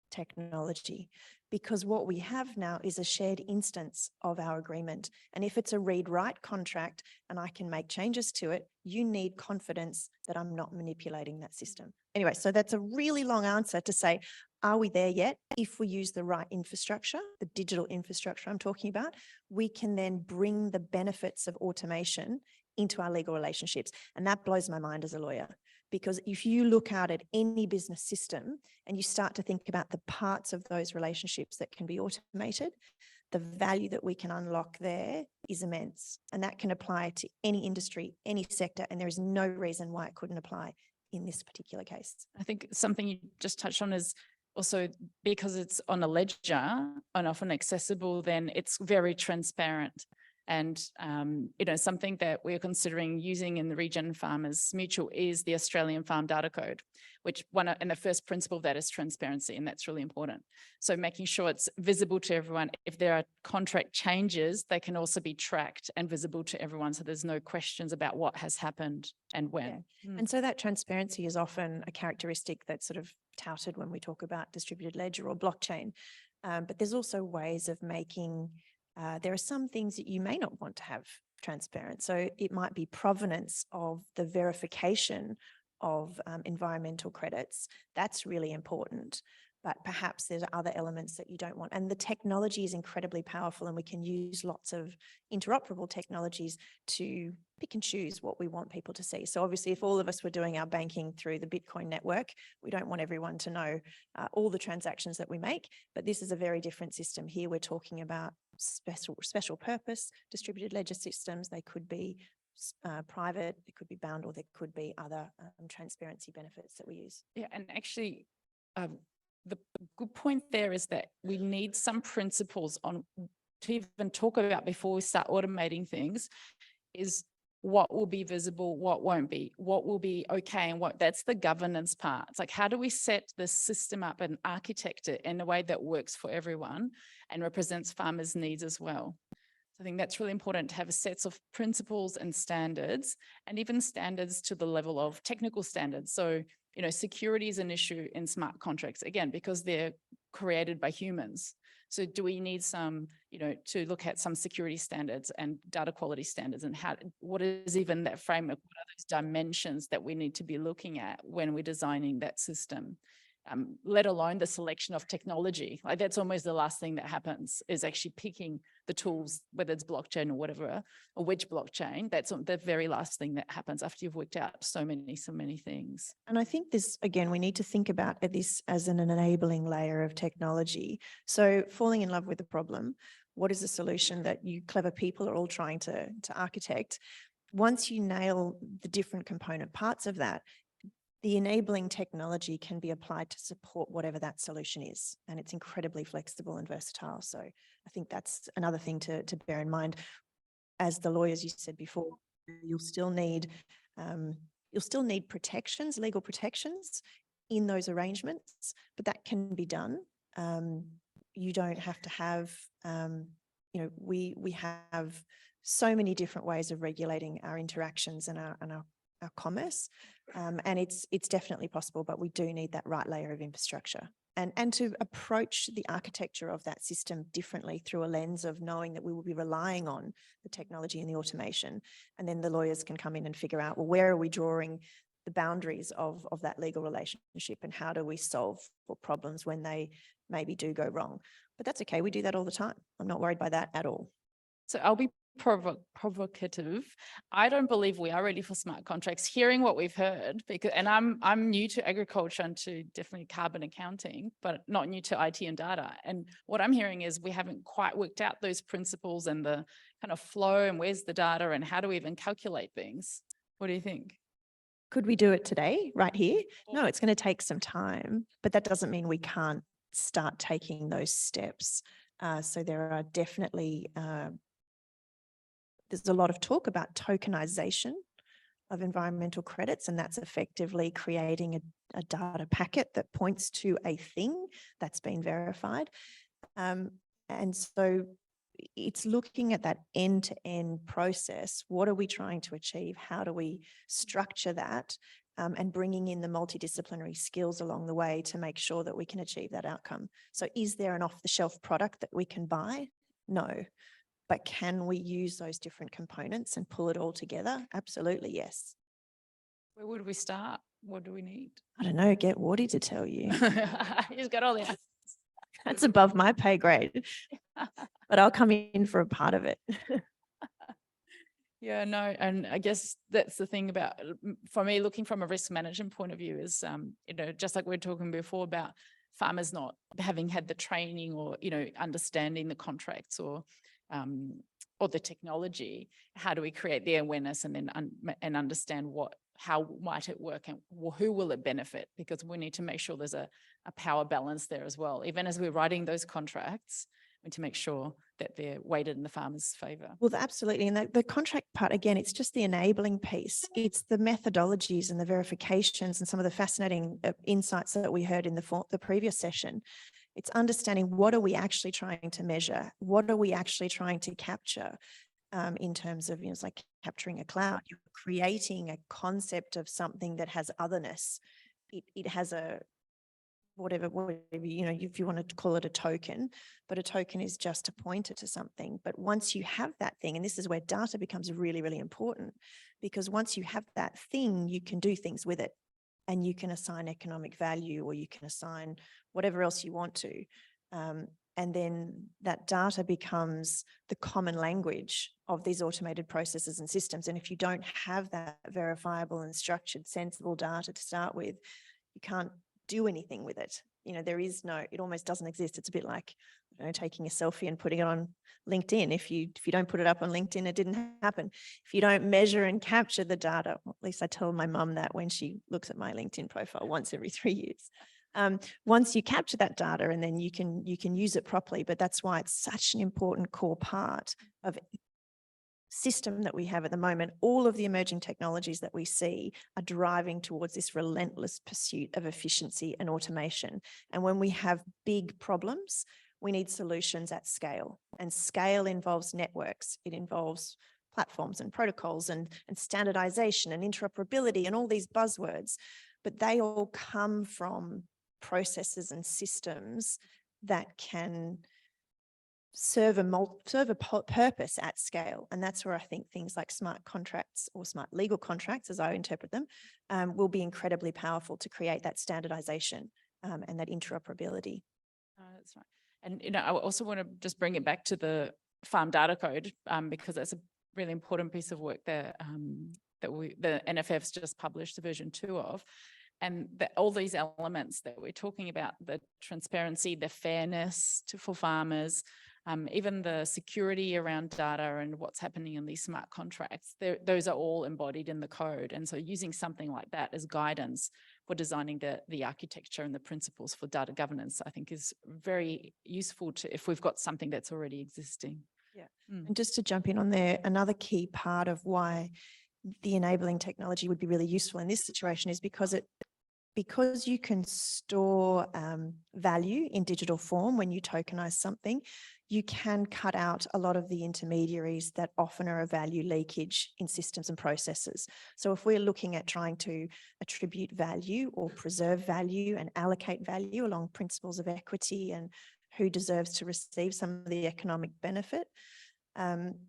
technology, because what we have now is a shared instance of our agreement. And if it's a read-write contract and I can make changes to it, you need confidence that I'm not manipulating that system. Anyway, so that's a really long answer to say, are we there yet? If we use the right infrastructure, the digital infrastructure I'm talking about, we can then bring the benefits of automation into our legal relationships. And that blows my mind as a lawyer, because if you look out at any business system and you start to think about the parts of those relationships that can be automated, the value that we can unlock there is immense. And that can apply to any industry, any sector, and there is no reason why it couldn't apply in this particular case. I think something you just touched on is also because it's on a ledger and often accessible, then it's very transparent. And, something that we're considering using in the Regen Farmers Mutual is the Australian Farm Data Code, which and the first principle of that is transparency, and that's really important. So making sure it's visible to everyone. If there are contract changes, they can also be tracked and visible to everyone. So there's no questions about what has happened and when. Yeah. And so that transparency is often a characteristic that's sort of touted when we talk about distributed ledger or blockchain. But there's also ways of making there are some things that you may not want to have transparent. So it might be provenance of the verification of environmental credits. That's really important. But perhaps there's other elements that you don't want. And the technology is incredibly powerful, and we can use lots of interoperable technologies to pick and choose what we want people to see. So obviously, if all of us were doing our banking through the Bitcoin network, we don't want everyone to know all the transactions that we make. But this is a very different system. Here we're talking about special purpose distributed ledger systems. They could be private, it could be bound, or there could be other transparency benefits that we use. Yeah, and actually, the good point there is that we need some principles on to even talk about before we start automating things, is what will be visible, what won't be, what will be okay, and what that's the governance part. It's like, how do we set the system up and architect it in a way that works for everyone and represents farmers' needs as well? I think that's really important to have a sets of principles and standards, and even standards to the level of technical standards. So, security is an issue in smart contracts, again, because they're created by humans. So do we need some, to look at some security standards and data quality standards, and what is even that framework? What are those dimensions that we need to be looking at when we're designing that system? Let alone the selection of technology. Like, that's almost the last thing that happens, is actually picking the tools, whether it's blockchain or whatever, or which blockchain. That's the very last thing that happens after you've worked out so many things. And I think this, again, we need to think about this as an enabling layer of technology. So falling in love with the problem, what is the solution that you clever people are all trying to architect? Once you nail the different component parts of that, the enabling technology can be applied to support whatever that solution is. And it's incredibly flexible and versatile. So I think that's another thing to bear in mind. As the lawyers, you said before, you'll still need protections, legal protections in those arrangements, but that can be done. You don't have to have, we have so many different ways of regulating our interactions and our commerce. And it's definitely possible, but we do need that right layer of infrastructure. And to approach the architecture of that system differently through a lens of knowing that we will be relying on the technology and the automation. And then the lawyers can come in and figure out, well, where are we drawing the boundaries of that legal relationship, and how do we solve for problems when they maybe do go wrong? But that's okay. We do that all the time. I'm not worried by that at all. So I'll be provocative. I don't believe we are ready for smart contracts, hearing what we've heard, and I'm new to agriculture and to definitely carbon accounting, but not new to IT and data. And what I'm hearing is we haven't quite worked out those principles and the kind of flow, and where's the data, and how do we even calculate things? What do you think? Could we do it today, right here? No, it's going to take some time, but that doesn't mean we can't start taking those steps. So there are definitely, there's a lot of talk about tokenization of environmental credits, and that's effectively creating a data packet that points to a thing that's been verified. And so it's looking at that end-to-end process. What are we trying to achieve? How do we structure that? And bringing in the multidisciplinary skills along the way to make sure that we can achieve that outcome. So is there an off-the-shelf product that we can buy? No. But can we use those different components and pull it all together? Absolutely, yes. Where would we start? What do we need? I don't know, get Wardy to tell you. He's got all the answers. That's above my pay grade, but I'll come in for a part of it. Yeah, no, and I guess that's the thing about, for me, looking from a risk management point of view is, you know, just like we were talking before about farmers not having had the training or, you know, understanding the contracts or the technology. How do we create the awareness and then and understand how might it work and who will it benefit? Because we need to make sure there's a power balance there as well. Even as we're writing those contracts, we need to make sure that they're weighted in the farmer's favour. Well, absolutely. And the contract part, again, it's just the enabling piece. It's the methodologies and the verifications and some of the fascinating insights that we heard in the previous session. It's understanding, what are we actually trying to measure? What are we actually trying to capture? In terms of, you know, it's like capturing a cloud. You're creating a concept of something that has otherness. It has a whatever, you know, if you want to call it a token, but a token is just a pointer to something. But once you have that thing, and this is where data becomes really, really important, because once you have that thing, you can do things with it, and you can assign economic value, or you can assign whatever else you want to. And then that data becomes the common language of these automated processes and systems. And if you don't have that verifiable and structured, sensible data to start with, you can't do anything with it. You know, there is no, it almost doesn't exist. It's a bit like, you know, taking a selfie and putting it on LinkedIn. If you don't put it up on LinkedIn, it didn't happen. If you don't measure and capture the data, well, at least I tell my mum that when she looks at my LinkedIn profile once every 3 years. Once you capture that data, and then you can use it properly. But that's why it's such an important core part of system that we have at the moment. All of the emerging technologies that we see are driving towards this relentless pursuit of efficiency and automation. And when we have big problems, we need solutions at scale. And scale involves networks. It involves platforms and protocols and standardization and interoperability and all these buzzwords. But they all come from processes and systems that can serve a purpose at scale. And that's where I think things like smart contracts, or smart legal contracts, as I interpret them, will be incredibly powerful to create that standardization and that interoperability. That's right. And, you know, I also want to just bring it back to the farm data code, because that's a really important piece of work there that the NFF's just published version 2 of. And all these elements that we're talking about, the transparency, the fairness for farmers, even the security around data and what's happening in these smart contracts, those are all embodied in the code. And so using something like that as guidance for designing the architecture and the principles for data governance, I think is very useful if we've got something that's already existing. Yeah. And just to jump in on there, another key part of why the enabling technology would be really useful in this situation is because you can store value in digital form when you tokenize something, you can cut out a lot of the intermediaries that often are a value leakage in systems and processes. So if we're looking at trying to attribute value or preserve value and allocate value along principles of equity and who deserves to receive some of the economic benefit,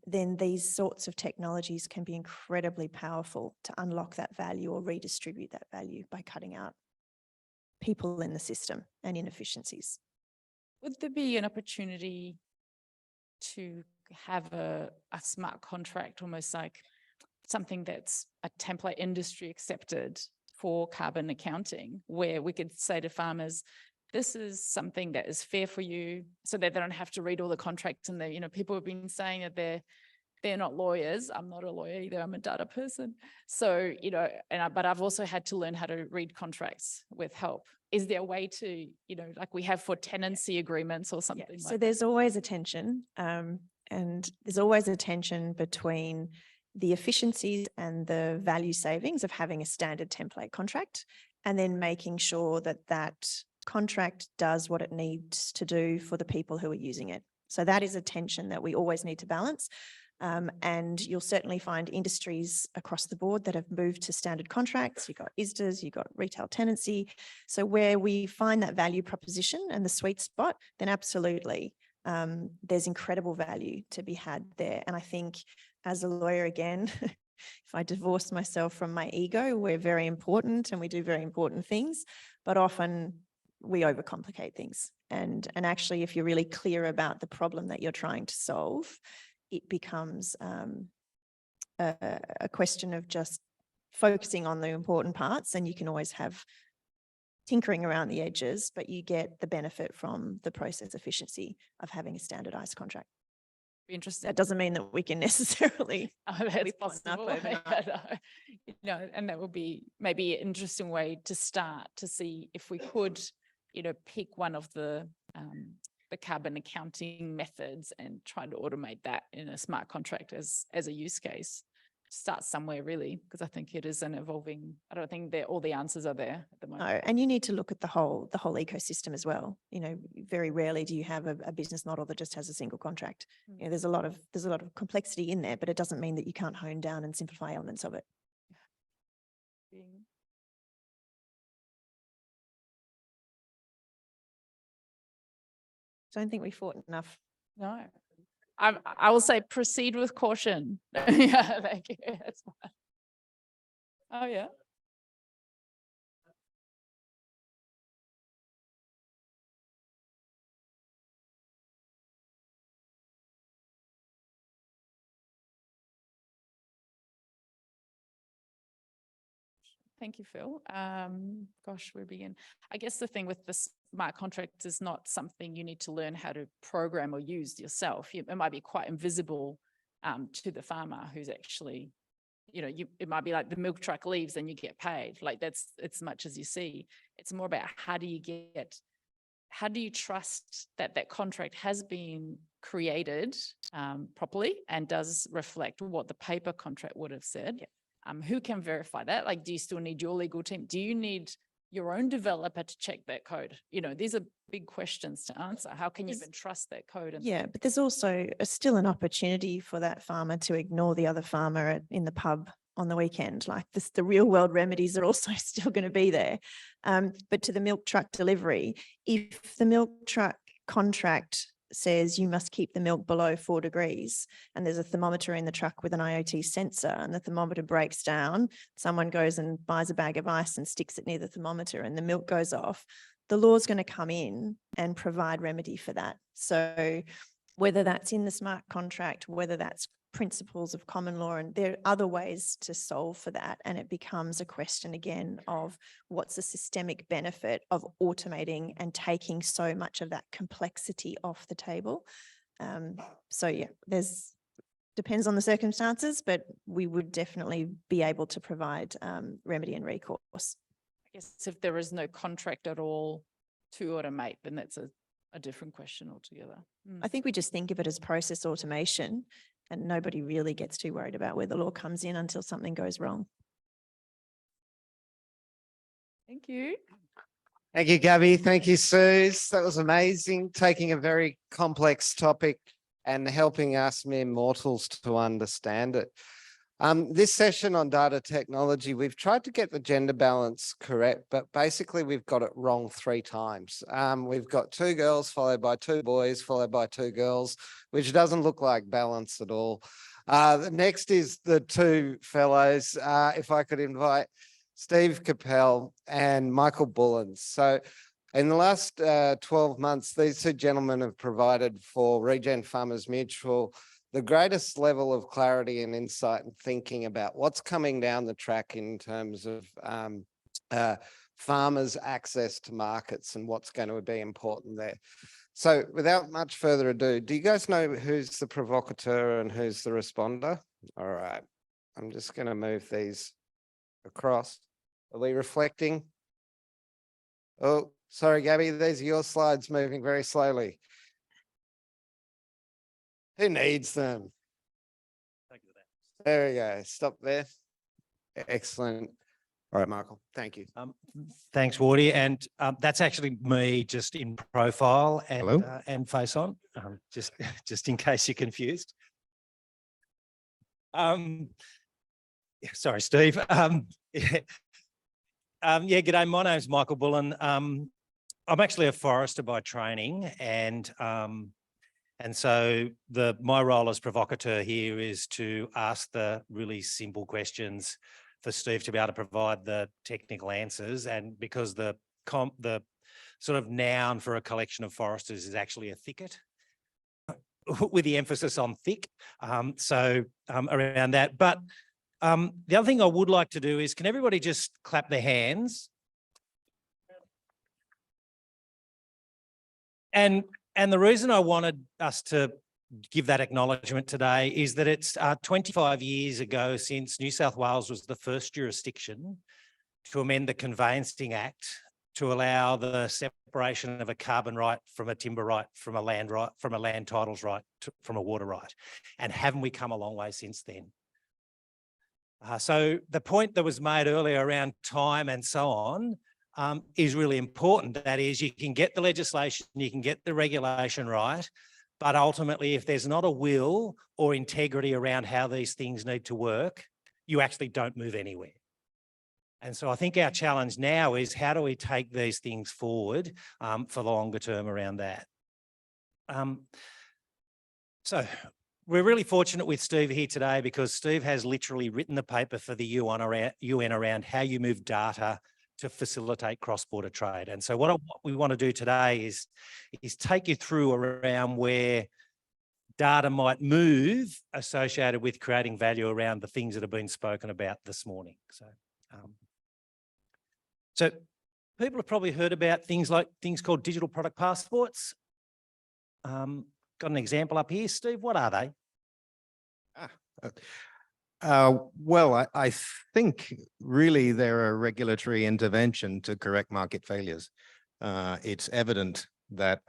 then these sorts of technologies can be incredibly powerful to unlock that value or redistribute that value by cutting out people in the system and inefficiencies. Would there be an opportunity to have a smart contract, almost like something that's a template industry accepted for carbon accounting, where we could say to farmers, this is something that is fair for you, so that they don't have to read all the contracts? And you know, people have been saying that they're not lawyers. I'm not a lawyer either. I'm a data person. So, you know, but I've also had to learn how to read contracts with help. is there a way to, you know, like we have for tenancy agreements or Yeah, something so like? there's always a tension, and there's always a tension between the efficiencies and the value savings of having a standard template contract, and then making sure that that contract does what it needs to do for the people who are using it. So that is a tension that we always need to balance. And you'll certainly find industries across the board that have moved to standard contracts. You've got ISDAs, you've got retail tenancy. So where we find that value proposition and the sweet spot, then absolutely, there's incredible value to be had there. And I think as a lawyer, again, if I divorce myself from my ego, we're very important and we do very important things, but often we overcomplicate things. And actually, if you're really clear about the problem that you're trying to solve, it becomes a question of just focusing on the important parts, and you can always have tinkering around the edges, but you get the benefit from the process efficiency of having a standardized contract. Be interesting. That doesn't mean that we can necessarily That's whip one up possible. overnight. You know, and that would be maybe an interesting way to start to see if we could, you know, pick one of the carbon accounting methods and try to automate that in a smart contract as a use case. Start somewhere really, because I think it is an evolving, I don't think that all the answers are there at the moment. No, and you need to look at the whole ecosystem as well. You know, very rarely do you have a business model that just has a single contract. You know, there's a lot of complexity in there, but it doesn't mean that you can't hone down and simplify elements of it. Don't think we fought enough. No, I will say proceed with caution. Yeah, thank you. That's fine. Oh, yeah. Thank you, Phil. Gosh, where begin? I guess the thing with the smart contract is not something you need to learn how to program or use yourself. It might be quite invisible to the farmer who's actually, you know, it might be like the milk truck leaves and you get paid. Like that's as much as you see. It's more about how do you trust that that contract has been created properly and does reflect what the paper contract would have said. Yep. Who can verify that? Like, do you still need your legal team? Do you need your own developer to check that code? You know, these are big questions to answer. How can you even trust that code? Yeah, but there's also still an opportunity for that farmer to ignore the other farmer in the pub on the weekend. Like this, the real world remedies are also still going to be there. But to the milk truck delivery, if the milk truck contract says you must keep the milk below 4 degrees and there's a thermometer in the truck with an IoT sensor and the thermometer breaks down, someone goes and buys a bag of ice and sticks it near the thermometer and the milk goes off, the law's going to come in and provide remedy for that. So whether that's in the smart contract, whether that's principles of common law, and there are other ways to solve for that. And it becomes a question again of what's the systemic benefit of automating and taking so much of that complexity off the table. So yeah, depends on the circumstances, but we would definitely be able to provide remedy and recourse. I guess if there is no contract at all to automate, then that's a different question altogether. I think we just think of it as process automation and nobody really gets too worried about where the law comes in until something goes wrong. Thank you. Thank you, Gabby. Thank you, Suze. That was amazing, taking a very complex topic and helping us mere mortals to understand it. This session on data technology, we've tried to get the gender balance correct, but basically we've got it wrong 3 times. We've got 2 girls followed by 2 boys followed by 2 girls, which doesn't look like balance at all. The next is the 2 fellows. If I could invite Steve Capel and Michael Bullens. So in the last 12 months, these 2 gentlemen have provided for Regen Farmers Mutual the greatest level of clarity and insight and thinking about what's coming down the track in terms of farmers' access to markets and what's going to be important there. So without much further ado, do you guys know who's the provocateur and who's the responder? All right, I'm just going to move these across. Are we reflecting? Oh, sorry, Gabby, these are your slides moving very slowly. Who needs them? There we go. Stop there. Excellent. All right, Michael, thank you. Thanks, Wardy. And that's actually me just in profile and, Hello? and face on, just in case you're confused. Sorry, Steve. Yeah, g'day. My name's Michael Bullen. I'm actually a forester by training, and so my role as provocateur here is to ask the really simple questions for Steve to be able to provide the technical answers. And because the sort of noun for a collection of foresters is actually a thicket, with the emphasis on thick, around that. But the other thing I would like to do is, can everybody just clap their hands? And the reason I wanted us to give that acknowledgement today is that it's 25 years ago since New South Wales was the first jurisdiction to amend the Conveyancing Act to allow the separation of a carbon right from a timber right, from a land right, from a land titles right, from a water right. And haven't we come a long way since then? So the point that was made earlier around time and so on is really important. That is, you can get the legislation, you can get the regulation right, but ultimately, if there's not a will or integrity around how these things need to work, you actually don't move anywhere. And so I think our challenge now is, how do we take these things forward for the longer term around that? So we're really fortunate with Steve here today, because Steve has literally written the paper for the UN around how you move data to facilitate cross-border trade. And so what we want to do today is take you through around where data might move associated with creating value around the things that have been spoken about this morning. So people have probably heard about things called digital product passports. Got an example up here, Steve. What are they? Well, I think really they're a regulatory intervention to correct market failures. It's evident that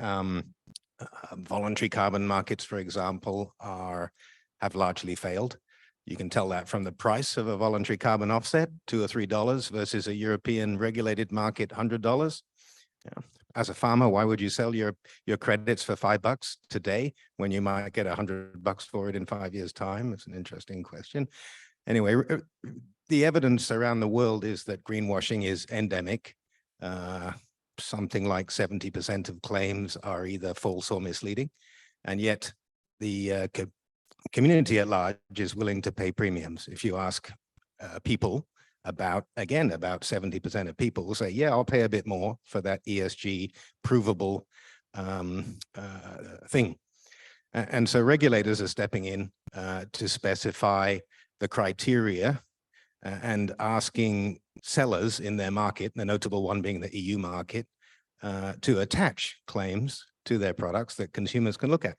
voluntary carbon markets, for example, have largely failed. You can tell that from the price of a voluntary carbon offset, $2 or $3 versus a European regulated market, $100. Yeah. As a farmer, why would you sell your credits for $5 today when you might get $100 for it in 5 years' time? It's an interesting question. Anyway, the evidence around the world is that greenwashing is endemic. Something like 70% of claims are either false or misleading, and yet the community at large is willing to pay premiums. If you ask people, about 70% of people will say, yeah, I'll pay a bit more for that ESG provable thing. And so regulators are stepping in to specify the criteria and asking sellers in their market, the notable one being the EU market, to attach claims to their products that consumers can look at.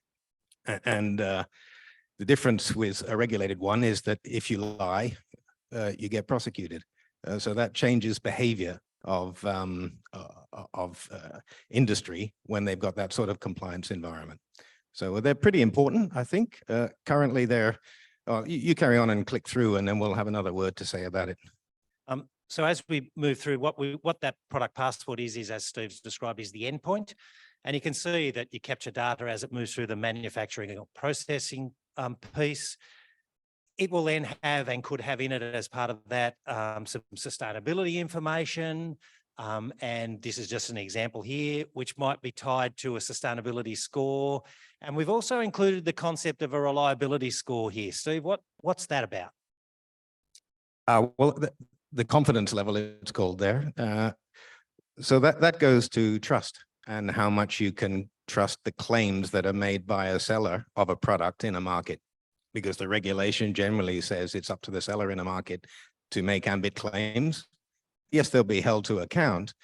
And the difference with a regulated one is that if you lie, you get prosecuted. So that changes behavior of industry when they've got that sort of compliance environment. So they're pretty important, I think. Currently, you carry on and click through, and then we'll have another word to say about it. So as we move through, what that product passport is, as Steve's described, is the endpoint. And you can see that you capture data as it moves through the manufacturing or processing piece. It will then have and could have in it as part of that some sustainability information. And this is just an example here, which might be tied to a sustainability score. And we've also included the concept of a reliability score here. Steve, what's that about? Well, the confidence level it's called there. So that goes to trust and how much you can trust the claims that are made by a seller of a product in a market. Because the regulation generally says it's up to the seller in a market to make ambit claims. Yes, they'll be held to account,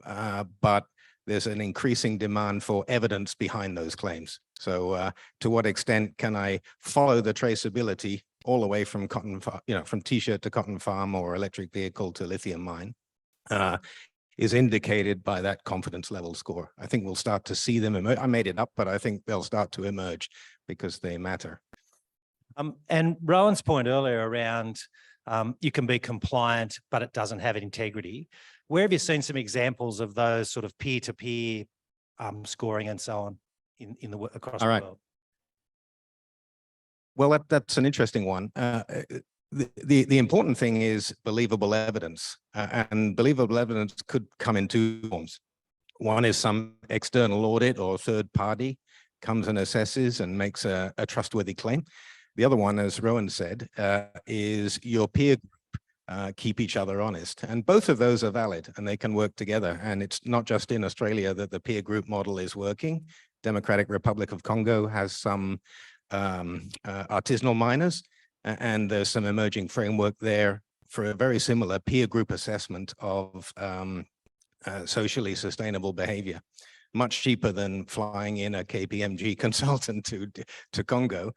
but there's an increasing demand for evidence behind those claims. So to what extent can I follow the traceability all the way from from T-shirt to cotton farm or electric vehicle to lithium mine is indicated by that confidence level score. I think we'll start to see them emerge. I made it up, but I think they'll start to emerge because they matter. And Rowan's point earlier around you can be compliant, but it doesn't have integrity. Where have you seen some examples of those sort of peer-to-peer scoring and so on across the world? Well, that's an interesting one. The important thing is believable evidence, and believable evidence could come in two forms. One is some external audit or third party comes and assesses and makes a trustworthy claim. The other one, as Rowan said, is your peer group keep each other honest. And both of those are valid and they can work together. And it's not just in Australia that the peer group model is working. Democratic Republic of Congo has some artisanal miners, and there's some emerging framework there for a very similar peer group assessment of socially sustainable behavior. Much cheaper than flying in a KPMG consultant to Congo.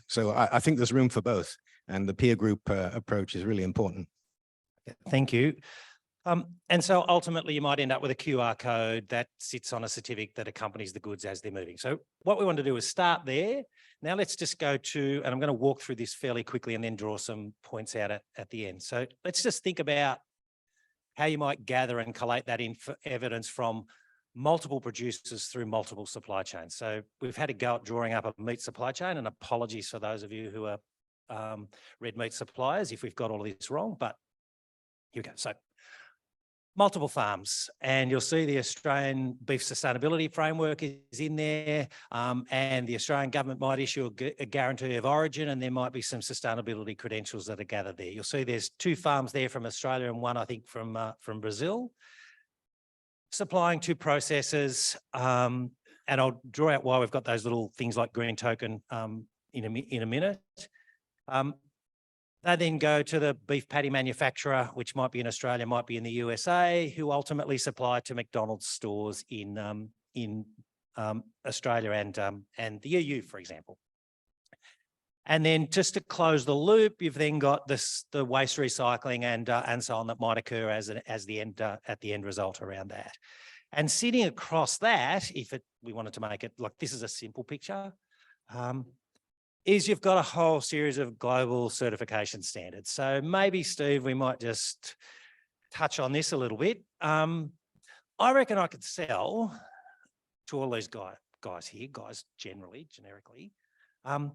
So I think there's room for both, and the peer group approach is really important. Thank you. And so ultimately you might end up with a QR code that sits on a certificate that accompanies the goods as they're moving. So what we want to do is start there. Now let's just go to, and I'm going to walk through this fairly quickly and then draw some points out at the end. So let's just think about how you might gather and collate that evidence from multiple producers through multiple supply chains. So we've had a go at drawing up a meat supply chain, and apologies for those of you who are red meat suppliers if we've got all of this wrong, but here we go. So multiple farms, and you'll see the Australian Beef Sustainability Framework is in there, and the Australian government might issue a guarantee of origin, and there might be some sustainability credentials that are gathered there. You'll see there's 2 farms there from Australia and 1, I think, from Brazil, supplying to processors, and I'll draw out why we've got those little things like green token in a minute. They then go to the beef patty manufacturer, which might be in Australia, might be in the USA, who ultimately supply to McDonald's stores in Australia and the EU, for example. And then just to close the loop, you've then got the waste recycling and so on that might occur at the end result around that. And sitting across that, we wanted to make it like this is a simple picture. Is you've got a whole series of global certification standards. So maybe, Steve, we might just touch on this a little bit. I reckon I could sell to all these guys here, generically. I'm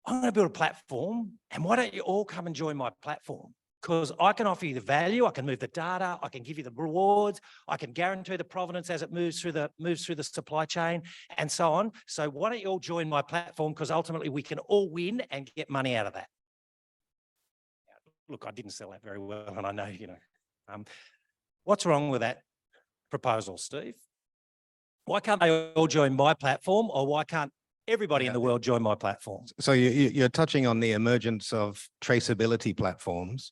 going to build a platform, and why don't you all come and join my platform? Because I can offer you the value, I can move the data, I can give you the rewards, I can guarantee the provenance as it moves through the supply chain and so on. So why don't you all join my platform? Because ultimately we can all win and get money out of that. Look, I didn't sell that very well, and I know, what's wrong with that proposal, Steve? Why can't they all join my platform, or why can't everybody in the world join my platform? So you're touching on the emergence of traceability platforms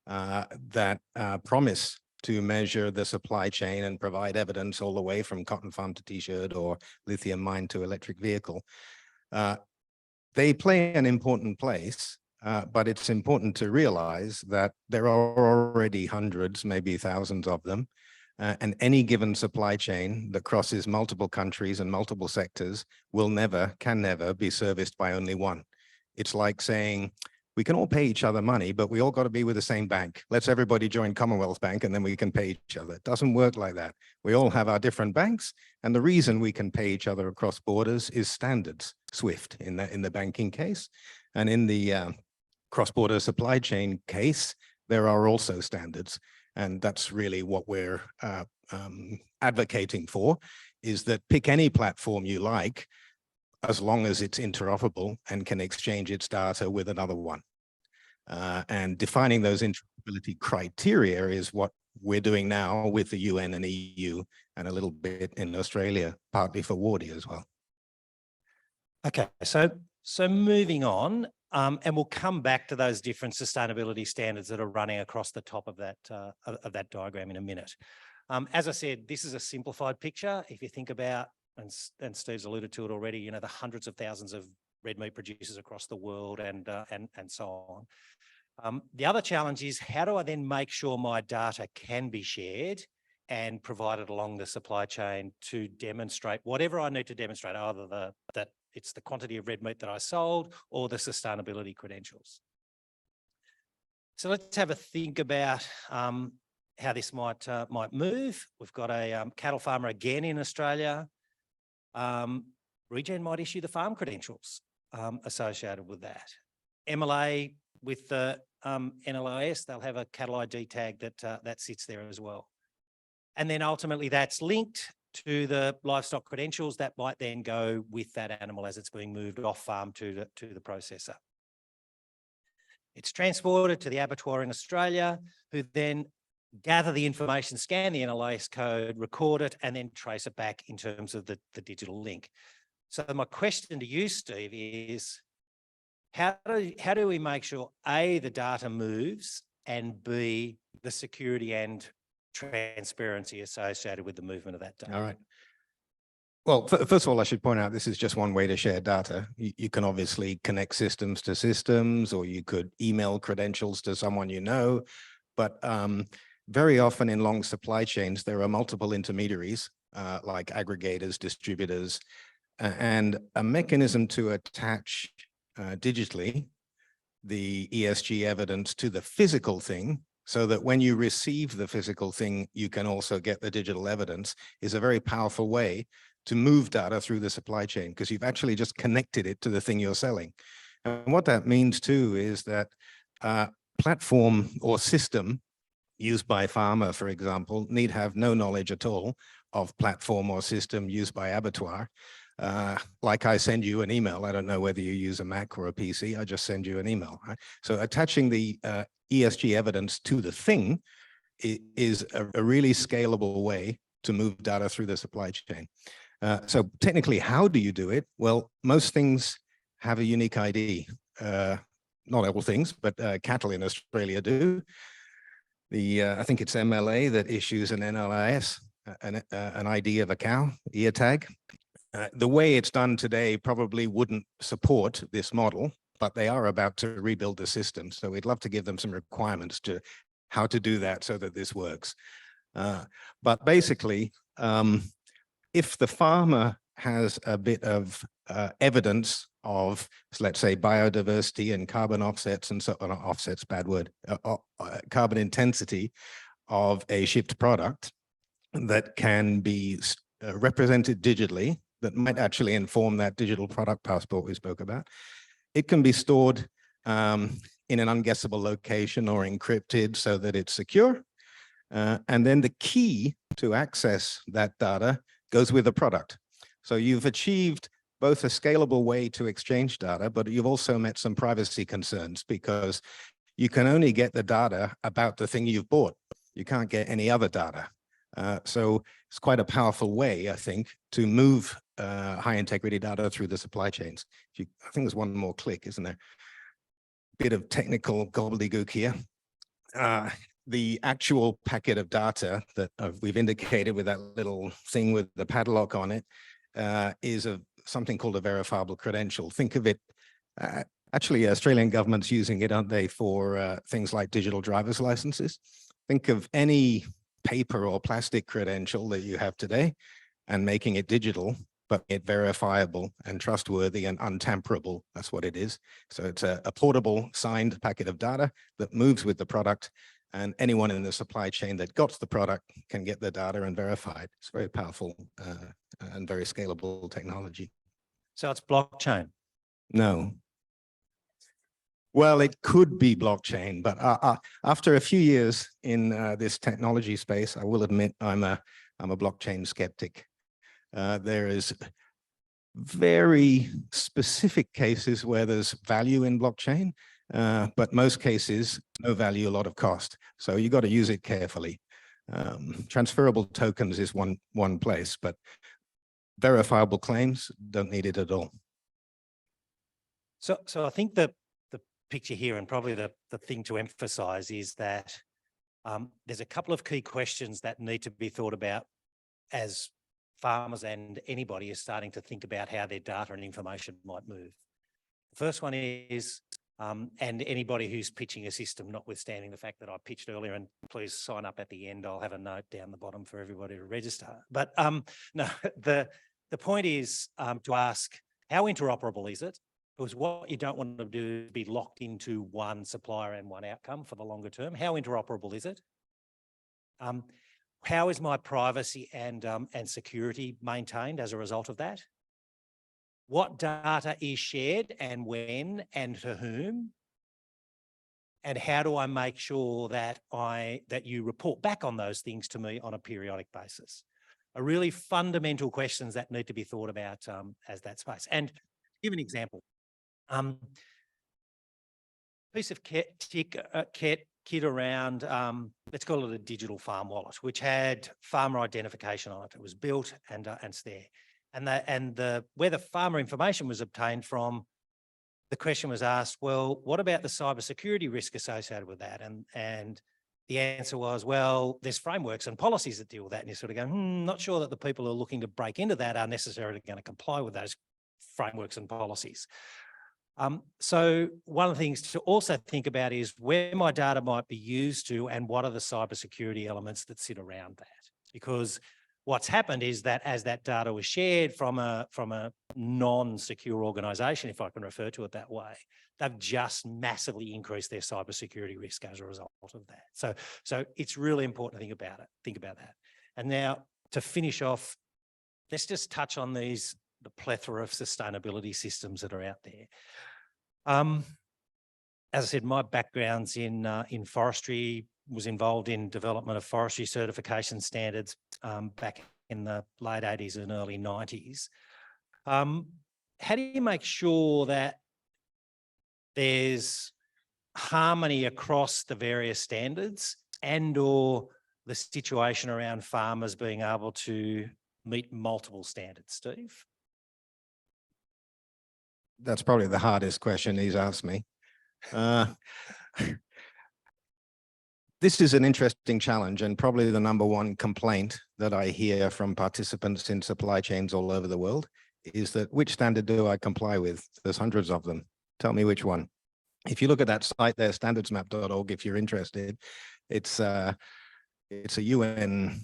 that promise to measure the supply chain and provide evidence all the way from cotton farm to t-shirt or lithium mine to electric vehicle. They play an important place, but it's important to realize that there are already hundreds, maybe thousands of them. And any given supply chain that crosses multiple countries and multiple sectors can never be serviced by only one. It's like saying, we can all pay each other money, but we all got to be with the same bank. Let's everybody join Commonwealth Bank and then we can pay each other. It doesn't work like that. We all have our different banks. And the reason we can pay each other across borders is standards, SWIFT in the banking case. And in the cross-border supply chain case, there are also standards. And that's really what we're advocating for, is that pick any platform you like, as long as it's interoperable and can exchange its data with another one. And defining those interoperability criteria is what we're doing now with the UN and EU, and a little bit in Australia, partly for Wardy as well. Okay, so moving on, and we'll come back to those different sustainability standards that are running across the top of that diagram in a minute. As I said, this is a simplified picture. If you think about, and Steve's alluded to it already, the hundreds of thousands of red meat producers across the world and so on. The other challenge is, how do I then make sure my data can be shared and provided along the supply chain to demonstrate whatever I need to demonstrate, either that it's the quantity of red meat that I sold or the sustainability credentials. So let's have a think about how this might move. We've got a cattle farmer again in Australia. Regen might issue the farm credentials associated with that. MLA with the NLIS, they'll have a cattle ID tag that sits there as well. And then ultimately that's linked to the livestock credentials that might then go with that animal as it's being moved off farm to the processor. It's transported to the abattoir in Australia, who then gather the information, scan the NLIS code, record it, and then trace it back in terms of the digital link. So my question to you, Steve, is how do we make sure A, the data moves, and B, the security and transparency associated with the movement of that data? All right. Well, first of all, I should point out this is just one way to share data. You can obviously connect systems to systems, or you could email credentials to someone you know. But very often in long supply chains, there are multiple intermediaries like aggregators, distributors, and a mechanism to attach digitally the ESG evidence to the physical thing, so that when you receive the physical thing, you can also get the digital evidence, is a very powerful way to move data through the supply chain, because you've actually just connected it to the thing you're selling. And what that means too is that platform or system used by farmer, for example, need have no knowledge at all of platform or system used by abattoir. Like I send you an email, I don't know whether you use a Mac or a PC, I just send you an email. Right? So attaching the ESG evidence to the thing is a really scalable way to move data through the supply chain. So technically, how do you do it? Well, most things have a unique ID. Not all things, but cattle in Australia do. I think it's MLA that issues an NLIS, an ID of a cow, ear tag. The way it's done today probably wouldn't support this model, but they are about to rebuild the system. So we'd love to give them some requirements to how to do that so that this works. But basically, if the farmer has a bit of evidence of, let's say, biodiversity and carbon offsets, and so on, offsets, bad word, carbon intensity of a shipped product that can be represented digitally, that might actually inform that digital product passport we spoke about. It can be stored in an unguessable location or encrypted so that it's secure. And then the key to access that data goes with the product. So you've achieved both a scalable way to exchange data, but you've also met some privacy concerns, because you can only get the data about the thing you've bought. You can't get any other data. So it's quite a powerful way, I think, to move high integrity data through the supply chains. I think there's one more click, isn't there? Bit of technical gobbledygook here. The actual packet of data that we've indicated with that little thing with the padlock on it is something called a verifiable credential. Think of it, actually Australian government's using it, aren't they, for things like digital driver's licenses. Think of any paper or plastic credential that you have today and making it digital, but it verifiable and trustworthy and untamperable. That's what it is. So it's a portable signed packet of data that moves with the product, and anyone in the supply chain that got the product can get the data and verify it. It's very powerful and very scalable technology. So it's blockchain? No. Well, it could be blockchain, but after a few years in this technology space, I will admit I'm a blockchain skeptic. There is very specific cases where there's value in blockchain, but most cases, no value, a lot of cost. So you got to use it carefully. Transferable tokens is one place, but verifiable claims don't need it at all. So I think the picture here, and probably the thing to emphasize, is that there's a couple of key questions that need to be thought about as farmers and anybody is starting to think about how their data and information might move. The first one is, And anybody who's pitching a system, notwithstanding the fact that I pitched earlier, and please sign up at the end, I'll have a note down the bottom for everybody to register. But no, the point is to ask, how interoperable is it? Because what you don't want to do is be locked into one supplier and one outcome for the longer term. How interoperable is it? How is my privacy and security maintained as a result of that? What data is shared and when and to whom? And how do I make sure that you report back on those things to me on a periodic basis? Are really fundamental questions that need to be thought about as that space. And give an example. Piece of kit around, let's call it a digital farm wallet, which had farmer identification on it. It was built and it's there. And where the farmer information was obtained from, the question was asked, well, what about the cybersecurity risk associated with that? And the answer was, well, there's frameworks and policies that deal with that. And you sort of go, not sure that the people who are looking to break into that are necessarily going to comply with those frameworks and policies. So one of the things to also think about is where my data might be used to and what are the cybersecurity elements that sit around that. Because what's happened is that as that data was shared from a non-secure organisation, if I can refer to it that way, they've just massively increased their cybersecurity risk as a result of that. So it's really important to think about that. And now to finish off, let's just touch on the plethora of sustainability systems that are out there. As I said, my background's in forestry, was involved in development of forestry certification standards back in the late 80s and early 90s. How do you make sure that there's harmony across the various standards and/or the situation around farmers being able to meet multiple standards, Steve? That's probably the hardest question he's asked me. This is an interesting challenge, and probably the number one complaint that I hear from participants in supply chains all over the world is that, which standard do I comply with? There's hundreds of them. Tell me which one. If you look at that site there, standardsmap.org, if you're interested, it's a UN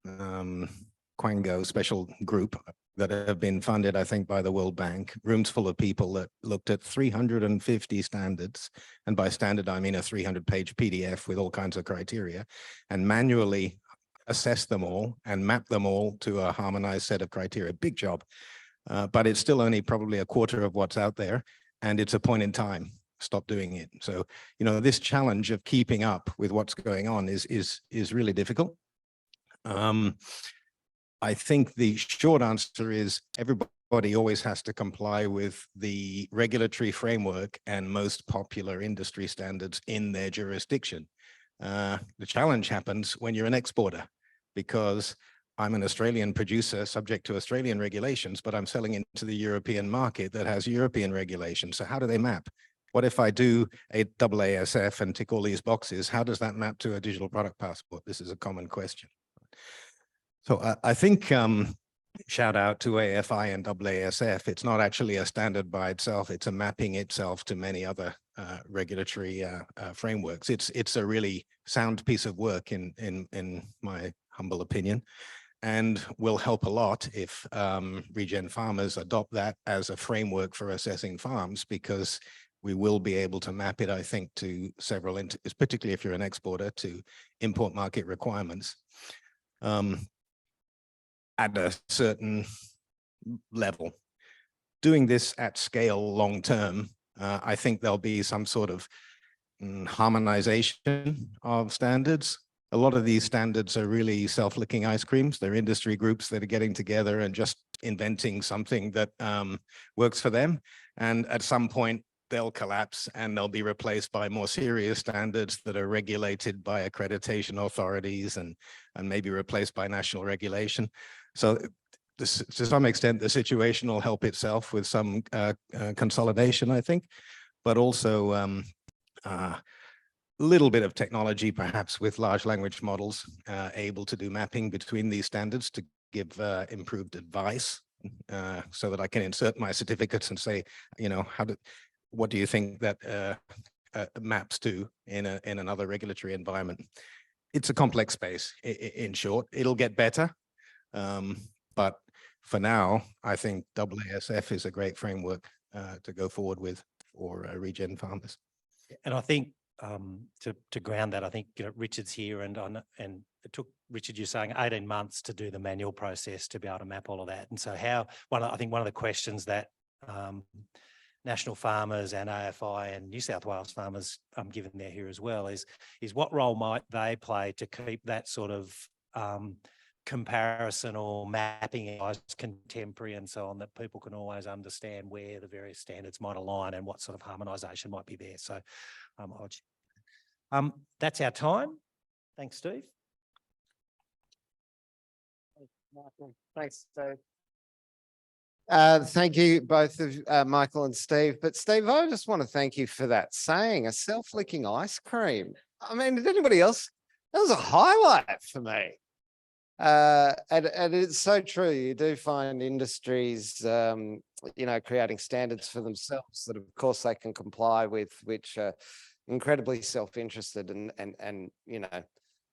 Quango special group that have been funded, I think, by the World Bank, rooms full of people that looked at 350 standards. And by standard, I mean a 300-page PDF with all kinds of criteria, and manually assess them all and map them all to a harmonized set of criteria. Big job, but it's still only probably a quarter of what's out there, and it's a point in time. Stop doing it. So, you know, this challenge of keeping up with what's going on is really difficult. I think the short answer is everybody always has to comply with the regulatory framework and most popular industry standards in their jurisdiction. The challenge happens when you're an exporter, because I'm an Australian producer subject to Australian regulations, but I'm selling into the European market that has European regulations. So how do they map? What if I do a AASF and tick all these boxes? How does that map to a digital product passport? This is a common question. So I think, shout out to AFI and AASF, it's not actually a standard by itself, it's a mapping itself to many other regulatory frameworks. It's a really sound piece of work in my humble opinion, and will help a lot if Regen farmers adopt that as a framework for assessing farms, because we will be able to map it, I think, to several, particularly if you're an exporter, to import market requirements. At a certain level. Doing this at scale long term, I think there'll be some sort of harmonization of standards. A lot of these standards are really self-licking ice creams. They're industry groups that are getting together and just inventing something that works for them. And at some point, they'll collapse and they'll be replaced by more serious standards that are regulated by accreditation authorities and maybe replaced by national regulation. So this, to some extent, the situation will help itself with some consolidation, I think, but also a little bit of technology, perhaps with large language models, able to do mapping between these standards to give improved advice so that I can insert my certificates and say, you know, what do you think that maps to in another regulatory environment? It's a complex space. In short, it'll get better, but for now, I think AASF is a great framework to go forward with for regen farmers. And I think to ground that, I think Richard's here, and it took Richard, you're saying 18 months to do the manual process to be able to map all of that. And so I think one of the questions that national farmers and AFI and New South Wales farmers, given they're here as well, is what role might they play to keep that sort of comparison or mapping contemporary and so on, that people can always understand where the various standards might align and what sort of harmonisation might be there. So that's our time. Thanks, Steve. Thanks, Steve. Thank you both of Michael and Steve. But Steve, I just want to thank you for that saying, a self-licking ice cream. I mean, did anybody else? That was a highlight for me. And it's so true. You do find industries, creating standards for themselves that, of course, they can comply with, which are incredibly self-interested and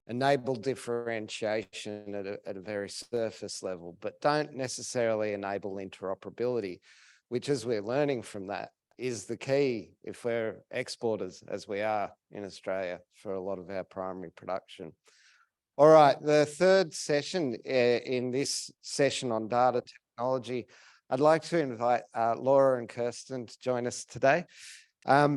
enable differentiation at a very surface level, but don't necessarily enable interoperability, which, as we're learning from that, is the key if we're exporters, as we are in Australia for a lot of our primary production. All right, the third session in this session on data technology, I'd like to invite Laura and Kirsten to join us today. Let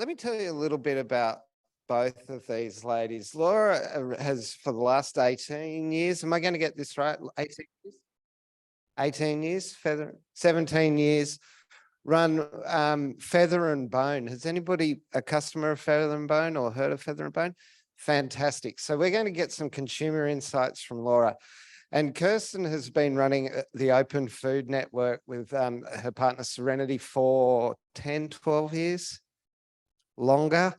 me tell you a little bit about both of these ladies. Laura has, for the last 18 years, am I going to get this right? 18 years? 18 years, 17 years, run Feather and Bone. Has anybody a customer of Feather and Bone or heard of Feather and Bone? Fantastic. So we're going to get some consumer insights from Laura. And Kirsten has been running the Open Food Network with her partner Serenity for 10, 12 years, longer.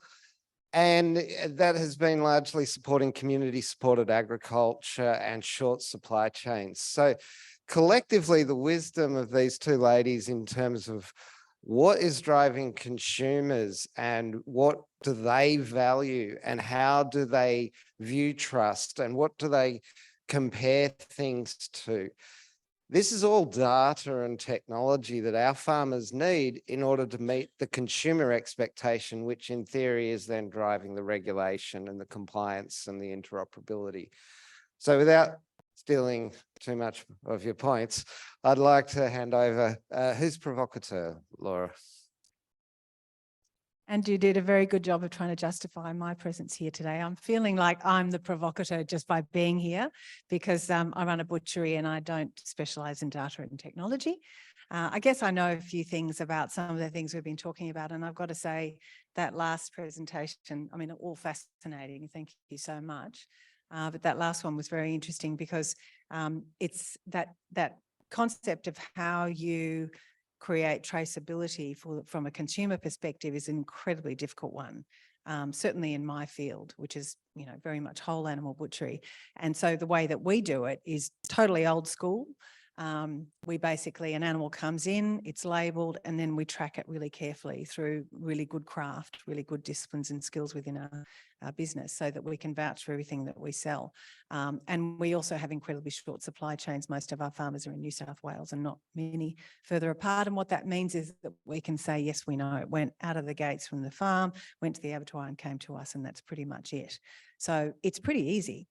And that has been largely supporting community-supported agriculture and short supply chains. So collectively, the wisdom of these two ladies in terms of what is driving consumers and what do they value and how do they view trust and what do they compare things to. This is all data and technology that our farmers need in order to meet the consumer expectation, which in theory is then driving the regulation and the compliance and the interoperability. So without stealing too much of your points, I'd like to hand over. Who's provocateur, Laura? And you did a very good job of trying to justify my presence here today. I'm feeling like I'm the provocateur just by being here because I run a butchery and I don't specialise in data and technology. I guess I know a few things about some of the things we've been talking about, and I've got to say that last presentation, I mean, all fascinating. Thank you so much. But that last one was very interesting because it's that concept of how you create traceability from a consumer perspective is an incredibly difficult one, certainly in my field, which is, very much whole animal butchery. And so the way that we do it is totally old school. We basically, an animal comes in, it's labelled, and then we track it really carefully through really good craft, really good disciplines and skills within our business so that we can vouch for everything that we sell. And we also have incredibly short supply chains. Most of our farmers are in New South Wales and not many further apart. And what that means is that we can say, yes, we know it went out of the gates from the farm, went to the abattoir and came to us, and that's pretty much it. So it's pretty easy.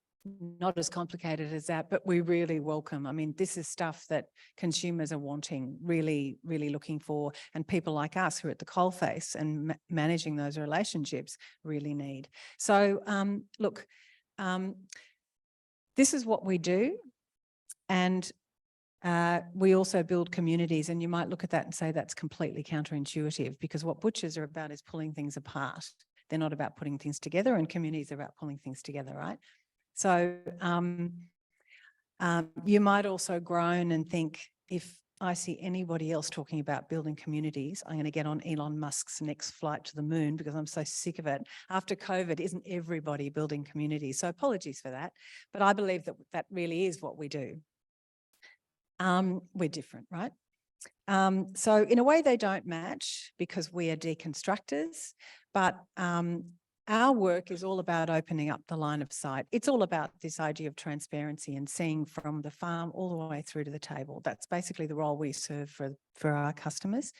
Not as complicated as that, but we really welcome. I mean, this is stuff that consumers are wanting, really, really looking for, and people like us who are at the coalface and managing those relationships really need. So, look, this is what we do, and we also build communities, and you might look at that and say that's completely counterintuitive because what butchers are about is pulling things apart. They're not about putting things together, and communities are about pulling things together, right? So you might also groan and think, if I see anybody else talking about building communities, I'm going to get on Elon Musk's next flight to the moon because I'm so sick of it. After COVID, isn't everybody building communities? So apologies for that, but I believe that that really is what we do. We're different, right? So in a way, they don't match because we are deconstructors, but our work is all about opening up the line of sight. It's all about this idea of transparency and seeing from the farm all the way through to the table. That's basically the role we serve for our customers.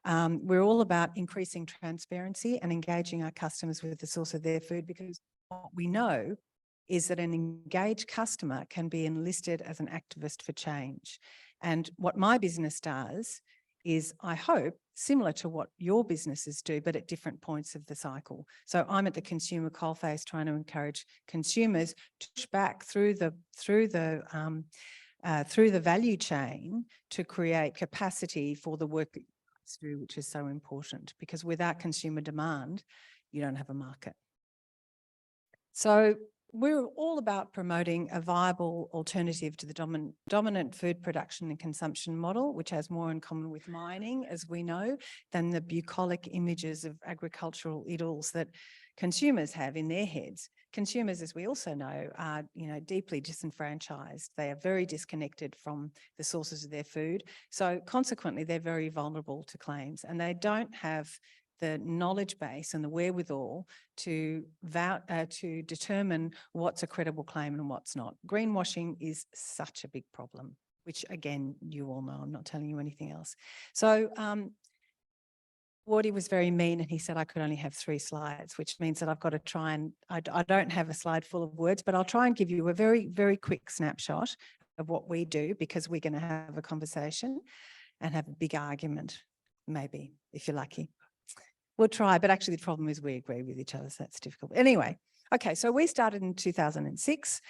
We're all about increasing transparency and engaging our customers with the source of their food, because what we know is that an engaged customer can be enlisted as an activist for change. And what my business does is, I hope, similar to what your businesses do, but at different points of the cycle. So I'm at the consumer coalface trying to encourage consumers to push back through the value chain to create capacity for the work that you guys do, which is so important, because without consumer demand, you don't have a market. So we're all about promoting a viable alternative to the dominant food production and consumption model, which has more in common with mining, as we know, than the bucolic images of agricultural idols that consumers have in their heads. Consumers, as we also know, are deeply disenfranchised. They are very disconnected from the sources of their food. So consequently, they're very vulnerable to claims, and they don't have the knowledge base and the wherewithal to determine what's a credible claim and what's not. Greenwashing is such a big problem, which again, you all know, I'm not telling you anything else. So Wardy was very mean and he said I could only have 3 slides, which means that I've got to try and, I don't have a slide full of words, but I'll try and give you a very, very quick snapshot of what we do, because we're going to have a conversation and have a big argument, maybe, if you're lucky. We'll try, but actually the problem is we agree with each other, so that's difficult. Anyway, okay, so we started in 2006.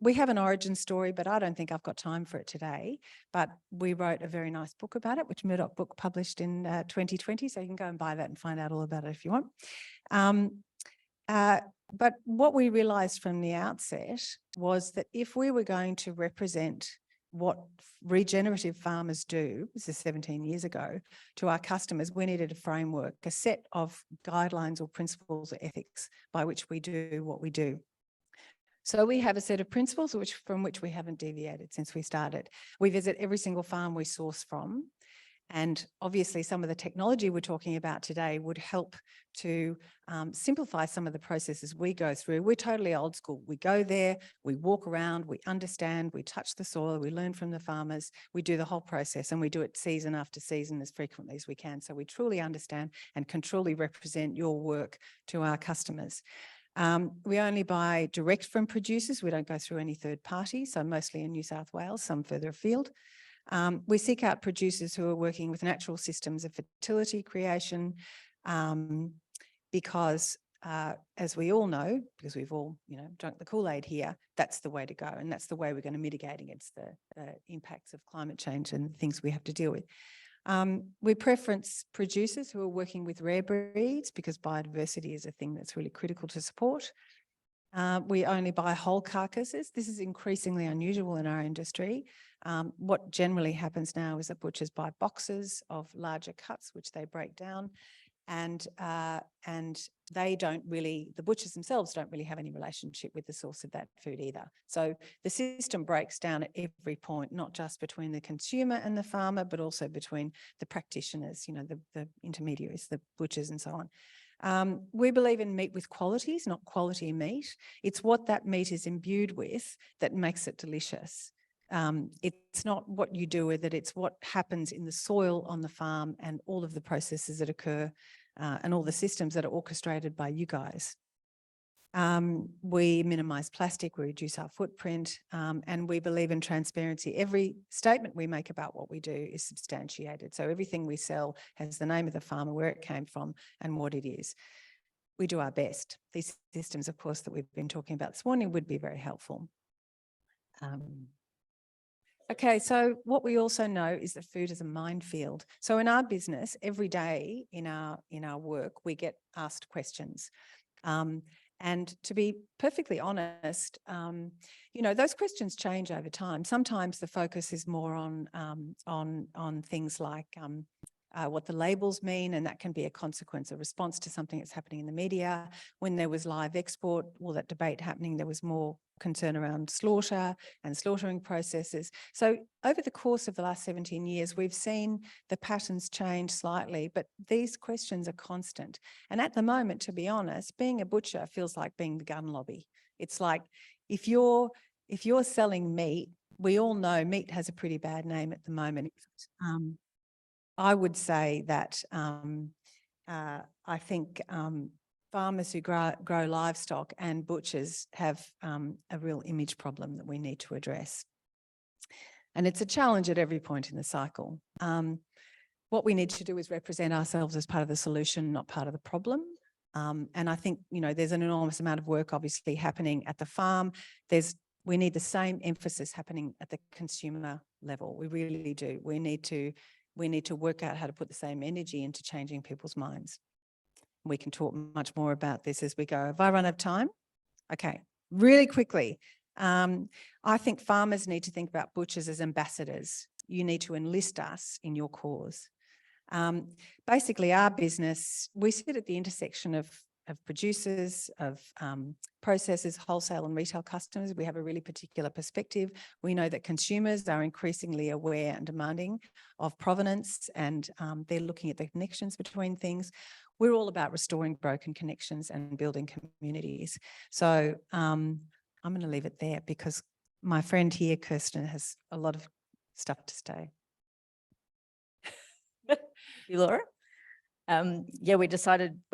We have an origin story, but I don't think I've got time for it today. But we wrote a very nice book about it, which Murdoch Book published in 2020, so you can go and buy that and find out all about it if you want. But what we realised from the outset was that if we were going to represent what regenerative farmers do, this is 17 years ago, to our customers, we needed a framework, a set of guidelines or principles or ethics by which we do what we do. So we have a set of principles from which we haven't deviated since we started. We visit every single farm we source from. And obviously some of the technology we're talking about today would help to simplify some of the processes we go through. We're totally old school. We go there, we walk around, we understand, we touch the soil, we learn from the farmers, we do the whole process, and we do it season after season as frequently as we can. So we truly understand and can truly represent your work to our customers. We only buy direct from producers. We don't go through any third parties, so mostly in New South Wales, some further afield. We seek out producers who are working with natural systems of fertility creation, because as we all know, because we've all drunk the Kool-Aid here, that's the way to go, and that's the way we're going to mitigate against the impacts of climate change and the things we have to deal with. We preference producers who are working with rare breeds, because biodiversity is a thing that's really critical to support. We only buy whole carcasses. This is increasingly unusual in our industry. What generally happens now is that butchers buy boxes of larger cuts, which they break down, and they don't really, the butchers themselves don't really have any relationship with the source of that food either. So the system breaks down at every point, not just between the consumer and the farmer, but also between the practitioners, the intermediaries, the butchers and so on. We believe in meat with qualities, not quality meat. It's what that meat is imbued with that makes it delicious. It's not what you do with it, it's what happens in the soil on the farm and all of the processes that occur and all the systems that are orchestrated by you guys. We minimise plastic, we reduce our footprint, and we believe in transparency. Every statement we make about what we do is substantiated. So everything we sell has the name of the farmer, where it came from and what it is. We do our best. These systems, of course, that we've been talking about this morning would be very helpful. Okay, so what we also know is that food is a minefield. So in our business, every day in our work, we get asked questions. And to be perfectly honest, those questions change over time. Sometimes the focus is more on things like what the labels mean, and that can be a consequence, a response to something that's happening in the media. When there was live export, all that debate happening, there was more concern around slaughter and slaughtering processes. So over the course of the last 17 years, we've seen the patterns change slightly, but these questions are constant. And at the moment, to be honest, being a butcher feels like being the gun lobby. It's like if you're selling meat, we all know meat has a pretty bad name at the moment. I would say that I think farmers who grow livestock and butchers have a real image problem that we need to address. And it's a challenge at every point in the cycle. What we need to do is represent ourselves as part of the solution, not part of the problem. And I think, you know, there's an enormous amount of work obviously happening at the farm. We need the same emphasis happening at the consumer level. We really do. We need to work out how to put the same energy into changing people's minds. We can talk much more about this as we go. Have I run out of time? Okay, really quickly. I think farmers need to think about butchers as ambassadors. You need to enlist us in your cause. Basically, our business, we sit at the intersection of producers, of processors, wholesale and retail customers. We have a really particular perspective. We know that consumers are increasingly aware and demanding of provenance, and they're looking at the connections between things. We're all about restoring broken connections and building communities. So I'm going to leave it there because my friend here, Kirsten, has a lot of stuff to say. You, Laura? Yeah, we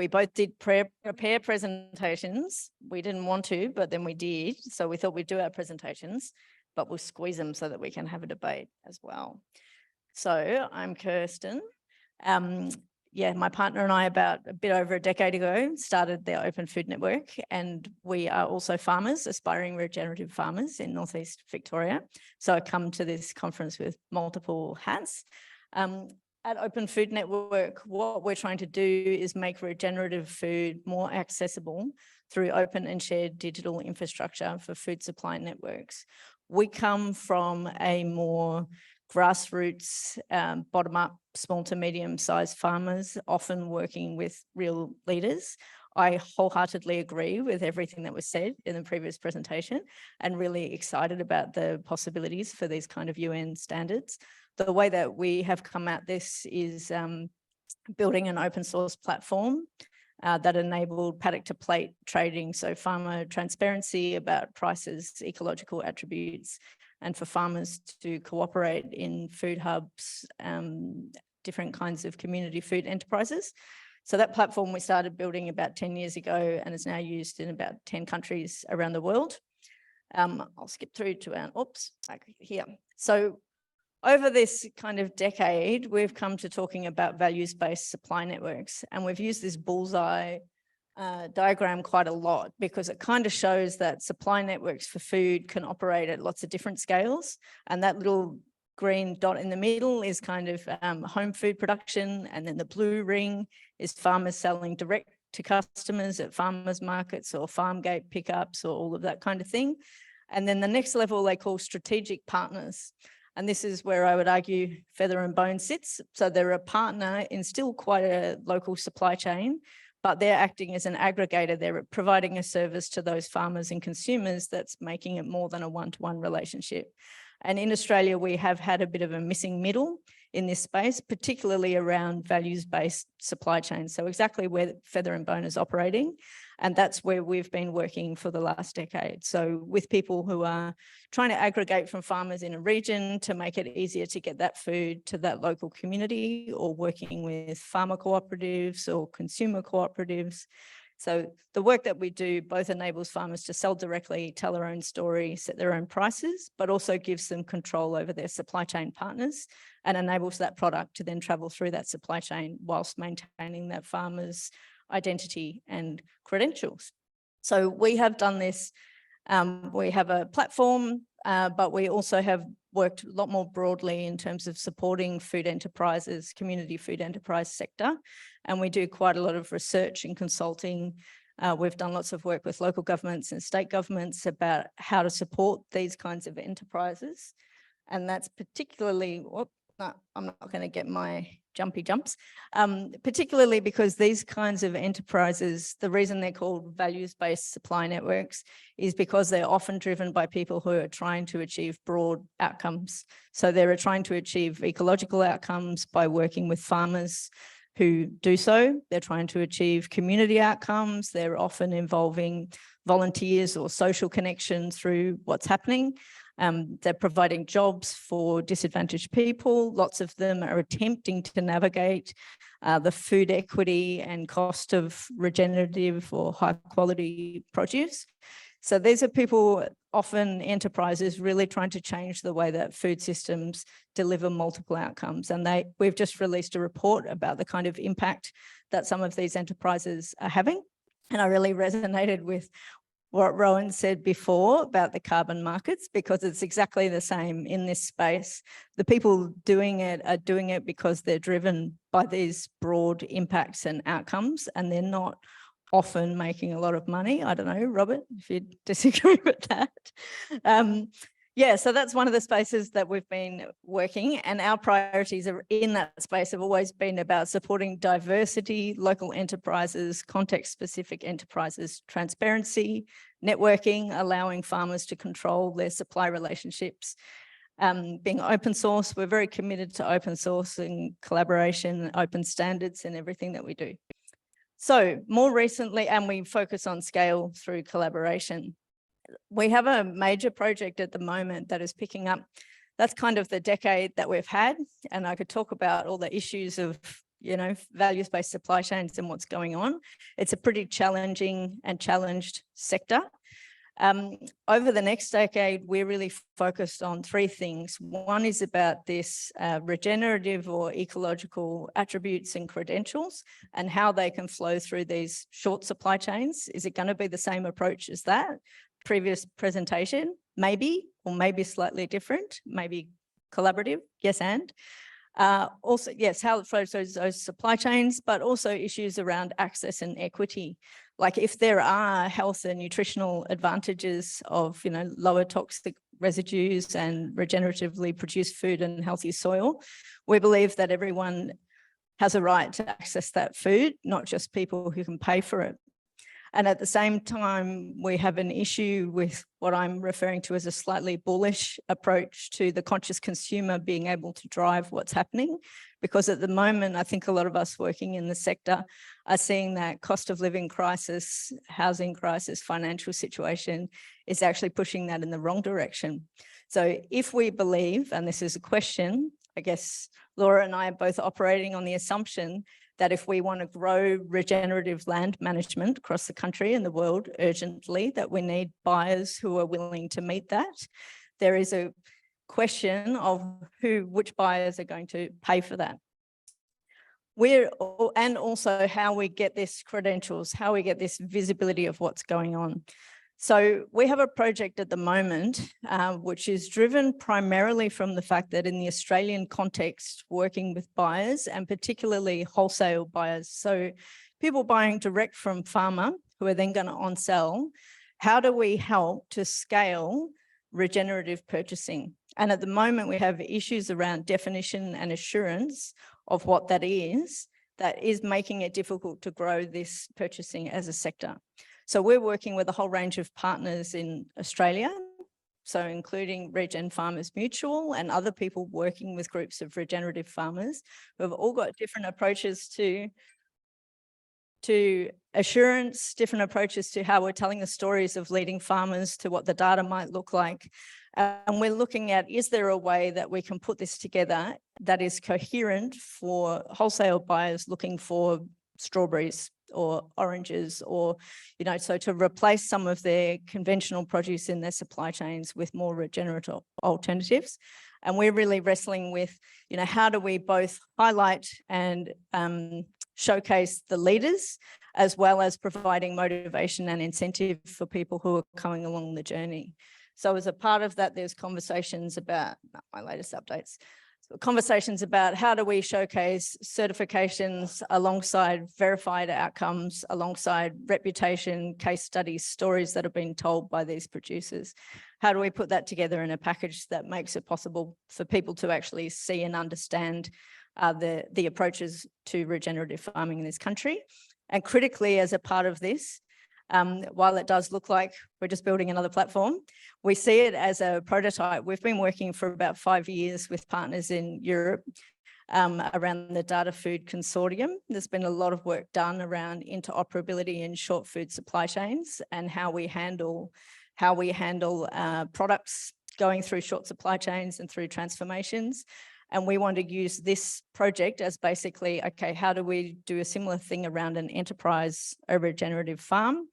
both did prepare presentations. We didn't want to, but then we did. So we thought we'd do our presentations, but we'll squeeze them so that we can have a debate as well. So I'm Kirsten. Yeah, my partner and I, about a bit over a decade ago, started the Open Food Network, and we are also farmers, aspiring regenerative farmers in Northeast Victoria. So I come to this conference with multiple hats. At Open Food Network, what we're trying to do is make regenerative food more accessible through open and shared digital infrastructure for food supply networks. We come from a more grassroots, bottom-up, small to medium-sized farmers, often working with real leaders. I wholeheartedly agree with everything that was said in the previous presentation and really excited about the possibilities for these kind of UN standards. The way that we have come at this is building an open source platform that enabled paddock to plate trading, so farmer transparency about prices, ecological attributes, and for farmers to cooperate in food hubs, different kinds of community food enterprises. So that platform we started building about 10 years ago and is now used in about 10 countries around the world. I'll skip through to back here. So over this kind of decade, we've come to talking about values-based supply networks, and we've used this bullseye diagram quite a lot because it kind of shows that supply networks for food can operate at lots of different scales, and that little green dot in the middle is kind of home food production, and then the blue ring is farmers selling direct to customers at farmers markets or farm gate pickups or all of that kind of thing. And then the next level they call strategic partners. And this is where I would argue Feather and Bone sits. So they're a partner in still quite a local supply chain, but they're acting as an aggregator. They're providing a service to those farmers and consumers that's making it more than a one-to-one relationship. And in Australia, we have had a bit of a missing middle in this space, particularly around values-based supply chains. So exactly where Feather and Bone is operating. And that's where we've been working for the last decade. So with people who are trying to aggregate from farmers in a region to make it easier to get that food to that local community, or working with farmer cooperatives or consumer cooperatives. So the work that we do both enables farmers to sell directly, tell their own story, set their own prices, but also gives them control over their supply chain partners and enables that product to then travel through that supply chain whilst maintaining that farmer's identity and credentials. So we have done this. We have a platform, but we also have worked a lot more broadly in terms of supporting food enterprises, community food enterprise sector. And we do quite a lot of research and consulting. We've done lots of work with local governments and state governments about how to support these kinds of enterprises. And that's particularly, I'm not going to get my jumpy jumps, particularly because these kinds of enterprises, the reason they're called values-based supply networks is because they're often driven by people who are trying to achieve broad outcomes. So they're trying to achieve ecological outcomes by working with farmers who do so. They're trying to achieve community outcomes. They're often involving volunteers or social connection through what's happening. They're providing jobs for disadvantaged people. Lots of them are attempting to navigate the food equity and cost of regenerative or high quality produce. So these are people, often enterprises, really trying to change the way that food systems deliver multiple outcomes. And we've just released a report about the kind of impact that some of these enterprises are having. And I really resonated with what Rowan said before about the carbon markets, because it's exactly the same in this space. The people doing it are doing it because they're driven by these broad impacts and outcomes, and they're not often making a lot of money. I don't know, Robert, if you disagree with that. Yeah, so that's one of the spaces that we've been working, and our priorities are in that space have always been about supporting diversity, local enterprises, context-specific enterprises, transparency, networking, allowing farmers to control their supply relationships. Being open source, we're very committed to open source and collaboration, open standards in everything that we do. So more recently, and we focus on scale through collaboration. We have a major project at the moment that is picking up. That's kind of the decade that we've had. And I could talk about all the issues of, you know, values-based supply chains and what's going on. It's a pretty challenging and challenged sector. Over the next decade, we're really focused on three things. One is about this regenerative or ecological attributes and credentials and how they can flow through these short supply chains. Is it going to be the same approach as that previous presentation? Maybe, or maybe slightly different, maybe collaborative, yes and. Also, yes, how it flows through those supply chains, but also issues around access and equity. Like if there are health and nutritional advantages of, you know, lower toxic residues and regeneratively produced food and healthy soil, we believe that everyone has a right to access that food, not just people who can pay for it. And at the same time, we have an issue with what I'm referring to as a slightly bullish approach to the conscious consumer being able to drive what's happening. Because at the moment, I think a lot of us working in the sector are seeing that cost of living crisis, housing crisis, financial situation is actually pushing that in the wrong direction. So if we believe, and this is a question, I guess Laura and I are both operating on the assumption that if we want to grow regenerative land management across the country and the world urgently, that we need buyers who are willing to meet that. There is a question of which buyers are going to pay for that. And also how we get this credentials, how we get this visibility of what's going on. So we have a project at the moment, which is driven primarily from the fact that in the Australian context, working with buyers and particularly wholesale buyers, so people buying direct from farmer who are then going to on-sell, how do we help to scale regenerative purchasing? And at the moment, we have issues around definition and assurance of what that is making it difficult to grow this purchasing as a sector. So we're working with a whole range of partners in Australia, so including Regen Farmers Mutual and other people working with groups of regenerative farmers who have all got different approaches to assurance, different approaches to how we're telling the stories of leading farmers to what the data might look like. And we're looking at, is there a way that we can put this together that is coherent for wholesale buyers looking for strawberries or oranges, or, you know, so to replace some of their conventional produce in their supply chains with more regenerative alternatives. And we're really wrestling with, you know, how do we both highlight and showcase the leaders, as well as providing motivation and incentive for people who are coming along the journey. So as a part of that, there's conversations about my latest updates. Conversations about how do we showcase certifications alongside verified outcomes, alongside reputation, case studies, stories that have been told by these producers. How do we put that together in a package that makes it possible for people to actually see and understand the approaches to regenerative farming in this country. And critically, as a part of this, while it does look like we're just building another platform, we see it as a prototype. We've been working for about 5 years with partners in Europe around the Data Food Consortium. There's been a lot of work done around interoperability in short food supply chains and how we handle products going through short supply chains and through transformations. And we want to use this project as basically, okay, how do we do a similar thing around an enterprise regenerative farm?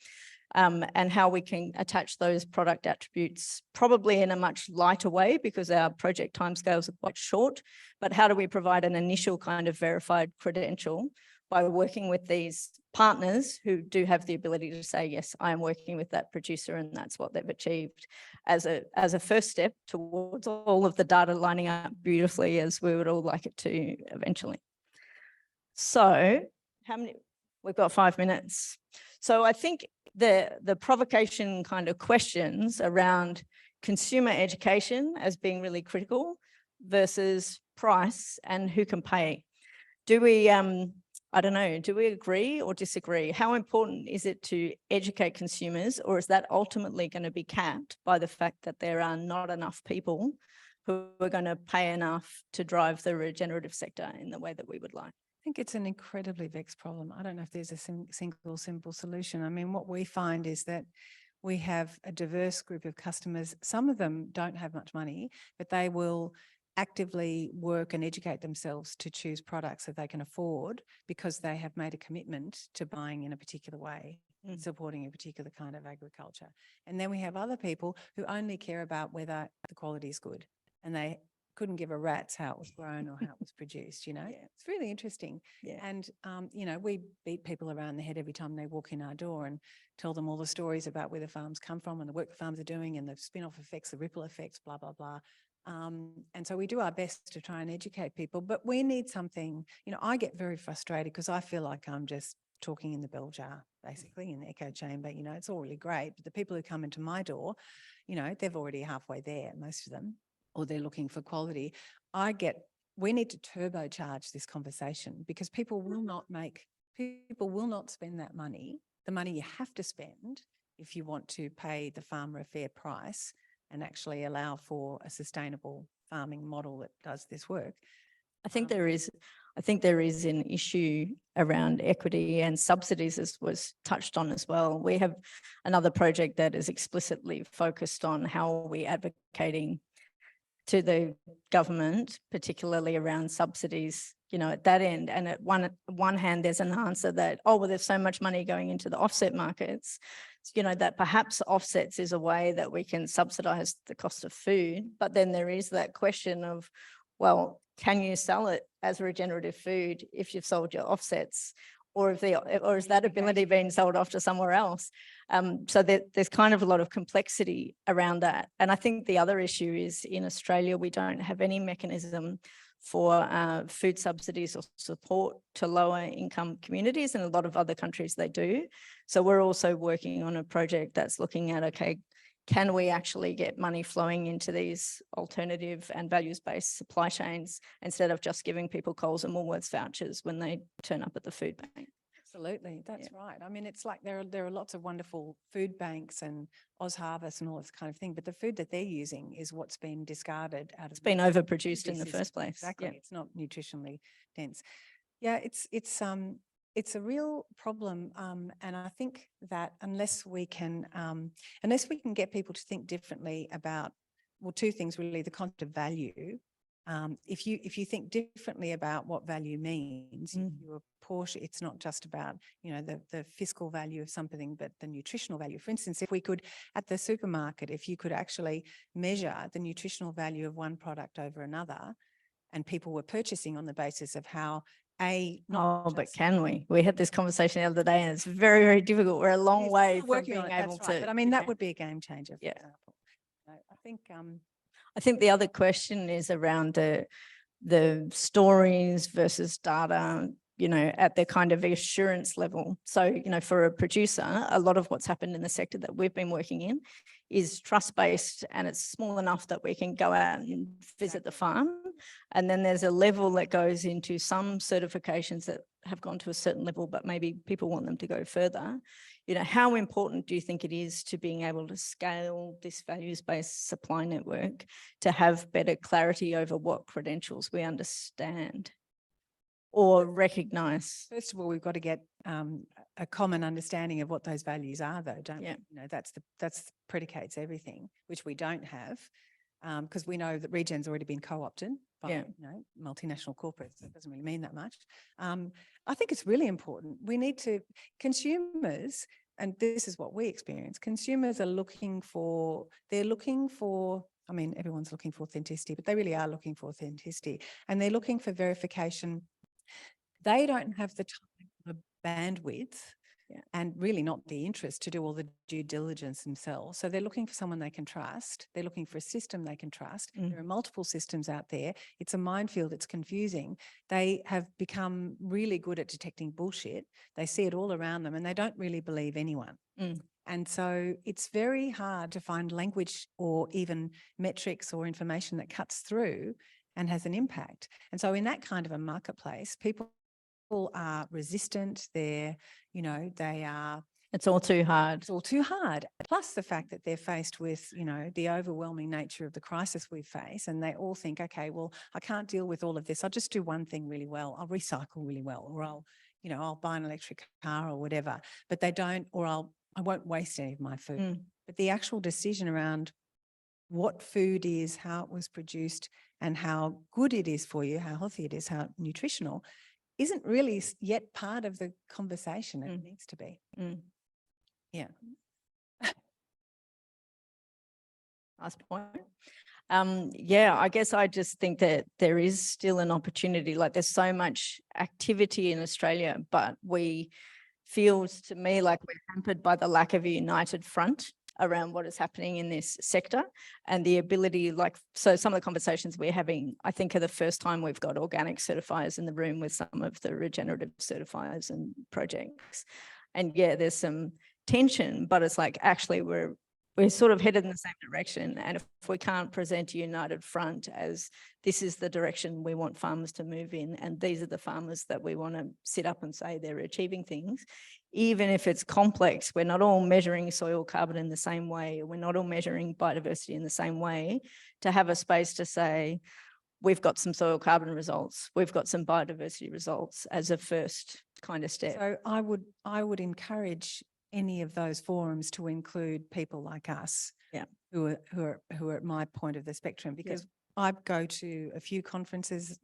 And how we can attach those product attributes probably in a much lighter way because our project timescales are quite short, but how do we provide an initial kind of verified credential by working with these partners who do have the ability to say, yes, I am working with that producer and that's what they've achieved as a first step towards all of the data lining up beautifully as we would all like it to eventually. So we've got 5 minutes. So I think the provocation kind of questions around consumer education as being really critical versus price and who can pay. Do we, I don't know, do we agree or disagree? How important is it to educate consumers, or is that ultimately going to be capped by the fact that there are not enough people who are going to pay enough to drive the regenerative sector in the way that we would like? I think it's an incredibly vexed problem. I don't know if there's a single simple solution. I mean, what we find is that we have a diverse group of customers. Some of them don't have much money, but they will actively work and educate themselves to choose products that they can afford because they have made a commitment to buying in a particular way, supporting a particular kind of agriculture. And then we have other people who only care about whether the quality is good and they couldn't give a rat's how it was grown or how it was produced, you know. Yeah. It's really interesting. Yeah. And, you know, we beat people around the head every time they walk in our door and tell them all the stories about where the farms come from and the work the farms are doing and the spin-off effects, the ripple effects, blah, blah, blah. And so we do our best to try and educate people, but we need something, you know, I get very frustrated because I feel like I'm just talking in the bell jar, basically in the echo chamber, you know, it's all really great. But the people who come into my door, you know, they're already halfway there, most of them, or they're looking for quality. We need to turbocharge this conversation because people will not spend that money, the money you have to spend if you want to pay the farmer a fair price and actually allow for a sustainable farming model that does this work. I think there is an issue around equity and subsidies, as was touched on as well. We have another project that is explicitly focused on how are we advocating to the government, particularly around subsidies, you know, at that end. And at one hand, there's an answer that, oh, well, there's so much money going into the offset markets, you know, that perhaps offsets is a way that we can subsidize the cost of food. But then there is that question of, well, can you sell it as regenerative food if you've sold your offsets? Or is that ability being sold off to somewhere else? So there's kind of a lot of complexity around that. And I think the other issue is in Australia, we don't have any mechanism for food subsidies or support to lower income communities, and a lot of other countries they do. So we're also working on a project that's looking at, okay, can we actually get money flowing into these alternative and values-based supply chains instead of just giving people Coles and Woolworths vouchers when they turn up at the food bank? Absolutely, that's right. I mean, it's like there are lots of wonderful food banks and OzHarvest and all this kind of thing, but the food that they're using is what's been discarded out of. It's been overproduced in the first place. Exactly, yeah. It's not nutritionally dense. Yeah, it's a real problem, and I think that unless we can get people to think differently about, well, two things really: the concept of value. If you think differently about what value means, you apportion. It's not just about, you know, the fiscal value of something, but the nutritional value. For instance, if we could at the supermarket, if you could actually measure the nutritional value of one product over another, and people were purchasing on the basis of how. But can we? We had this conversation the other day and it's very, very difficult. We're a long way from being able to. But I mean, that would be a game changer, for example. I think the other question is around the stories versus data at the kind of assurance level. So, for a producer, a lot of what's happened in the sector that we've been working in is trust-based, and it's small enough that we can go out and visit the farm. And then there's a level that goes into some certifications that have gone to a certain level, but maybe people want them to go further. How important do you think it is to being able to scale this values-based supply network to have better clarity over what credentials we understand or recognise? First of all, we've got to get a common understanding of what those values are, though, don't we? That's predicates everything, which we don't have, because we know that Regen's already been co-opted by multinational corporates. That doesn't really mean that much. I think it's really important. We need to, consumers, and this is what we experience, consumers are looking for, I mean, everyone's looking for authenticity, but they really are looking for authenticity, and they're looking for verification. They don't have the time or the bandwidth and really not the interest to do all the due diligence themselves. So they're looking for someone they can trust. They're looking for a system they can trust. There are multiple systems out there. It's a minefield. It's confusing. They have become really good at detecting bullshit. They see it all around them and they don't really believe anyone. And so it's very hard to find language or even metrics or information that cuts through and has an impact. And so in that kind of a marketplace, people are resistant. They are. It's all too hard. It's all too hard. Plus the fact that they're faced with, the overwhelming nature of the crisis we face, and they all think, okay, well, I can't deal with all of this. I'll just do one thing really well. I'll recycle really well, or I'll buy an electric car or whatever. But they don't, or I won't waste any of my food. But the actual decision around what food is, how it was produced, and how good it is for you, how healthy it is, how nutritional, isn't really yet part of the conversation. It needs to be. Yeah. Last point. I guess I just think that there is still an opportunity. Like, there's so much activity in Australia, but feels to me like we're hampered by the lack of a united front around what is happening in this sector, and the ability, so some of the conversations we're having, I think, are the first time we've got organic certifiers in the room with some of the regenerative certifiers and projects. And there's some tension, but it's like, actually, we're sort of headed in the same direction. And if we can't present a united front as this is the direction we want farmers to move in, and these are the farmers that we want to sit up and say they're achieving things, even if it's complex, we're not all measuring soil carbon in the same way, we're not all measuring biodiversity in the same way, to have a space to say, we've got some soil carbon results, we've got some biodiversity results as a first kind of step. So I would encourage any of those forums to include people like us, who are at my point of the spectrum, because I go to a few conferences,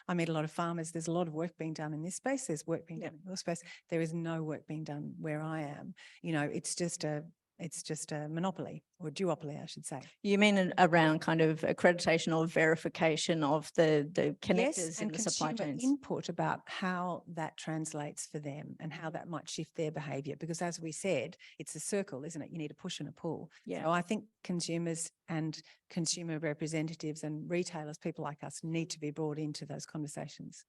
I meet a lot of farmers. There's a lot of work being done in this space. There's work being done in your space. There is no work being done where I am. It's just a monopoly, or a duopoly, I should say. You mean around kind of accreditation or verification of the connectors in the supply chains? Input about how that translates for them and how that might shift their behaviour. Because as we said, it's a circle, isn't it? You need a push and a pull. So I think consumers and consumer representatives and retailers, people like us, need to be brought into those conversations.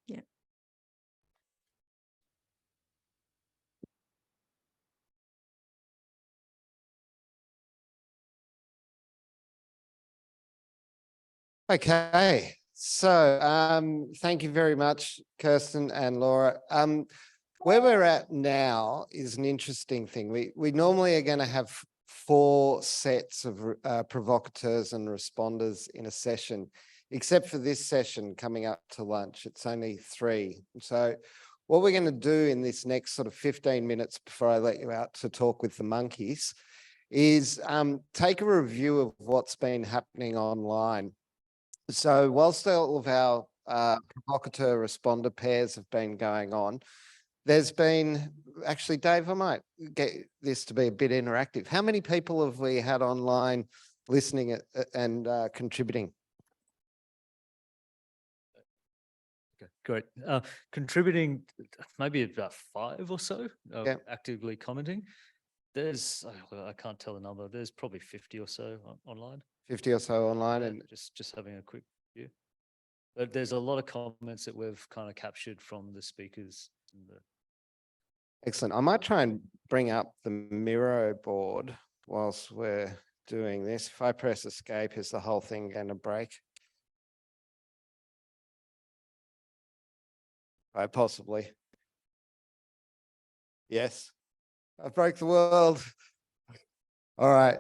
Okay, so thank you very much, Kirsten and Laura. Where we're at now is an interesting thing. We normally are going to have 4 sets of provocateurs and responders in a session, except for this session coming up to lunch. It's only 3. So what we're going to do in this next sort of 15 minutes before I let you out to talk with the monkeys is take a review of what's been happening online. So whilst all of our provocateur responder pairs have been going on, there's been, actually, Dave, I might get this to be a bit interactive. How many people have we had online listening and contributing? Okay, great. Contributing maybe about 5 or so, actively commenting. There's, I can't tell the number, there's probably 50 or so online. 50 or so online, and just having a quick view. But there's a lot of comments that we've kind of captured from the speakers. Excellent. I might try and bring up the Miro board whilst we're doing this. If I press escape, is the whole thing going to break? Right, possibly. Yes, I broke the world. All right.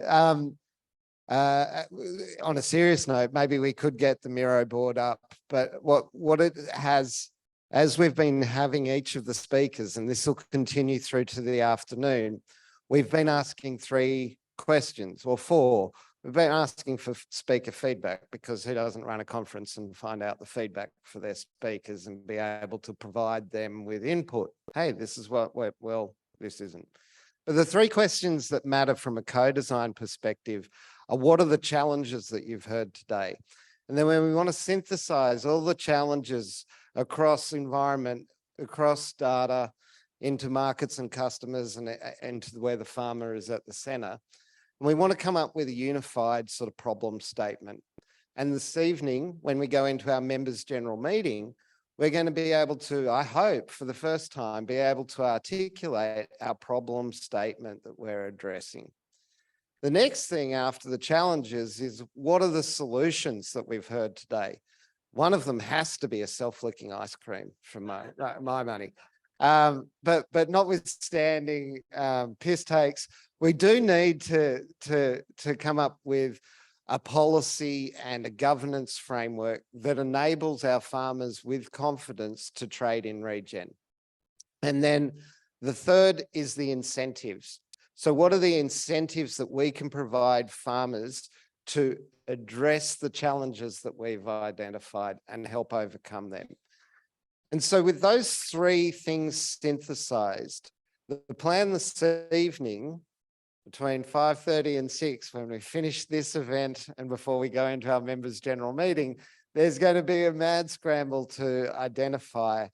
On a serious note, maybe we could get the Miro board up, but what it has, as we've been having each of the speakers, and this will continue through to the afternoon, we've been asking 3 questions or 4. We've been asking for speaker feedback, because who doesn't run a conference and find out the feedback for their speakers and be able to provide them with input? Hey, this is what went well, this isn't. But the 3 questions that matter from a co-design perspective are, what are the challenges that you've heard today? And then when we want to synthesize all the challenges across environment, across data, into markets and customers, and into where the farmer is at the center, and we want to come up with a unified sort of problem statement. And this evening, when we go into our members' general meeting, we're going to be able to, I hope, for the first time, be able to articulate our problem statement that we're addressing. The next thing after the challenges is, what are the solutions that we've heard today? One of them has to be a self-licking ice cream, from my money. But notwithstanding piss takes, we do need to come up with a policy and a governance framework that enables our farmers with confidence to trade in Regen. And then the third is the incentives. So what are the incentives that we can provide farmers to address the challenges that we've identified and help overcome them? And so with those 3 things synthesized, the plan this evening between 5:30 and 6, when we finish this event and before we go into our members' general meeting, there's going to be a mad scramble to identify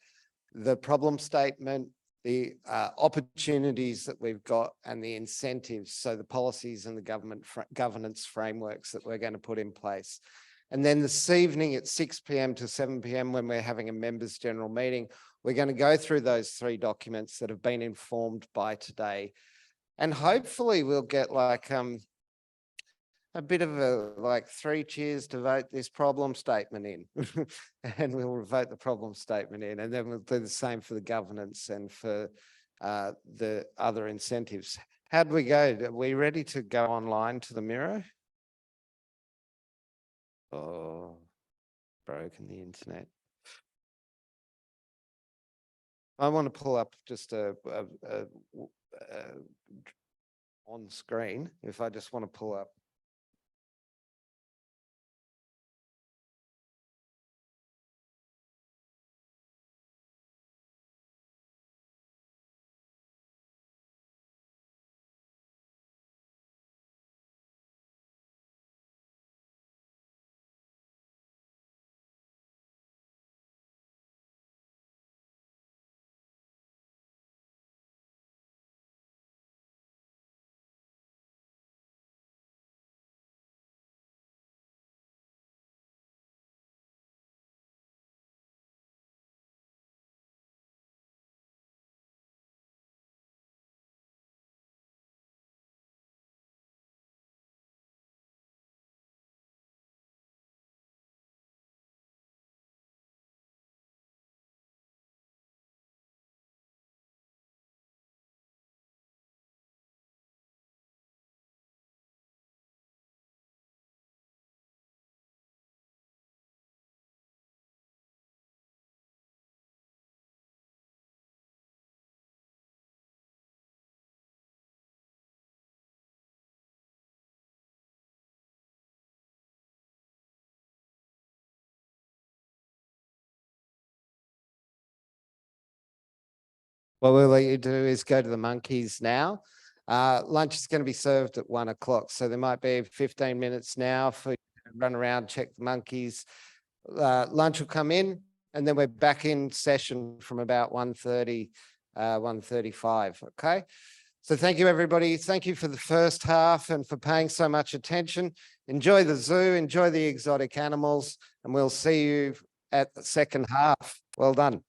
the problem statement, the opportunities that we've got, and the incentives, so the policies and the governance frameworks that we're going to put in place. And then this evening at 6 p.m. to 7 p.m, when we're having a members' general meeting, we're going to go through those 3 documents that have been informed by today. And hopefully we'll get like a bit of a 3 cheers to vote this problem statement in. And we'll vote the problem statement in, and then we'll do the same for the governance and for the other incentives. How'd we go? Are we ready to go online to the Miro? Oh, broken the internet. I want to pull up just on screen, if I just want to pull up. What we'll let you do is go to the monkeys now. Lunch is going to be served at 1 o'clock. So there might be 15 minutes now for you to run around, check the monkeys. Lunch will come in, and then we're back in session from about 1:30, 1:35. Okay. So thank you, everybody. Thank you for the first half and for paying so much attention. Enjoy the zoo, enjoy the exotic animals, and we'll see you at the second half. Well done.